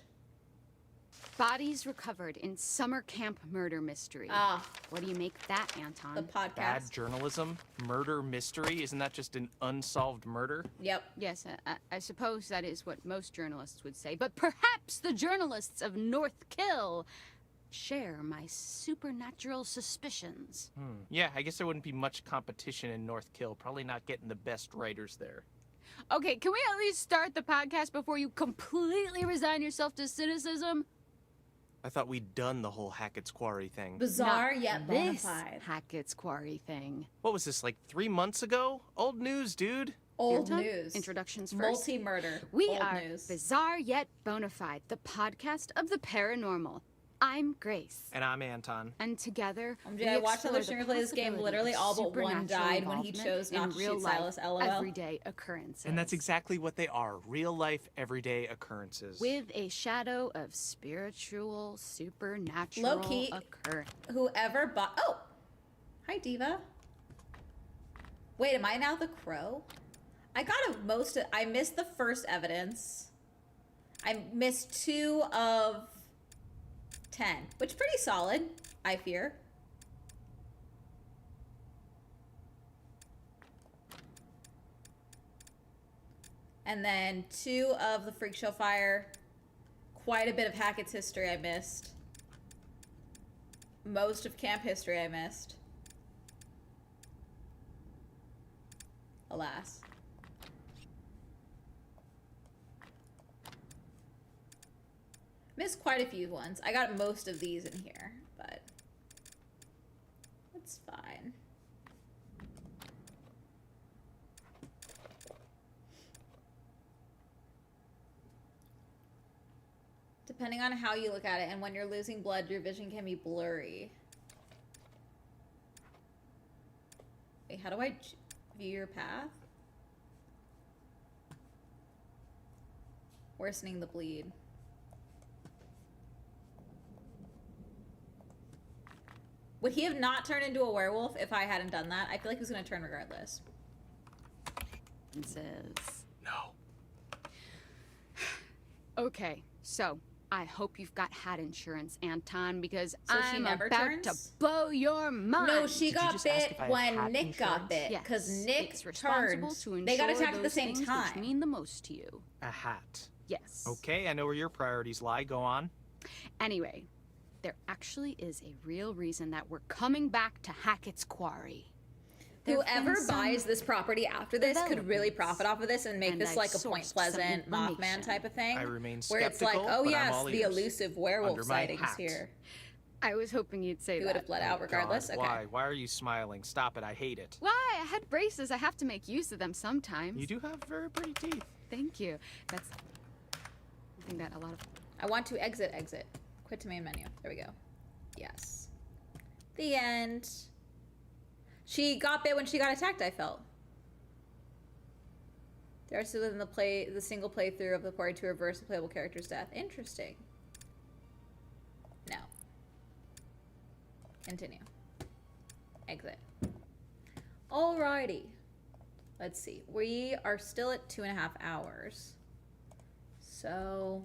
K: Bodies recovered in summer camp murder mystery.
A: Ah.
K: What do you make that, Anton?
A: The podcast.
L: Bad journalism? Murder mystery? Isn't that just an unsolved murder?
A: Yep.
K: Yes, I suppose that is what most journalists would say. But perhaps the journalists of North Kill share my supernatural suspicions.
L: Yeah, I guess there wouldn't be much competition in North Kill. Probably not getting the best writers there.
K: Okay, can we at least start the podcast before you completely resign yourself to cynicism?
L: I thought we'd done the whole Hackett's Quarry thing.
A: Bizarre
K: Not
A: yet
K: this
A: bonafide.
K: Hackett's Quarry thing.
L: What was this, like 3 months ago? Old news, dude.
A: Old
K: Anton,
A: news.
K: Introductions first.
A: Multi-murder.
K: We
A: Old
K: are
A: news.
K: Bizarre Yet Bonafide, the podcast of the paranormal. I'm Grace.
L: And I'm Anton.
K: And together,
A: OMG, I watched other streamers play this game. Literally all but one died when he chose not to shoot Silas, LOL.
K: Everyday occurrences.
L: And that's exactly what they are. Real life, everyday occurrences.
K: With a shadow of spiritual, supernatural
A: Low-key,
K: occurrence.
A: whoever bought... Oh! Hi, Diva. Wait, am I now the crow? I got I missed the first evidence. I missed 2 of 10, which is pretty solid, I fear. And then 2 of the Freak Show Fire. Quite a bit of Hackett's history I missed. Most of camp history I missed. Alas. Missed quite a few ones. I got most of these in here, but it's fine. Depending on how you look at it, and when you're losing blood, your vision can be blurry. Wait, how do I view your path? Worsening the bleed. Would he have not turned into a werewolf if I hadn't done that? I feel like he was gonna turn regardless.
K: It says...
L: No.
K: Okay, so I hope you've got hat insurance, Anton, because
A: So she
K: I'm
A: never
K: about
A: turns?
K: to blow your mind.
A: No, she
L: Did you
A: got
L: just ask
A: bit
L: if I had
A: when
L: hat
A: Nick got
L: insurance?
A: bit,
K: Yes,
A: because Nick
K: it's responsible
A: turned.
K: to
A: They got
K: insure
A: attacked at the
K: those
A: same
K: things
A: time.
K: which mean the most to you.
L: A hat.
K: Yes.
L: Okay, I know where your priorities lie. Go on.
K: Anyway, there actually is a real reason that we're coming back to Hackett's Quarry. There've
A: Whoever
K: been some
A: buys this property after this could really profit off of this and make
K: and
A: this
K: I've
A: like a Point
K: sourced
A: Pleasant
K: some
A: Mothman
K: information.
A: type of thing.
L: I remain
A: where it's like,
L: skeptical,
A: oh
L: but I'm
A: yes,
L: all
A: the
L: ears.
A: elusive werewolf
L: Under my
A: sightings
L: hat.
A: here.
K: I was hoping you'd say
A: He
K: that.
A: would have bled out regardless.
L: God,
A: Okay.
L: Why? Why are you smiling? Stop it. I hate it.
K: Why? I had braces. I have to make use of them sometimes.
L: You do have very pretty teeth.
K: Thank you. That's... I think that a lot of...
A: I want to exit. Quit to main menu. There we go. Yes. The end. She got bit when she got attacked, I felt. They are still in the single playthrough of the party to reverse the playable character's death. Interesting. No. Continue. Exit. Alrighty. Let's see. We are still at 2.5 hours. So...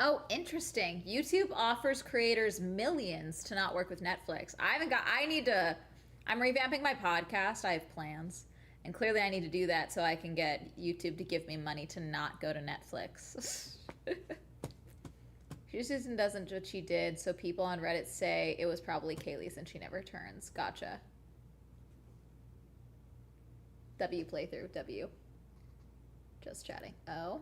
A: Oh, interesting. YouTube offers creators millions to not work with Netflix. I'm revamping my podcast. I have plans. And clearly I need to do that so I can get YouTube to give me money to not go to Netflix. Susan doesn't what she did, so people on Reddit say it was probably Kaylee since she never turns. Gotcha. W playthrough. W. Just chatting. Oh.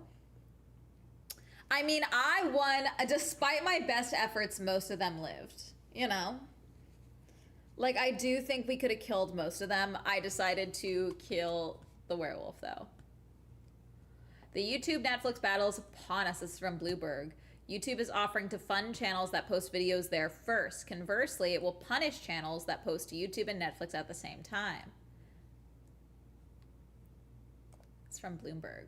A: I mean, I won. Despite my best efforts, most of them lived. You know? Like, I do think we could have killed most of them. I decided to kill the werewolf, though. The YouTube Netflix battle is upon us. This is from Blueberg. YouTube is offering to fund channels that post videos there first. Conversely, it will punish channels that post to YouTube and Netflix at the same time. It's from Bloomberg.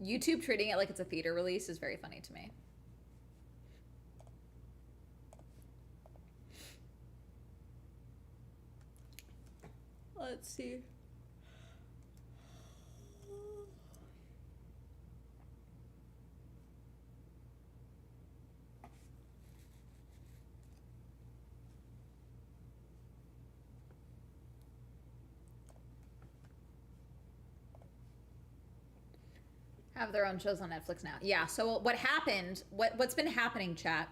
A: YouTube treating it like it's a theater release is very funny to me. Let's see. Have their own shows on Netflix now. Yeah, so what happened, what's been happening, chat,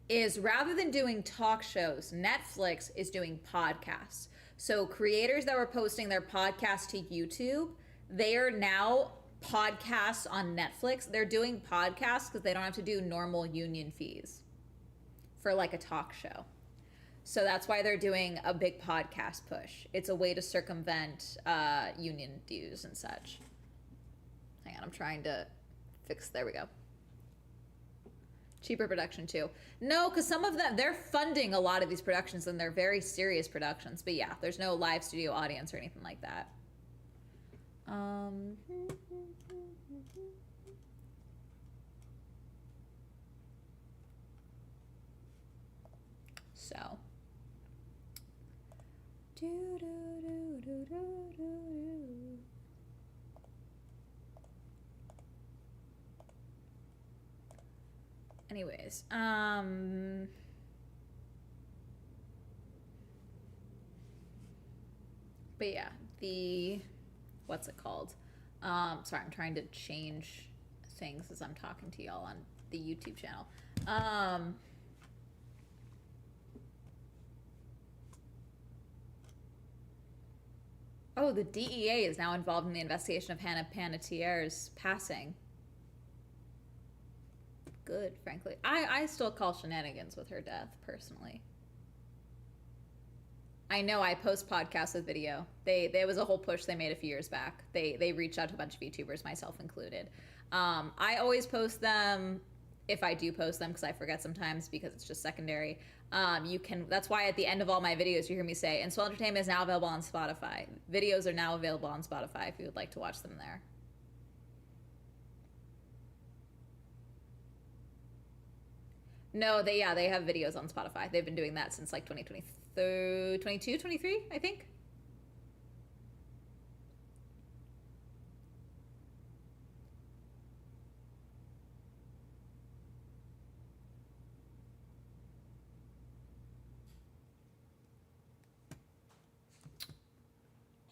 A: is rather than doing talk shows, Netflix is doing podcasts. So creators that were posting their podcast to YouTube, they are now podcasts on Netflix. They're doing podcasts because they don't have to do normal union fees for like a talk show. So that's why they're doing a big podcast push. It's a way to circumvent union dues and such. Hang on, I'm trying to fix, there we go. Cheaper production too. No, because some of them, they're funding a lot of these productions and they're very serious productions. But yeah, there's no live studio audience or anything like that. So. Anyways, but yeah, what's it called? Sorry, I'm trying to change things as I'm talking to y'all on the YouTube channel. Oh, the DEA is now involved in the investigation of Hannah Panettiere's passing. Good, frankly. I still call shenanigans with her death, personally. I know I post podcasts with video. There was a whole push they made a few years back. They reached out to a bunch of YouTubers, myself included. I always post them, if I do post them, because I forget sometimes because it's just secondary. That's why at the end of all my videos you hear me say, and Swell Entertainment is now available on Spotify. Videos are now available on Spotify if you would like to watch them there. No, they have videos on Spotify. They've been doing that since like 2022, 23, I think.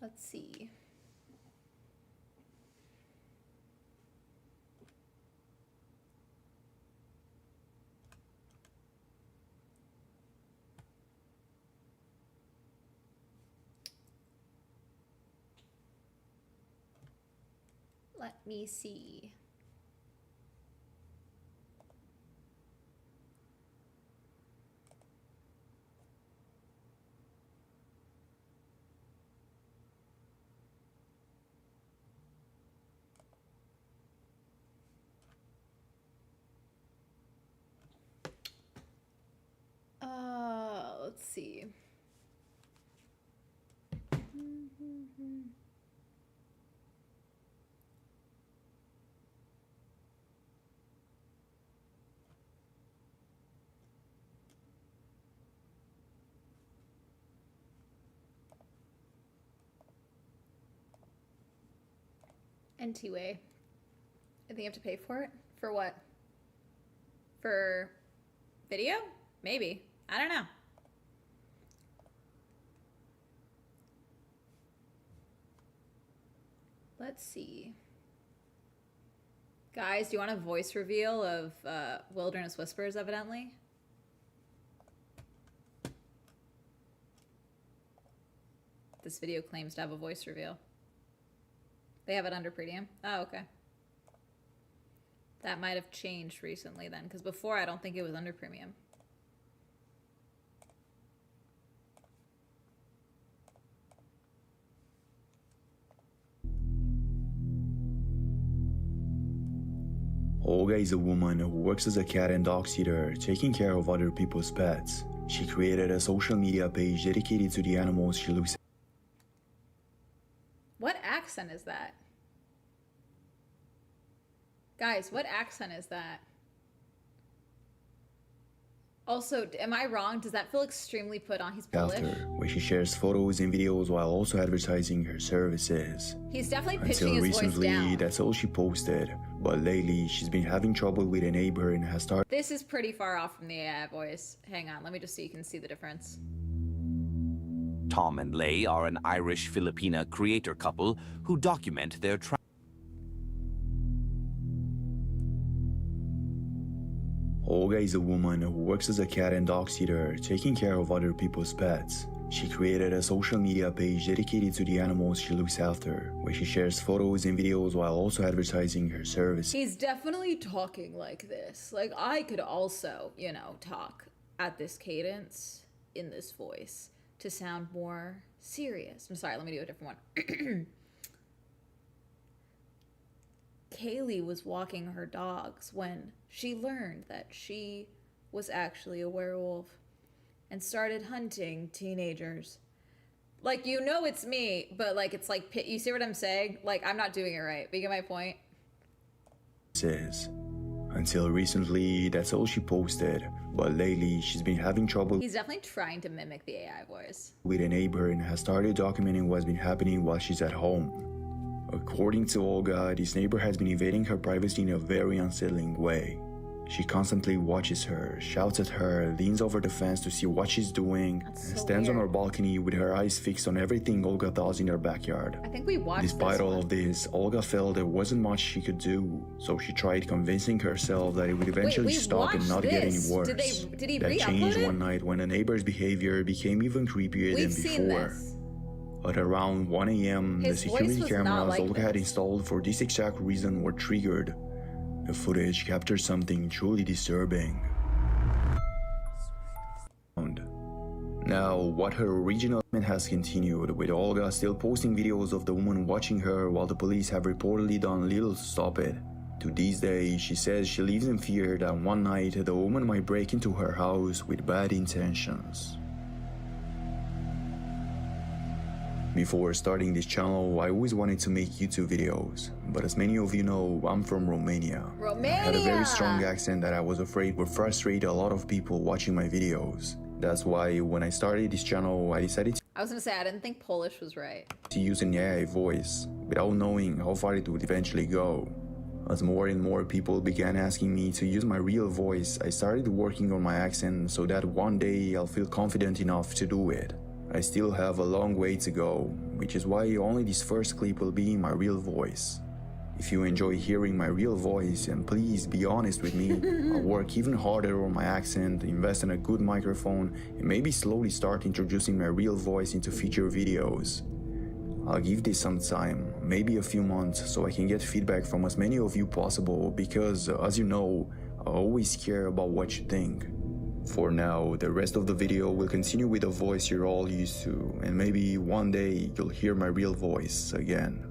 A: Let's see. Let me see. Let's see. NT-Way. I think you have to pay for it? For what? For video? Maybe. I don't know. Let's see. Guys, do you want a voice reveal of Wilderness Whispers, evidently? This video claims to have a voice reveal. They have it under premium. Oh, okay. That might have changed recently then, because before I don't think it was under premium.
M: Olga is a woman who works as a cat and dog sitter, taking care of other people's pets. She created a social media page dedicated to the animals she looks.
A: What accent is that? Guys, what accent is that? Also, am I wrong? Does that feel extremely put on? He's Polish.
M: After, where she shares photos and videos while also advertising her services.
A: He's definitely pitching
M: Until
A: his voice
M: recently,
A: down.
M: that's all she posted. But lately, she's been having trouble with a neighbor and has started.
A: This is pretty far off from the AI voice. Hang on, let me just so you can see the difference.
N: Tom and Leigh are an Irish-Filipina creator couple who document their
M: Olga is a woman who works as a cat and dog sitter, taking care of other people's pets. She created a social media page dedicated to the animals she looks after, where she shares photos and videos while also advertising her services.
A: He's definitely talking like this. Like, I could also, you know, talk at this cadence, in this voice, to sound more serious. I'm sorry, let me do a different one. Kaylee was walking her dogs when she learned that she was actually a werewolf and started hunting teenagers. Like, you know it's me, but like, it's like, you see what I'm saying? Like, I'm not doing it right, but you get my point?
M: Says. Until recently, that's all she posted, but lately she's been having trouble.
A: He's definitely trying to mimic the AI voice.
M: With a neighbor and has started documenting what's been happening while she's at home. According to Olga, this neighbor has been invading her privacy in a very unsettling way. She constantly watches her, shouts at her, leans over the fence to see what she's doing, and stands on her balcony with her eyes fixed on everything Olga does in her backyard.
A: I think we watched
M: Despite all of this, Olga felt there wasn't much she could do, so she tried convincing herself that it would eventually stop and not get any worse.
A: Did he
M: that changed one night when the neighbor's behavior became even creepier than before. At around 1 a.m., the security cameras Olga had installed for this exact reason were triggered. The footage captured something truly disturbing. Now, what her original has continued, with Olga still posting videos of the woman watching her while the police have reportedly done little to stop it. To this day, she says she lives in fear that one night the woman might break into her house with bad intentions. Before starting this channel, I always wanted to make YouTube videos, but as many of you know, I'm from Romania. I had a very strong accent that I was afraid would frustrate a lot of people watching my videos. That's why when I started this channel, I decided
A: I was gonna say, I didn't think Polish was right.
M: to use an AI voice, without knowing how far it would eventually go. As more and more people began asking me to use my real voice, I started working on my accent so that one day I'll feel confident enough to do it. I still have a long way to go, which is why only this first clip will be in my real voice. If you enjoy hearing my real voice, and please be honest with me, I'll work even harder on my accent, invest in a good microphone, and maybe slowly start introducing my real voice into future videos. I'll give this some time, maybe a few months, so I can get feedback from as many of you possible, because, as you know, I always care about what you think. For now, the rest of the video will continue with the voice you're all used to, and maybe one day you'll hear my real voice again.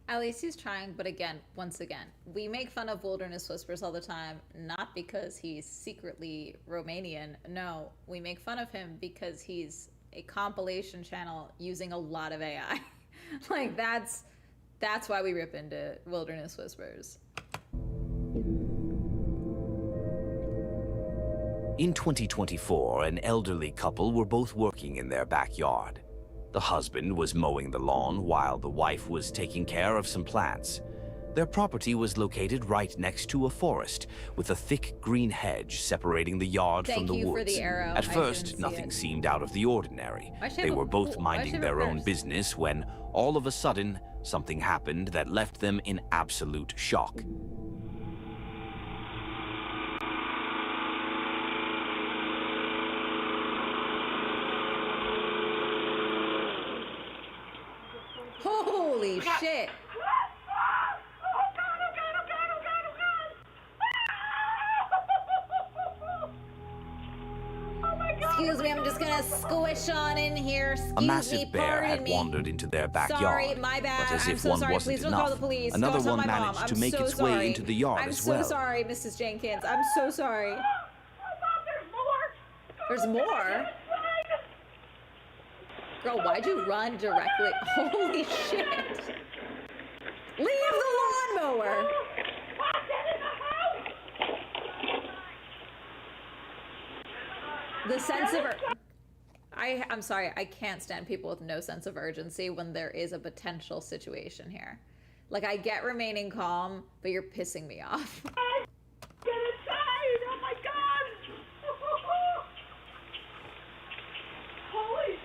A: At least he's trying, but again, once again, we make fun of Wilderness Whispers all the time, not because he's secretly Romanian. No, we make fun of him because he's a compilation channel using a lot of AI. Like, that's why we rip into Wilderness Whispers.
N: In 2024, an elderly couple were both working in their backyard. The husband was mowing the lawn while the wife was taking care of some plants. Their property was located right next to a forest, with a thick green hedge separating the yard from the
A: Thank you
N: woods.
A: for the arrow.
N: At
A: I
N: first,
A: didn't see
N: nothing
A: it.
N: seemed out of the ordinary.
A: Why should I
N: They
A: have a
N: were both
A: pool? Why should I
N: minding
A: have a
N: their own
A: purse?
N: business when, all of a sudden, something happened that left them in absolute shock.
A: Holy shit! Excuse me, I'm just gonna squish on in here. Excuse
N: A massive
A: me,
N: bear
A: pardon
N: had
A: me.
N: wandered into their backyard.
A: Sorry, my bad.
N: But as
A: I'm
N: if
A: so
N: one
A: sorry.
N: wasn't
A: Please don't
N: enough,
A: call the police.
N: another
A: Don't tell
N: one
A: my mom.
N: managed
A: I'm
N: to make
A: so
N: its
A: sorry.
N: way into the yard
A: I'm
N: as
A: so
N: well.
A: sorry, Mrs. Jenkins. I'm so sorry. There's more? Girl, why'd you run directly? Holy shit. Leave the lawnmower. The sense of... I'm sorry, I can't stand people with no sense of urgency when there is a potential situation here. Like, I get remaining calm, but you're pissing me off.
J: Get inside! Oh my god! Holy!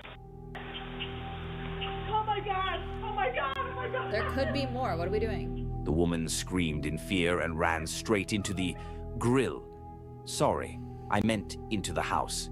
J: Oh my god! Oh my god! Oh my god!
A: There could be more. What are we doing?
N: The woman screamed in fear and ran straight into the grill. Sorry, I meant into the house.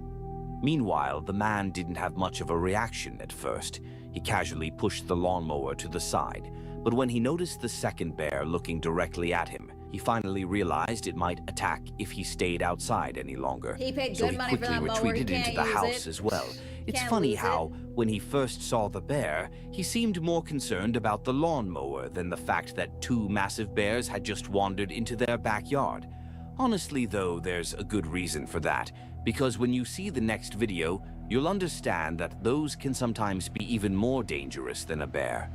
N: Meanwhile, the man didn't have much of a reaction at first. He casually pushed the lawnmower to the side, but when he noticed the second bear looking directly at him, he finally realized it might attack if he stayed outside any longer.
A: He paid
N: So
A: good
N: he
A: money for
N: quickly
A: that mower. He
N: retreated into
A: can't
N: the
A: use
N: house
A: it.
N: as well. It's
A: Can't
N: funny
A: lose
N: how, when he first saw the bear, he seemed more concerned about the lawnmower than the fact that two massive bears had just wandered into their backyard. Honestly, though, there's a good reason for that, because when you see the next video, you'll understand that those can sometimes be even more dangerous than a bear.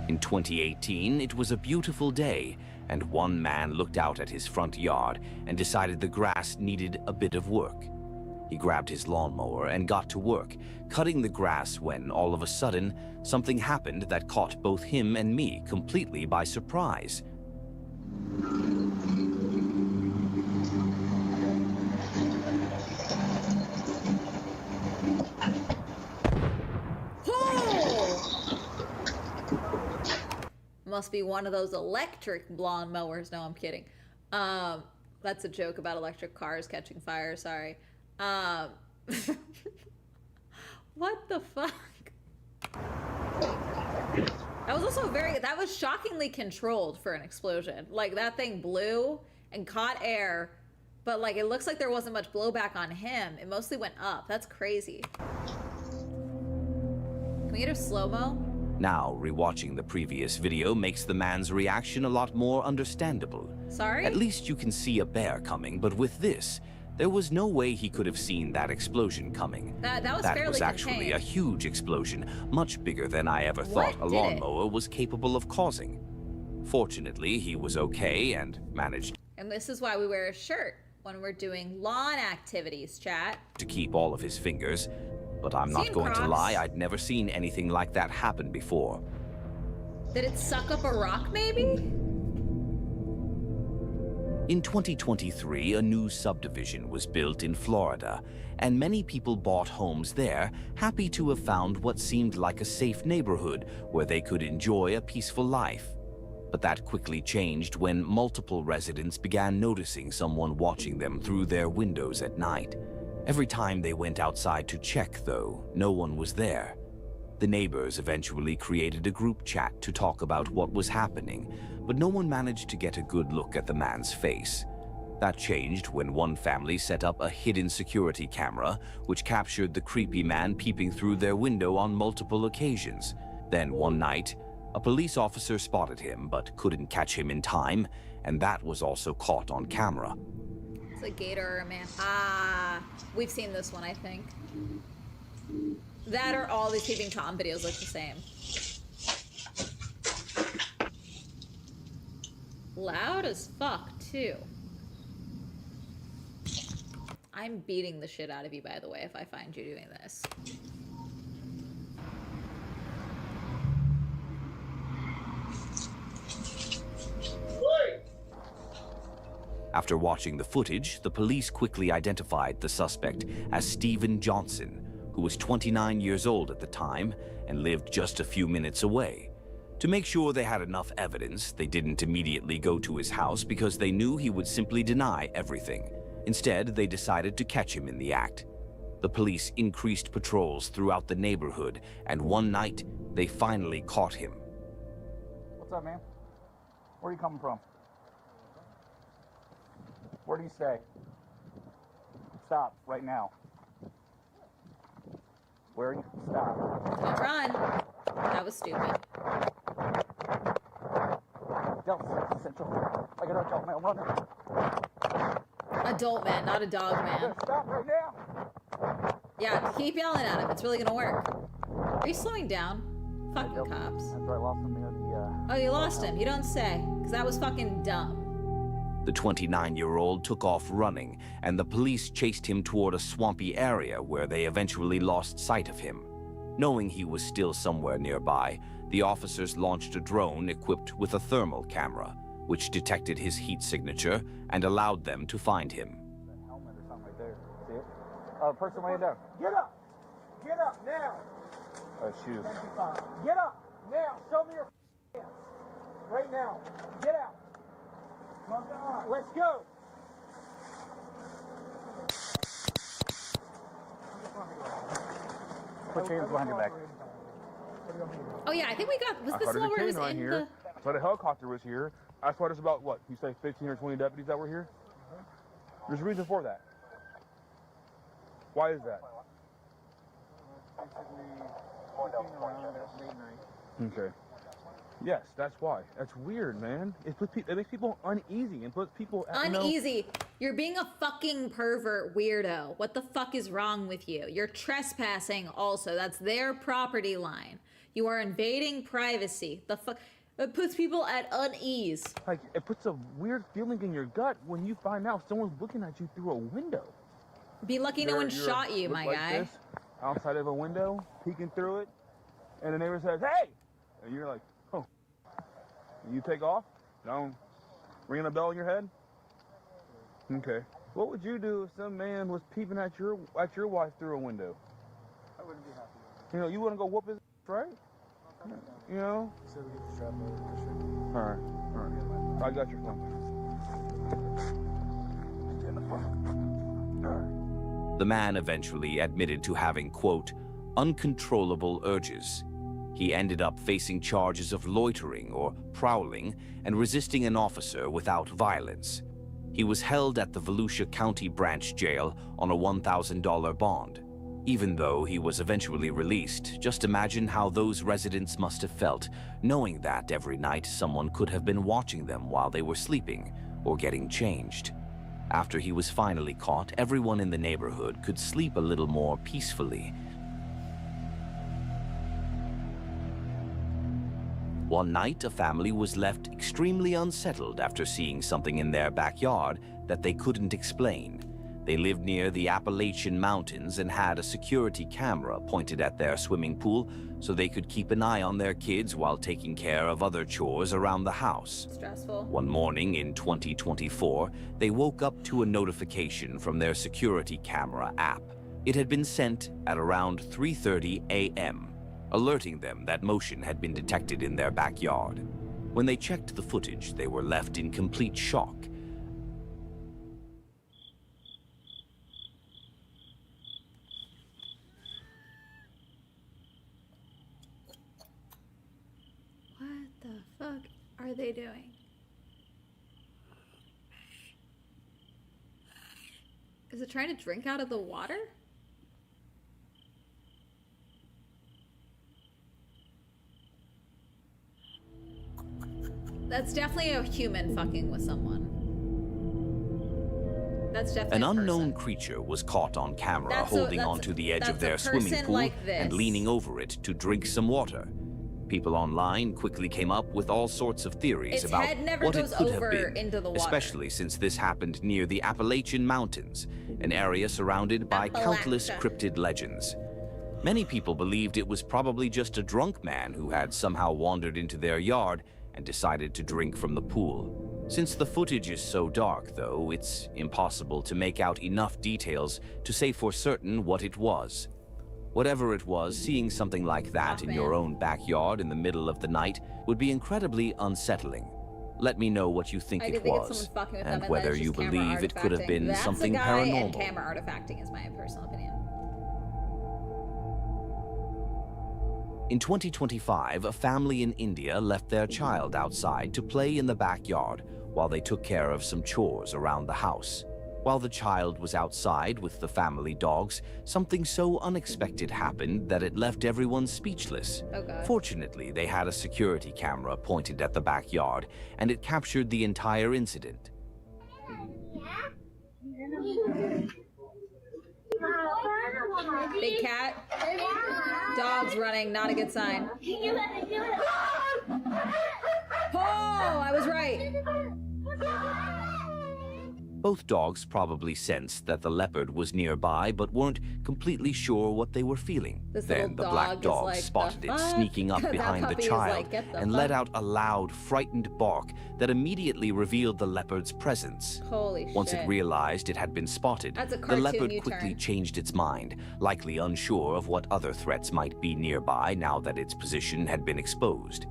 N: In 2018, it was a beautiful day, and one man looked out at his front yard and decided the grass needed a bit of work. He grabbed his lawnmower and got to work, cutting the grass when, all of a sudden, something happened that caught both him and me completely by surprise.
A: Must be one of those electric lawn mowers. No, I'm kidding. That's a joke about electric cars catching fire. Sorry. What the fuck? That was shockingly controlled for an explosion. Like, that thing blew and caught air, but like, it looks like there wasn't much blowback on him. It mostly went up. That's crazy. Can we get a slow-mo?
N: Now, rewatching the previous video makes the man's reaction a lot more understandable.
A: Sorry?
N: At least you can see a bear coming, but with this, there was no way he could have seen that explosion coming.
A: That was fairly
N: actually
A: contained.
N: a huge explosion, much bigger than I ever thought a lawnmower was capable of causing. Fortunately, he was okay and managed
A: And this is why we wear a shirt when we're doing lawn activities, chat.
N: to keep all of his fingers. But I'm not
A: Seen
N: going to
A: Crocs?
N: lie, I'd never seen anything like that happen before.
A: Did it suck up a rock, maybe?
N: In 2023, a new subdivision was built in Florida, and many people bought homes there, happy to have found what seemed like a safe neighborhood where they could enjoy a peaceful life. But that quickly changed when multiple residents began noticing someone watching them through their windows at night. Every time they went outside to check, though, no one was there. The neighbors eventually created a group chat to talk about what was happening, but no one managed to get a good look at the man's face. That changed when one family set up a hidden security camera, which captured the creepy man peeping through their window on multiple occasions. Then one night, a police officer spotted him but couldn't catch him in time, and that was also caught on camera.
A: It's a gator or a man. Ah, we've seen this one, I think. That or all these Peeping Tom videos look the same. Loud as fuck, too. I'm beating the shit out of you, by the way, if I find you doing this.
N: After watching the footage, the police quickly identified the suspect as Stephen Johnson, who was 29 years old at the time and lived just a few minutes away. To make sure they had enough evidence, they didn't immediately go to his house because they knew he would simply deny everything. Instead, they decided to catch him in the act. The police increased patrols throughout the neighborhood, and one night, they finally caught him.
O: What's up, man? Where are you coming from? Where do you stay? Stop, right now. Where are you? Stop.
A: Don't run. That was stupid.
O: Central. I got adult man running.
A: Adult man, not a dog man.
O: Stop right now.
A: Yeah, keep yelling at him. It's really gonna work. Are you slowing down? Fucking cops.
O: That's right, I lost him near the,
A: Oh, you lost him. You don't say. Because that was fucking dumb.
N: The 29-year-old took off running, and the police chased him toward a swampy area where they eventually lost sight of him. Knowing he was still somewhere nearby, the officers launched a drone equipped with a thermal camera, which detected his heat signature and allowed them to find him.
O: helmet or something right there. See it? Person laying down.
J: Get up! Get up now!
O: Shoes.
J: Get up now! Show me your hands. Right now. Get out. Let's go.
O: Put your hands behind your back.
A: Oh yeah, I think we got. Was
D: I
A: this
D: heard
A: the one where it
D: a
A: was
D: canine
A: in
D: here.
A: the?
D: I thought a helicopter was here. I thought it's about what? You say 15 or 20 deputies that were here? There's a reason for that. Why is that? Okay. Yes, that's why. That's weird, man. It makes people uneasy and puts people at,
A: Uneasy. You're being a fucking pervert weirdo. What the fuck is wrong with you? You're trespassing also. That's their property line. You are invading privacy. The fuck? It puts people at unease.
D: Like, it puts a weird feeling in your gut when you find out someone's looking at you through a window.
A: Be lucky no one shot you, my
D: like
A: guy.
D: This, outside of a window, peeking through it, and the neighbor says, "Hey!" And you're like, "Oh." And you take off? No. Ringing a bell in your head? Okay. What would you do if some man was peeping at your wife through a window?
O: I wouldn't be happy.
D: You know, you wouldn't go whoop his right? You know?
O: So we get the strap over for sure.
D: All right. I got your phone. Stay in the phone. All right.
N: The man eventually admitted to having, quote, uncontrollable urges. He ended up facing charges of loitering or prowling and resisting an officer without violence. He was held at the Volusia County Branch Jail on a $1,000 bond. Even though he was eventually released, just imagine how those residents must have felt, knowing that every night someone could have been watching them while they were sleeping or getting changed. After he was finally caught, everyone in the neighborhood could sleep a little more peacefully. One night, a family was left extremely unsettled after seeing something in their backyard that they couldn't explain. They lived near the Appalachian Mountains and had a security camera pointed at their swimming pool so they could keep an eye on their kids while taking care of other chores around the house.
A: Stressful.
N: One morning in 2024, they woke up to a notification from their security camera app. It had been sent at around 3:30 a.m., alerting them that motion had been detected in their backyard. When they checked the footage, they were left in complete shock.
A: What the fuck are they doing? Is it trying to drink out of the water? That's definitely a human fucking with someone. That's definitely
N: An
A: a person.
N: unknown creature was caught on camera holding onto the edge of their swimming pool
A: like
N: and leaning over it to drink some water. People online quickly came up with all sorts of theories
A: Its
N: about
A: head never
N: what
A: goes
N: it could
A: over
N: have been,
A: into the water.
N: especially since this happened near the Appalachian Mountains, an area surrounded by countless cryptid legends. Many people believed it was probably just a drunk man who had somehow wandered into their yard and decided to drink from the pool. Since the footage is so dark, though, it's impossible to make out enough details to say for certain what it was. Whatever it was, seeing something like that in your own backyard in the middle of the night would be incredibly unsettling. Let me know what you think
A: I do
N: it
A: think it's
N: was,
A: someone fucking with
N: and
A: them, and
N: whether
A: then it's
N: you
A: just camera
N: believe it could have
A: artifacting.
N: been
A: That's
N: something
A: a guy,
N: paranormal.
A: and camera artifacting is my personal opinion.
N: In 2025, a family in India left their child outside to play in the backyard while they took care of some chores around the house. While the child was outside with the family dogs, something so unexpected happened that it left everyone speechless.
A: Oh, God.
N: Fortunately, they had a security camera pointed at the backyard, and it captured the entire incident.
A: Big cat. Dogs running, not a good sign. Oh, I was right.
N: Both dogs probably sensed that the leopard was nearby, but weren't completely sure what they were feeling.
A: This
N: Then the
A: little
N: black
A: dog is
N: dog
A: like,
N: spotted
A: "The
N: it
A: fuck?"
N: sneaking up
A: That
N: behind the
A: puppy is
N: child
A: like, "Get the
N: and let
A: fuck?"
N: out a loud, frightened bark that immediately revealed the leopard's presence.
A: Holy
N: Once
A: shit.
N: it realized it had been spotted,
A: That's a
N: the
A: cartoon
N: leopard
A: U-turn.
N: quickly changed its mind, likely unsure of what other threats might be nearby now that its position had been exposed.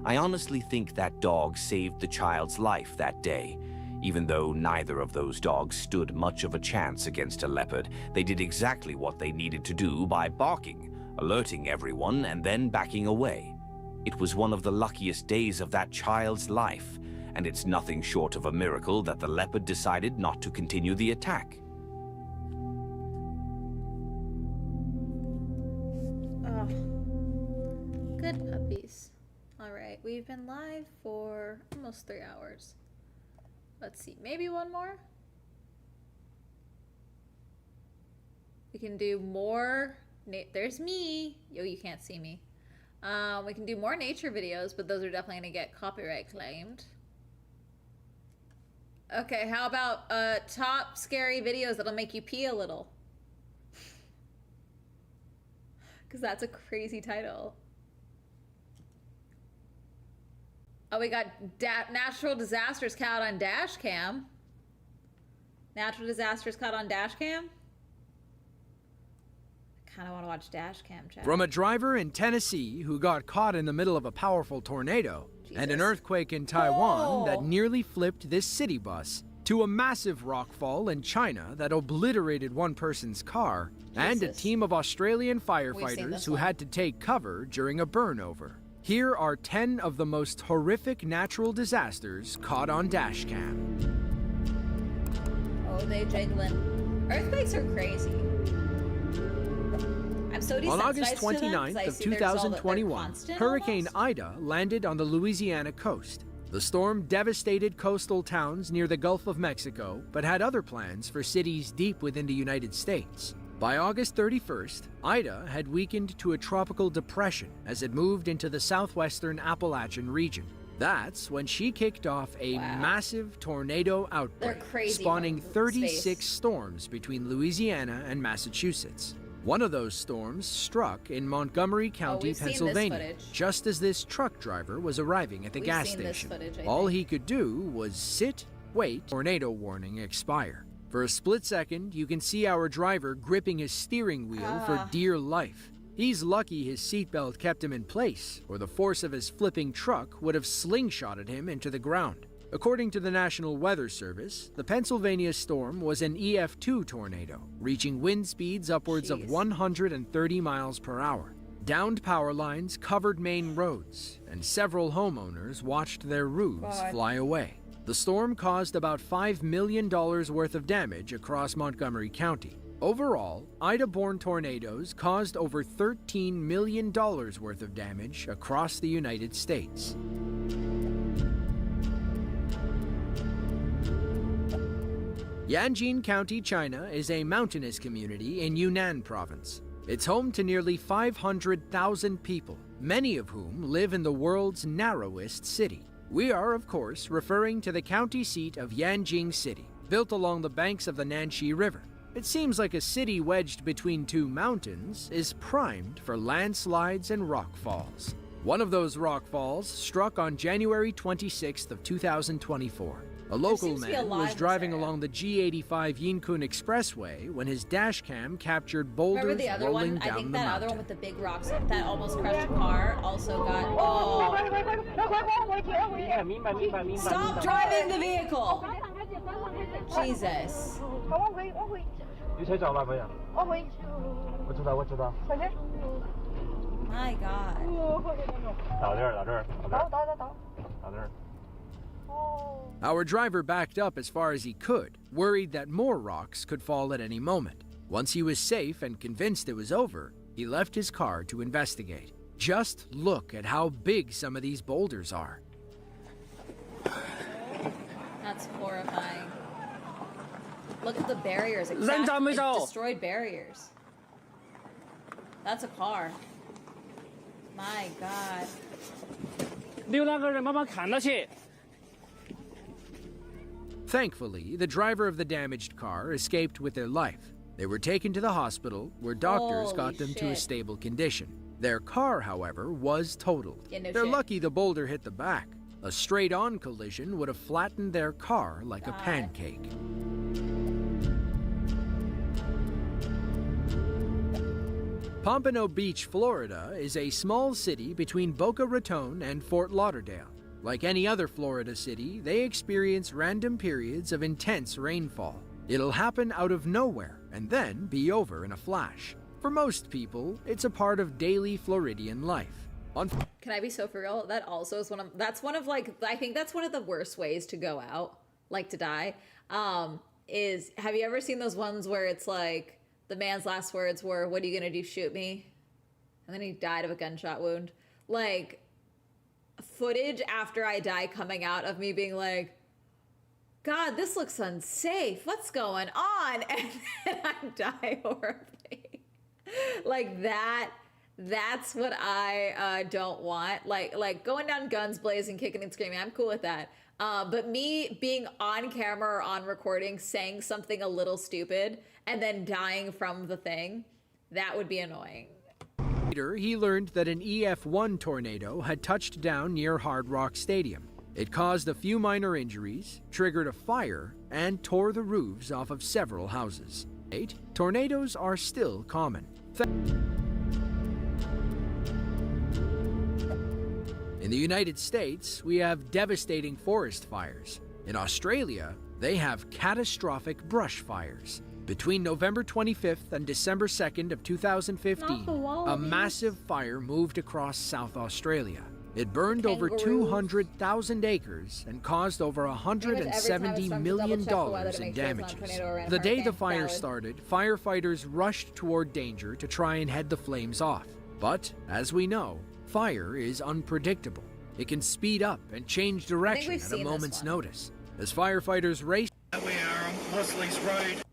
N: I honestly think that dog saved the child's life that day. Even though neither of those dogs stood much of a chance against a leopard, they did exactly what they needed to do by barking, alerting everyone, and then backing away. It was one of the luckiest days of that child's life, and it's nothing short of a miracle that the leopard decided not to continue the attack.
A: Oh. Good puppies. All right, we've been live for almost 3 hours. Let's see, maybe one more? We can do more. There's me. Yo, you can't see me. We can do more nature videos, but those are definitely gonna get copyright claimed. Okay, how about top scary videos that'll make you pee a little? Because that's a crazy title. Oh, we got natural disasters caught on dash cam. Natural disasters caught on dash cam? I kind of want to watch dash cam, chat.
P: From a driver in Tennessee who got caught in the middle of a powerful tornado and an earthquake in Taiwan that nearly flipped this city bus, to a massive rockfall in China that obliterated one person's car, and a team of Australian firefighters who had to take cover during a burnover. Here are 10 of the most horrific natural disasters caught on dashcam.
A: Oh, they jiggling. Earthquakes are crazy. I'm so desensitized
P: On August
A: to them 'cause
P: 29th
A: I
P: of
A: see there's all that they're
P: 2021,
A: constant
P: Hurricane
A: almost.
P: Ida landed on the Louisiana coast. The storm devastated coastal towns near the Gulf of Mexico, but had other plans for cities deep within the United States. By August 31st, Ida had weakened to a tropical depression as it moved into the southwestern Appalachian region. That's when she kicked off a massive tornado outbreak,
A: crazy
P: spawning
A: from
P: 36
A: space.
P: storms between Louisiana and Massachusetts. One of those storms struck in Montgomery County,
A: we've seen this
P: Pennsylvania,
A: footage.
P: just as this truck driver was arriving at the
A: We've
P: gas
A: seen this
P: station.
A: footage, I
P: All
A: think.
P: he could do was sit, wait, tornado warning expire. For a split second, you can see our driver gripping his steering wheel for dear life. He's lucky his seatbelt kept him in place, or the force of his flipping truck would have slingshotted him into the ground. According to the National Weather Service, the Pennsylvania storm was an EF2 tornado, reaching wind speeds upwards of 130 miles per hour. Downed power lines covered main roads, and several homeowners watched their roofs fly away. The storm caused about $5 million worth of damage across Montgomery County. Overall, Ida-borne tornadoes caused over $13 million worth of damage across the United States. Yanjin County, China is a mountainous community in Yunnan province. It's home to nearly 500,000 people, many of whom live in the world's narrowest city. We are, of course, referring to the county seat of Yanjing City, built along the banks of the Nanxi River. It seems like a city wedged between two mountains is primed for landslides and rockfalls. One of those rock falls struck on January 26th of 2024. A local
A: seems to be a
P: man
A: lot
P: was
A: in this
P: driving
A: area.
P: along the G85 Yinkun Expressway when his dash cam captured boulders
A: Remember the other
P: rolling
A: one? I
P: down
A: think
P: the
A: that
P: mountain.
A: other one with the big rocks that almost crushed a car also got. Oh. Stop driving the vehicle! Jesus.
O: 你车找了没有？我知道，我知道。
A: My God.
O: 到这儿，到这儿，到这儿，到这儿。
P: Our driver backed up as far as he could, worried that more rocks could fall at any moment. Once he was safe and convinced it was over, he left his car to investigate. Just look at how big some of these boulders are.
A: That's horrifying. Look at the barriers. It destroyed barriers. That's a car. My God.
O: 溜那个人慢慢看到去。
P: Thankfully, the driver of the damaged car escaped with their life. They were taken to the hospital, where doctors got them to a stable condition. Their car, however, was totaled.
A: Yeah, no
P: They're
A: shit.
P: lucky the boulder hit the back. A straight-on collision would have flattened their car like a pancake. Pompano Beach, Florida is a small city between Boca Raton and Fort Lauderdale. Like any other Florida city, they experience random periods of intense rainfall. It'll happen out of nowhere and then be over in a flash. For most people, it's a part of daily Floridian life.
A: Can I be so for real? That also is I think that's one of the worst ways to go out, like to die. Have you ever seen those ones where it's like the man's last words were, "What are you gonna do? Shoot me?" And then he died of a gunshot wound. Like, footage after I die coming out of me being like, God, this looks unsafe. What's going on? And then I die horribly. Like that's what I don't want. Like going down guns blazing, kicking and screaming, I'm cool with that. But me being on camera or on recording, saying something a little stupid and then dying from the thing, that would be annoying.
P: Later, he learned that an EF1 tornado had touched down near Hard Rock Stadium. It caused a few minor injuries, triggered a fire, and tore the roofs off of several houses. Tornadoes are still common. In the United States, we have devastating forest fires. In Australia, they have catastrophic brush fires. Between November 25th and December 2nd of 2015, a massive fire moved across South Australia. It burned over 200,000 acres and caused over $170 million in damages. The day the fire started, firefighters rushed toward danger to try and head the flames off. But, as we know, fire is unpredictable. It can speed up and change direction at a moment's notice. As firefighters race...
Q: We are on Leslie's Road.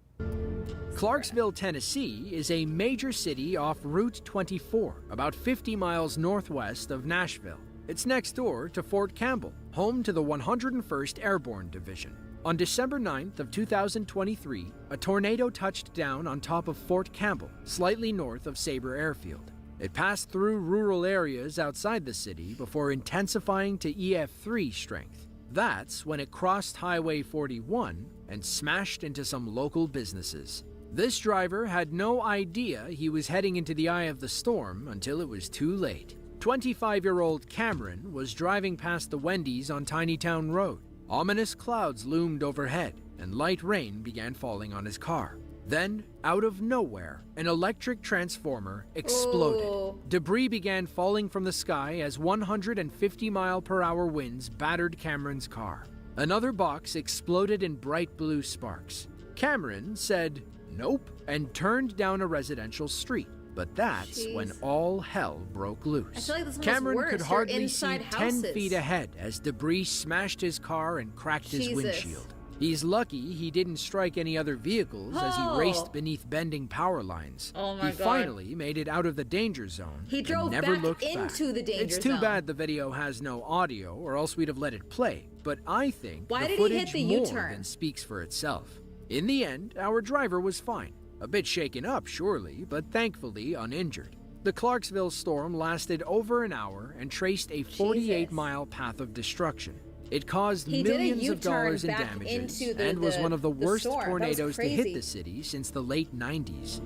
P: Clarksville, Tennessee is a major city off Route 24, about 50 miles northwest of Nashville. It's next door to Fort Campbell, home to the 101st Airborne Division. On December 9th of 2023, a tornado touched down on top of Fort Campbell, slightly north of Sabre Airfield. It passed through rural areas outside the city before intensifying to EF3 strength. That's when it crossed Highway 41 and smashed into some local businesses. This driver had no idea he was heading into the eye of the storm until it was too late. 25-year-old Cameron was driving past the Wendy's on Tinytown Road. Ominous clouds loomed overhead, and light rain began falling on his car. Then, out of nowhere, an electric transformer exploded.
A: Ooh.
P: Debris began falling from the sky as 150-mile-per-hour winds battered Cameron's car. Another box exploded in bright blue sparks. Cameron said, "Nope," and turned down a residential street. But that's when all hell broke loose.
A: I feel like this one was
P: Cameron
A: worse.
P: could
A: You're
P: hardly see
A: inside
P: 10
A: houses.
P: feet ahead as debris smashed his car and cracked his
A: Jesus.
P: windshield. He's lucky he didn't strike any other vehicles as he raced beneath bending power lines.
A: Oh my
P: he
A: God.
P: finally made it out of the danger zone.
A: He drove
P: and never
A: back
P: looked
A: into
P: back.
A: the danger
P: It's too
A: zone.
P: bad the video has no audio, or else we'd have let it play. But I think
A: Why
P: the
A: did he hit
P: footage
A: the
P: more
A: U-turn?
P: than speaks for itself. In the end, our driver was fine. A bit shaken up, surely, but thankfully uninjured. The Clarksville storm lasted over an hour and traced a 48-mile path of destruction. It caused millions of dollars in damages and was one of the worst tornadoes to hit the city since the late 90s.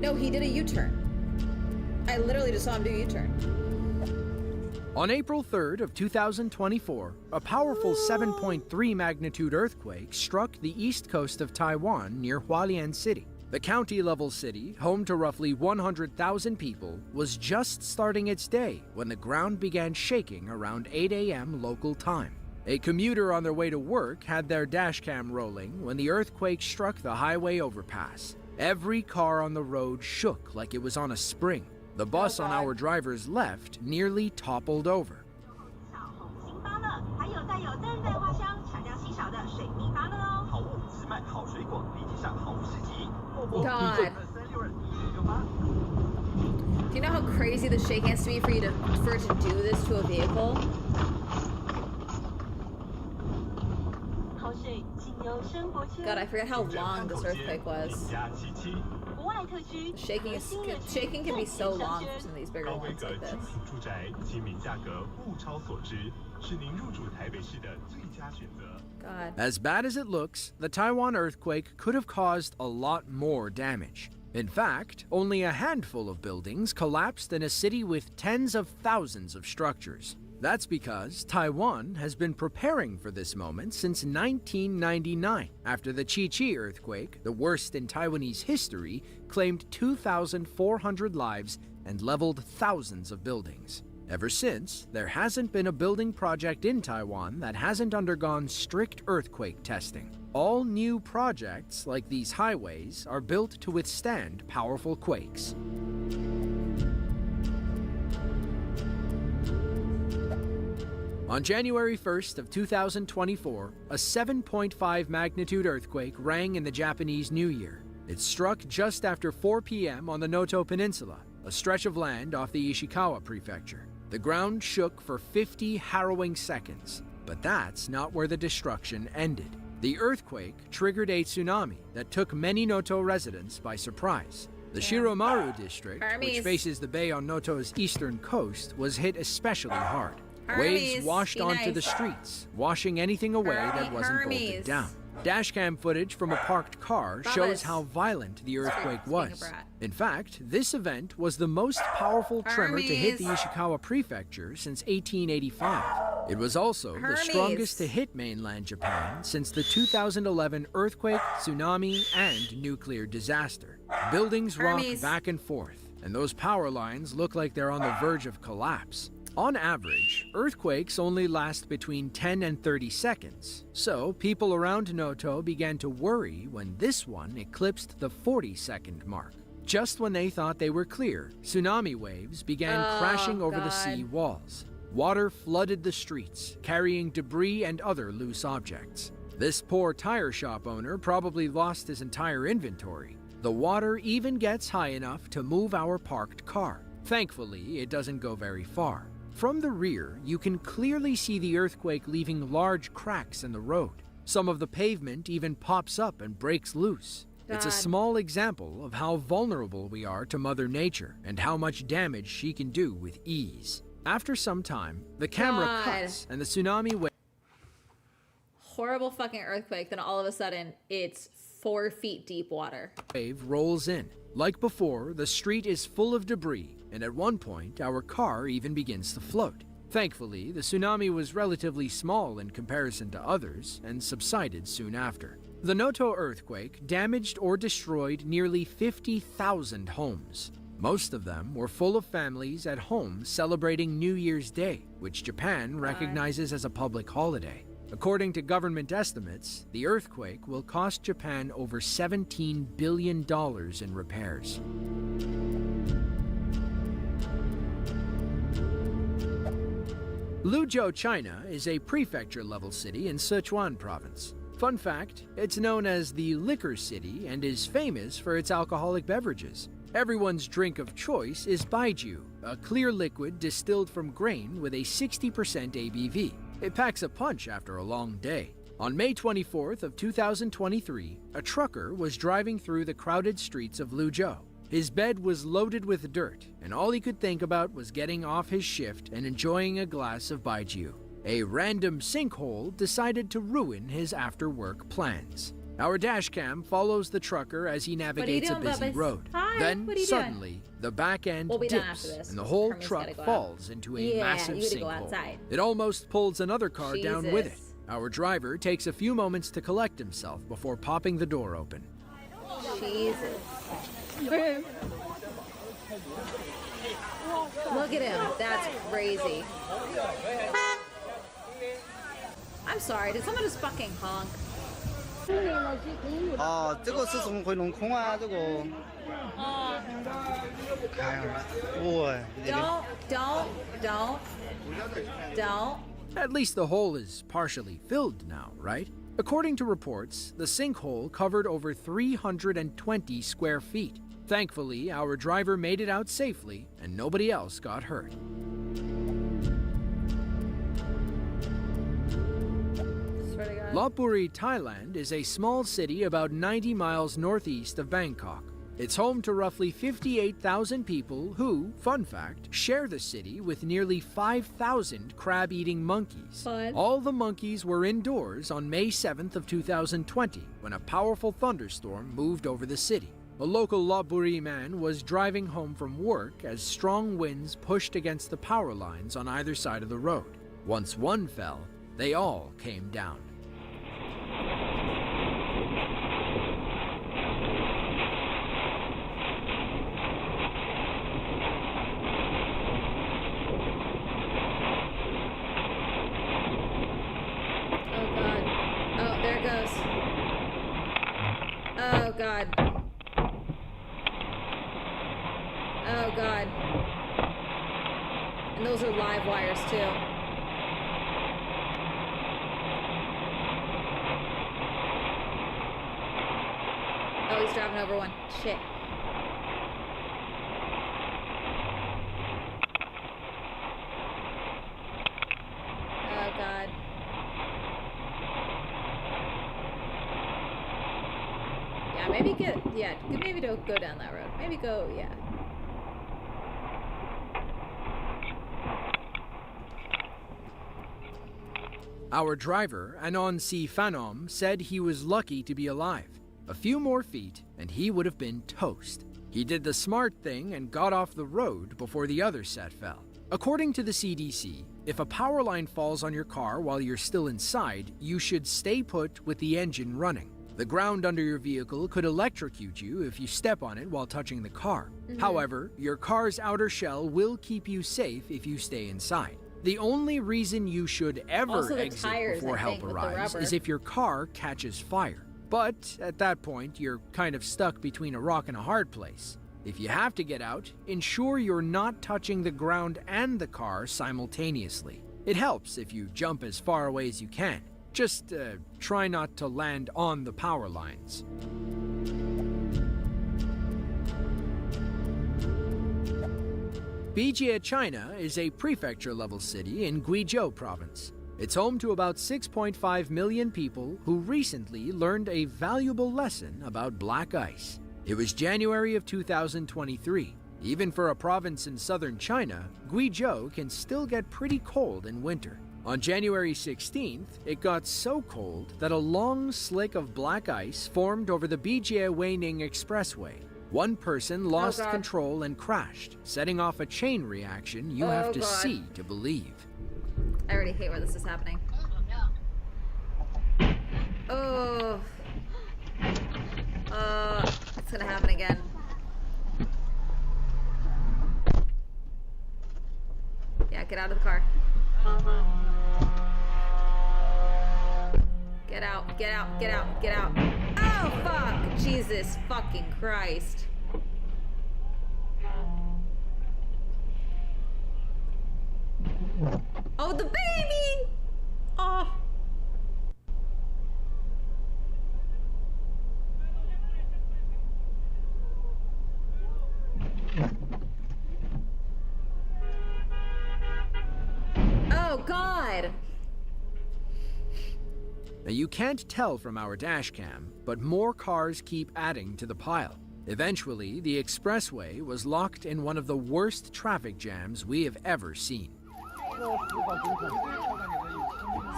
A: No, he did a U-turn. I literally just saw him do a U-turn.
P: On April 3rd of 2024, a powerful 7.3 magnitude earthquake struck the east coast of Taiwan near Hualien City. The county-level city, home to roughly 100,000 people, was just starting its day when the ground began shaking around 8 a.m. local time. A commuter on their way to work had their dashcam rolling when the earthquake struck the highway overpass. Every car on the road shook like it was on a spring. The bus on our driver's left nearly toppled over.
A: God. Do you know how crazy the shake has to be for it to do this to a vehicle? God, I forget how long this earthquake was. Shaking can be so long for some of these bigger ones like this. God.
P: As bad as it looks, the Taiwan earthquake could have caused a lot more damage. In fact, only a handful of buildings collapsed in a city with tens of thousands of structures. That's because Taiwan has been preparing for this moment since 1999, after the Chi-Chi earthquake, the worst in Taiwanese history, claimed 2,400 lives and leveled thousands of buildings. Ever since, there hasn't been a building project in Taiwan that hasn't undergone strict earthquake testing. All new projects, like these highways, are built to withstand powerful quakes. On January 1st of 2024, a 7.5 magnitude earthquake rang in the Japanese New Year. It struck just after 4 p.m. on the Noto Peninsula, a stretch of land off the Ishikawa prefecture. The ground shook for 50 harrowing seconds, but that's not where the destruction ended. The earthquake triggered a tsunami that took many Noto residents by surprise. The Shiromaru district, which faces the bay on Noto's eastern coast, was hit especially hard. Waves washed onto the streets, washing anything away that wasn't bolted down. Dashcam footage from a parked car shows how violent the earthquake was. In fact, this event was the most powerful tremor to hit the Ishikawa prefecture since 1885. It was also the strongest to hit mainland Japan since the 2011 earthquake, tsunami, and nuclear disaster. Buildings rock back and forth, and those power lines look like they're on the verge of collapse. On average, earthquakes only last between 10 and 30 seconds, so people around Noto began to worry when this one eclipsed the 40-second mark. Just when they thought they were clear, tsunami waves began crashing over the sea walls. Water flooded the streets, carrying debris and other loose objects. This poor tire shop owner probably lost his entire inventory. The water even gets high enough to move our parked car. Thankfully, it doesn't go very far. From the rear, you can clearly see the earthquake leaving large cracks in the road. Some of the pavement even pops up and breaks loose. It's a small example of how vulnerable we are to Mother Nature and how much damage she can do with ease. After some time, the camera cuts and the tsunami
A: horrible fucking earthquake, then all of a sudden, it's 4 feet deep water.
P: Wave rolls in. Like before, the street is full of debris, and at one point, our car even begins to float. Thankfully, the tsunami was relatively small in comparison to others and subsided soon after. The Noto earthquake damaged or destroyed nearly 50,000 homes. Most of them were full of families at home celebrating New Year's Day, which Japan recognizes as a public holiday. According to government estimates, the earthquake will cost Japan over $17 billion in repairs. Luzhou, China is a prefecture-level city in Sichuan province. Fun fact, it's known as the Liquor City and is famous for its alcoholic beverages. Everyone's drink of choice is baijiu, a clear liquid distilled from grain with a 60% ABV. It packs a punch after a long day. On May 24th of 2023, a trucker was driving through the crowded streets of Luzhou. His bed was loaded with dirt, and all he could think about was getting off his shift and enjoying a glass of baijiu. A random sinkhole decided to ruin his after-work plans. Our dashcam follows the trucker as he navigates a busy road.
A: Hi,
P: Then,
A: what are you
P: suddenly,
A: doing?
P: the back end
A: We'll be done
P: dips,
A: after this.
P: and the whole
A: Herman's
P: truck
A: gotta go out.
P: falls into a massive
A: you gotta go
P: sinkhole.
A: outside.
P: It almost pulls another car down with it.
A: Jesus.
P: Our driver takes a few moments to collect himself before popping the door open.
A: Jesus. Look at him. That's crazy. I'm sorry. Did someone just fucking honk?
R: 啊，这个是什么回龙空啊？这个。看啊，哇！
A: Don't.
P: At least the hole is partially filled now, right? According to reports, the sinkhole covered over 320 square feet. Thankfully, our driver made it out safely and nobody else got hurt. Lopburi, Thailand is a small city about 90 miles northeast of Bangkok. It's home to roughly 58,000 people who, fun fact, share the city with nearly 5,000 crab-eating monkeys.
A: Fun.
P: All the monkeys were indoors on May 7th of 2020 when a powerful thunderstorm moved over the city. A local Lopburi man was driving home from work as strong winds pushed against the power lines on either side of the road. Once one fell, they all came down.
A: Oh God. Oh God. And those are live wires too. Oh, he's driving over one. Shit. Oh God. Yeah, maybe don't go down that road. Maybe go, yeah.
P: Our driver, Anon C. Phanom, said he was lucky to be alive. A few more feet, and he would have been toast. He did the smart thing and got off the road before the other set fell. According to the CDC, if a power line falls on your car while you're still inside, you should stay put with the engine running. The ground under your vehicle could electrocute you if you step on it while touching the car. However, your car's outer shell will keep you safe if you stay inside. The only reason you should ever
A: Also the
P: exit
A: tires,
P: before
A: I
P: help
A: think, with the
P: arrives
A: rubber.
P: is if your car catches fire. But at that point, you're kind of stuck between a rock and a hard place. If you have to get out, ensure you're not touching the ground and the car simultaneously. It helps if you jump as far away as you can. Just try not to land on the power lines. Bijie, China is a prefecture-level city in Guizhou province. It's home to about 6.5 million people who recently learned a valuable lesson about black ice. It was January of 2023. Even for a province in southern China, Guizhou can still get pretty cold in winter. On January 16th, it got so cold that a long slick of black ice formed over the Bijie-Weining Expressway. One person lost control and crashed, setting off a chain reaction you have to see to believe.
A: I already hate where this is happening. Oh. It's gonna happen again. Yeah, get out of the car. Get out, get out, get out, get out. Oh, fuck! Jesus fucking Christ. Oh, the baby! Oh. Oh, God!
P: Now you can't tell from our dash cam, but more cars keep adding to the pile. Eventually, the expressway was locked in one of the worst traffic jams we have ever seen.
A: So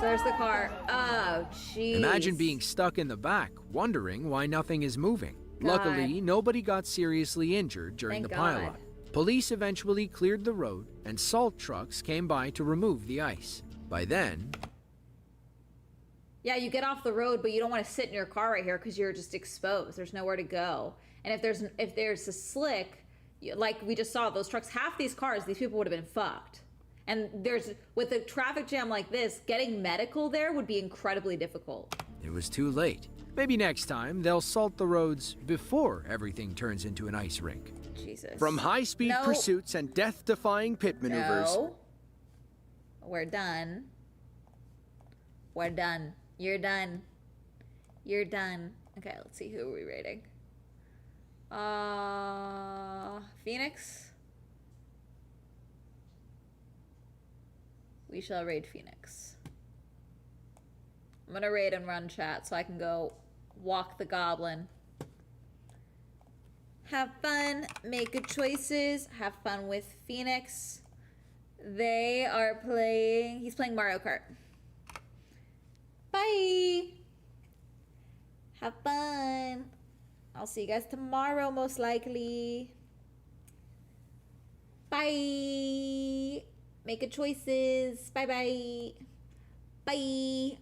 A: there's the car. Oh, jeez.
P: Imagine being stuck in the back, wondering why nothing is moving. Luckily, nobody got seriously injured during the pileup. Police eventually cleared the road, and salt trucks came by to remove the ice. By then...
A: Yeah, you get off the road, but you don't want to sit in your car right here because you're just exposed. There's nowhere to go. And if there's a slick, like we just saw, those trucks, half these cars, these people would have been fucked. And with a traffic jam like this, getting medical there would be incredibly difficult.
P: It was too late. Maybe next time they'll salt the roads before everything turns into an ice rink.
A: Jesus.
P: From high-speed pursuits and death-defying pit maneuvers.
A: No. We're done. We're done. You're done. You're done. Okay, let's see, who are we rating? Phoenix? We shall raid Phoenix. I'm gonna raid and run chat so I can go walk the goblin. Have fun, make good choices, have fun with Phoenix. They are playing, he's playing Mario Kart. Bye! Have fun. I'll see you guys tomorrow, most likely. Bye! Make good choices. Bye-bye. Bye.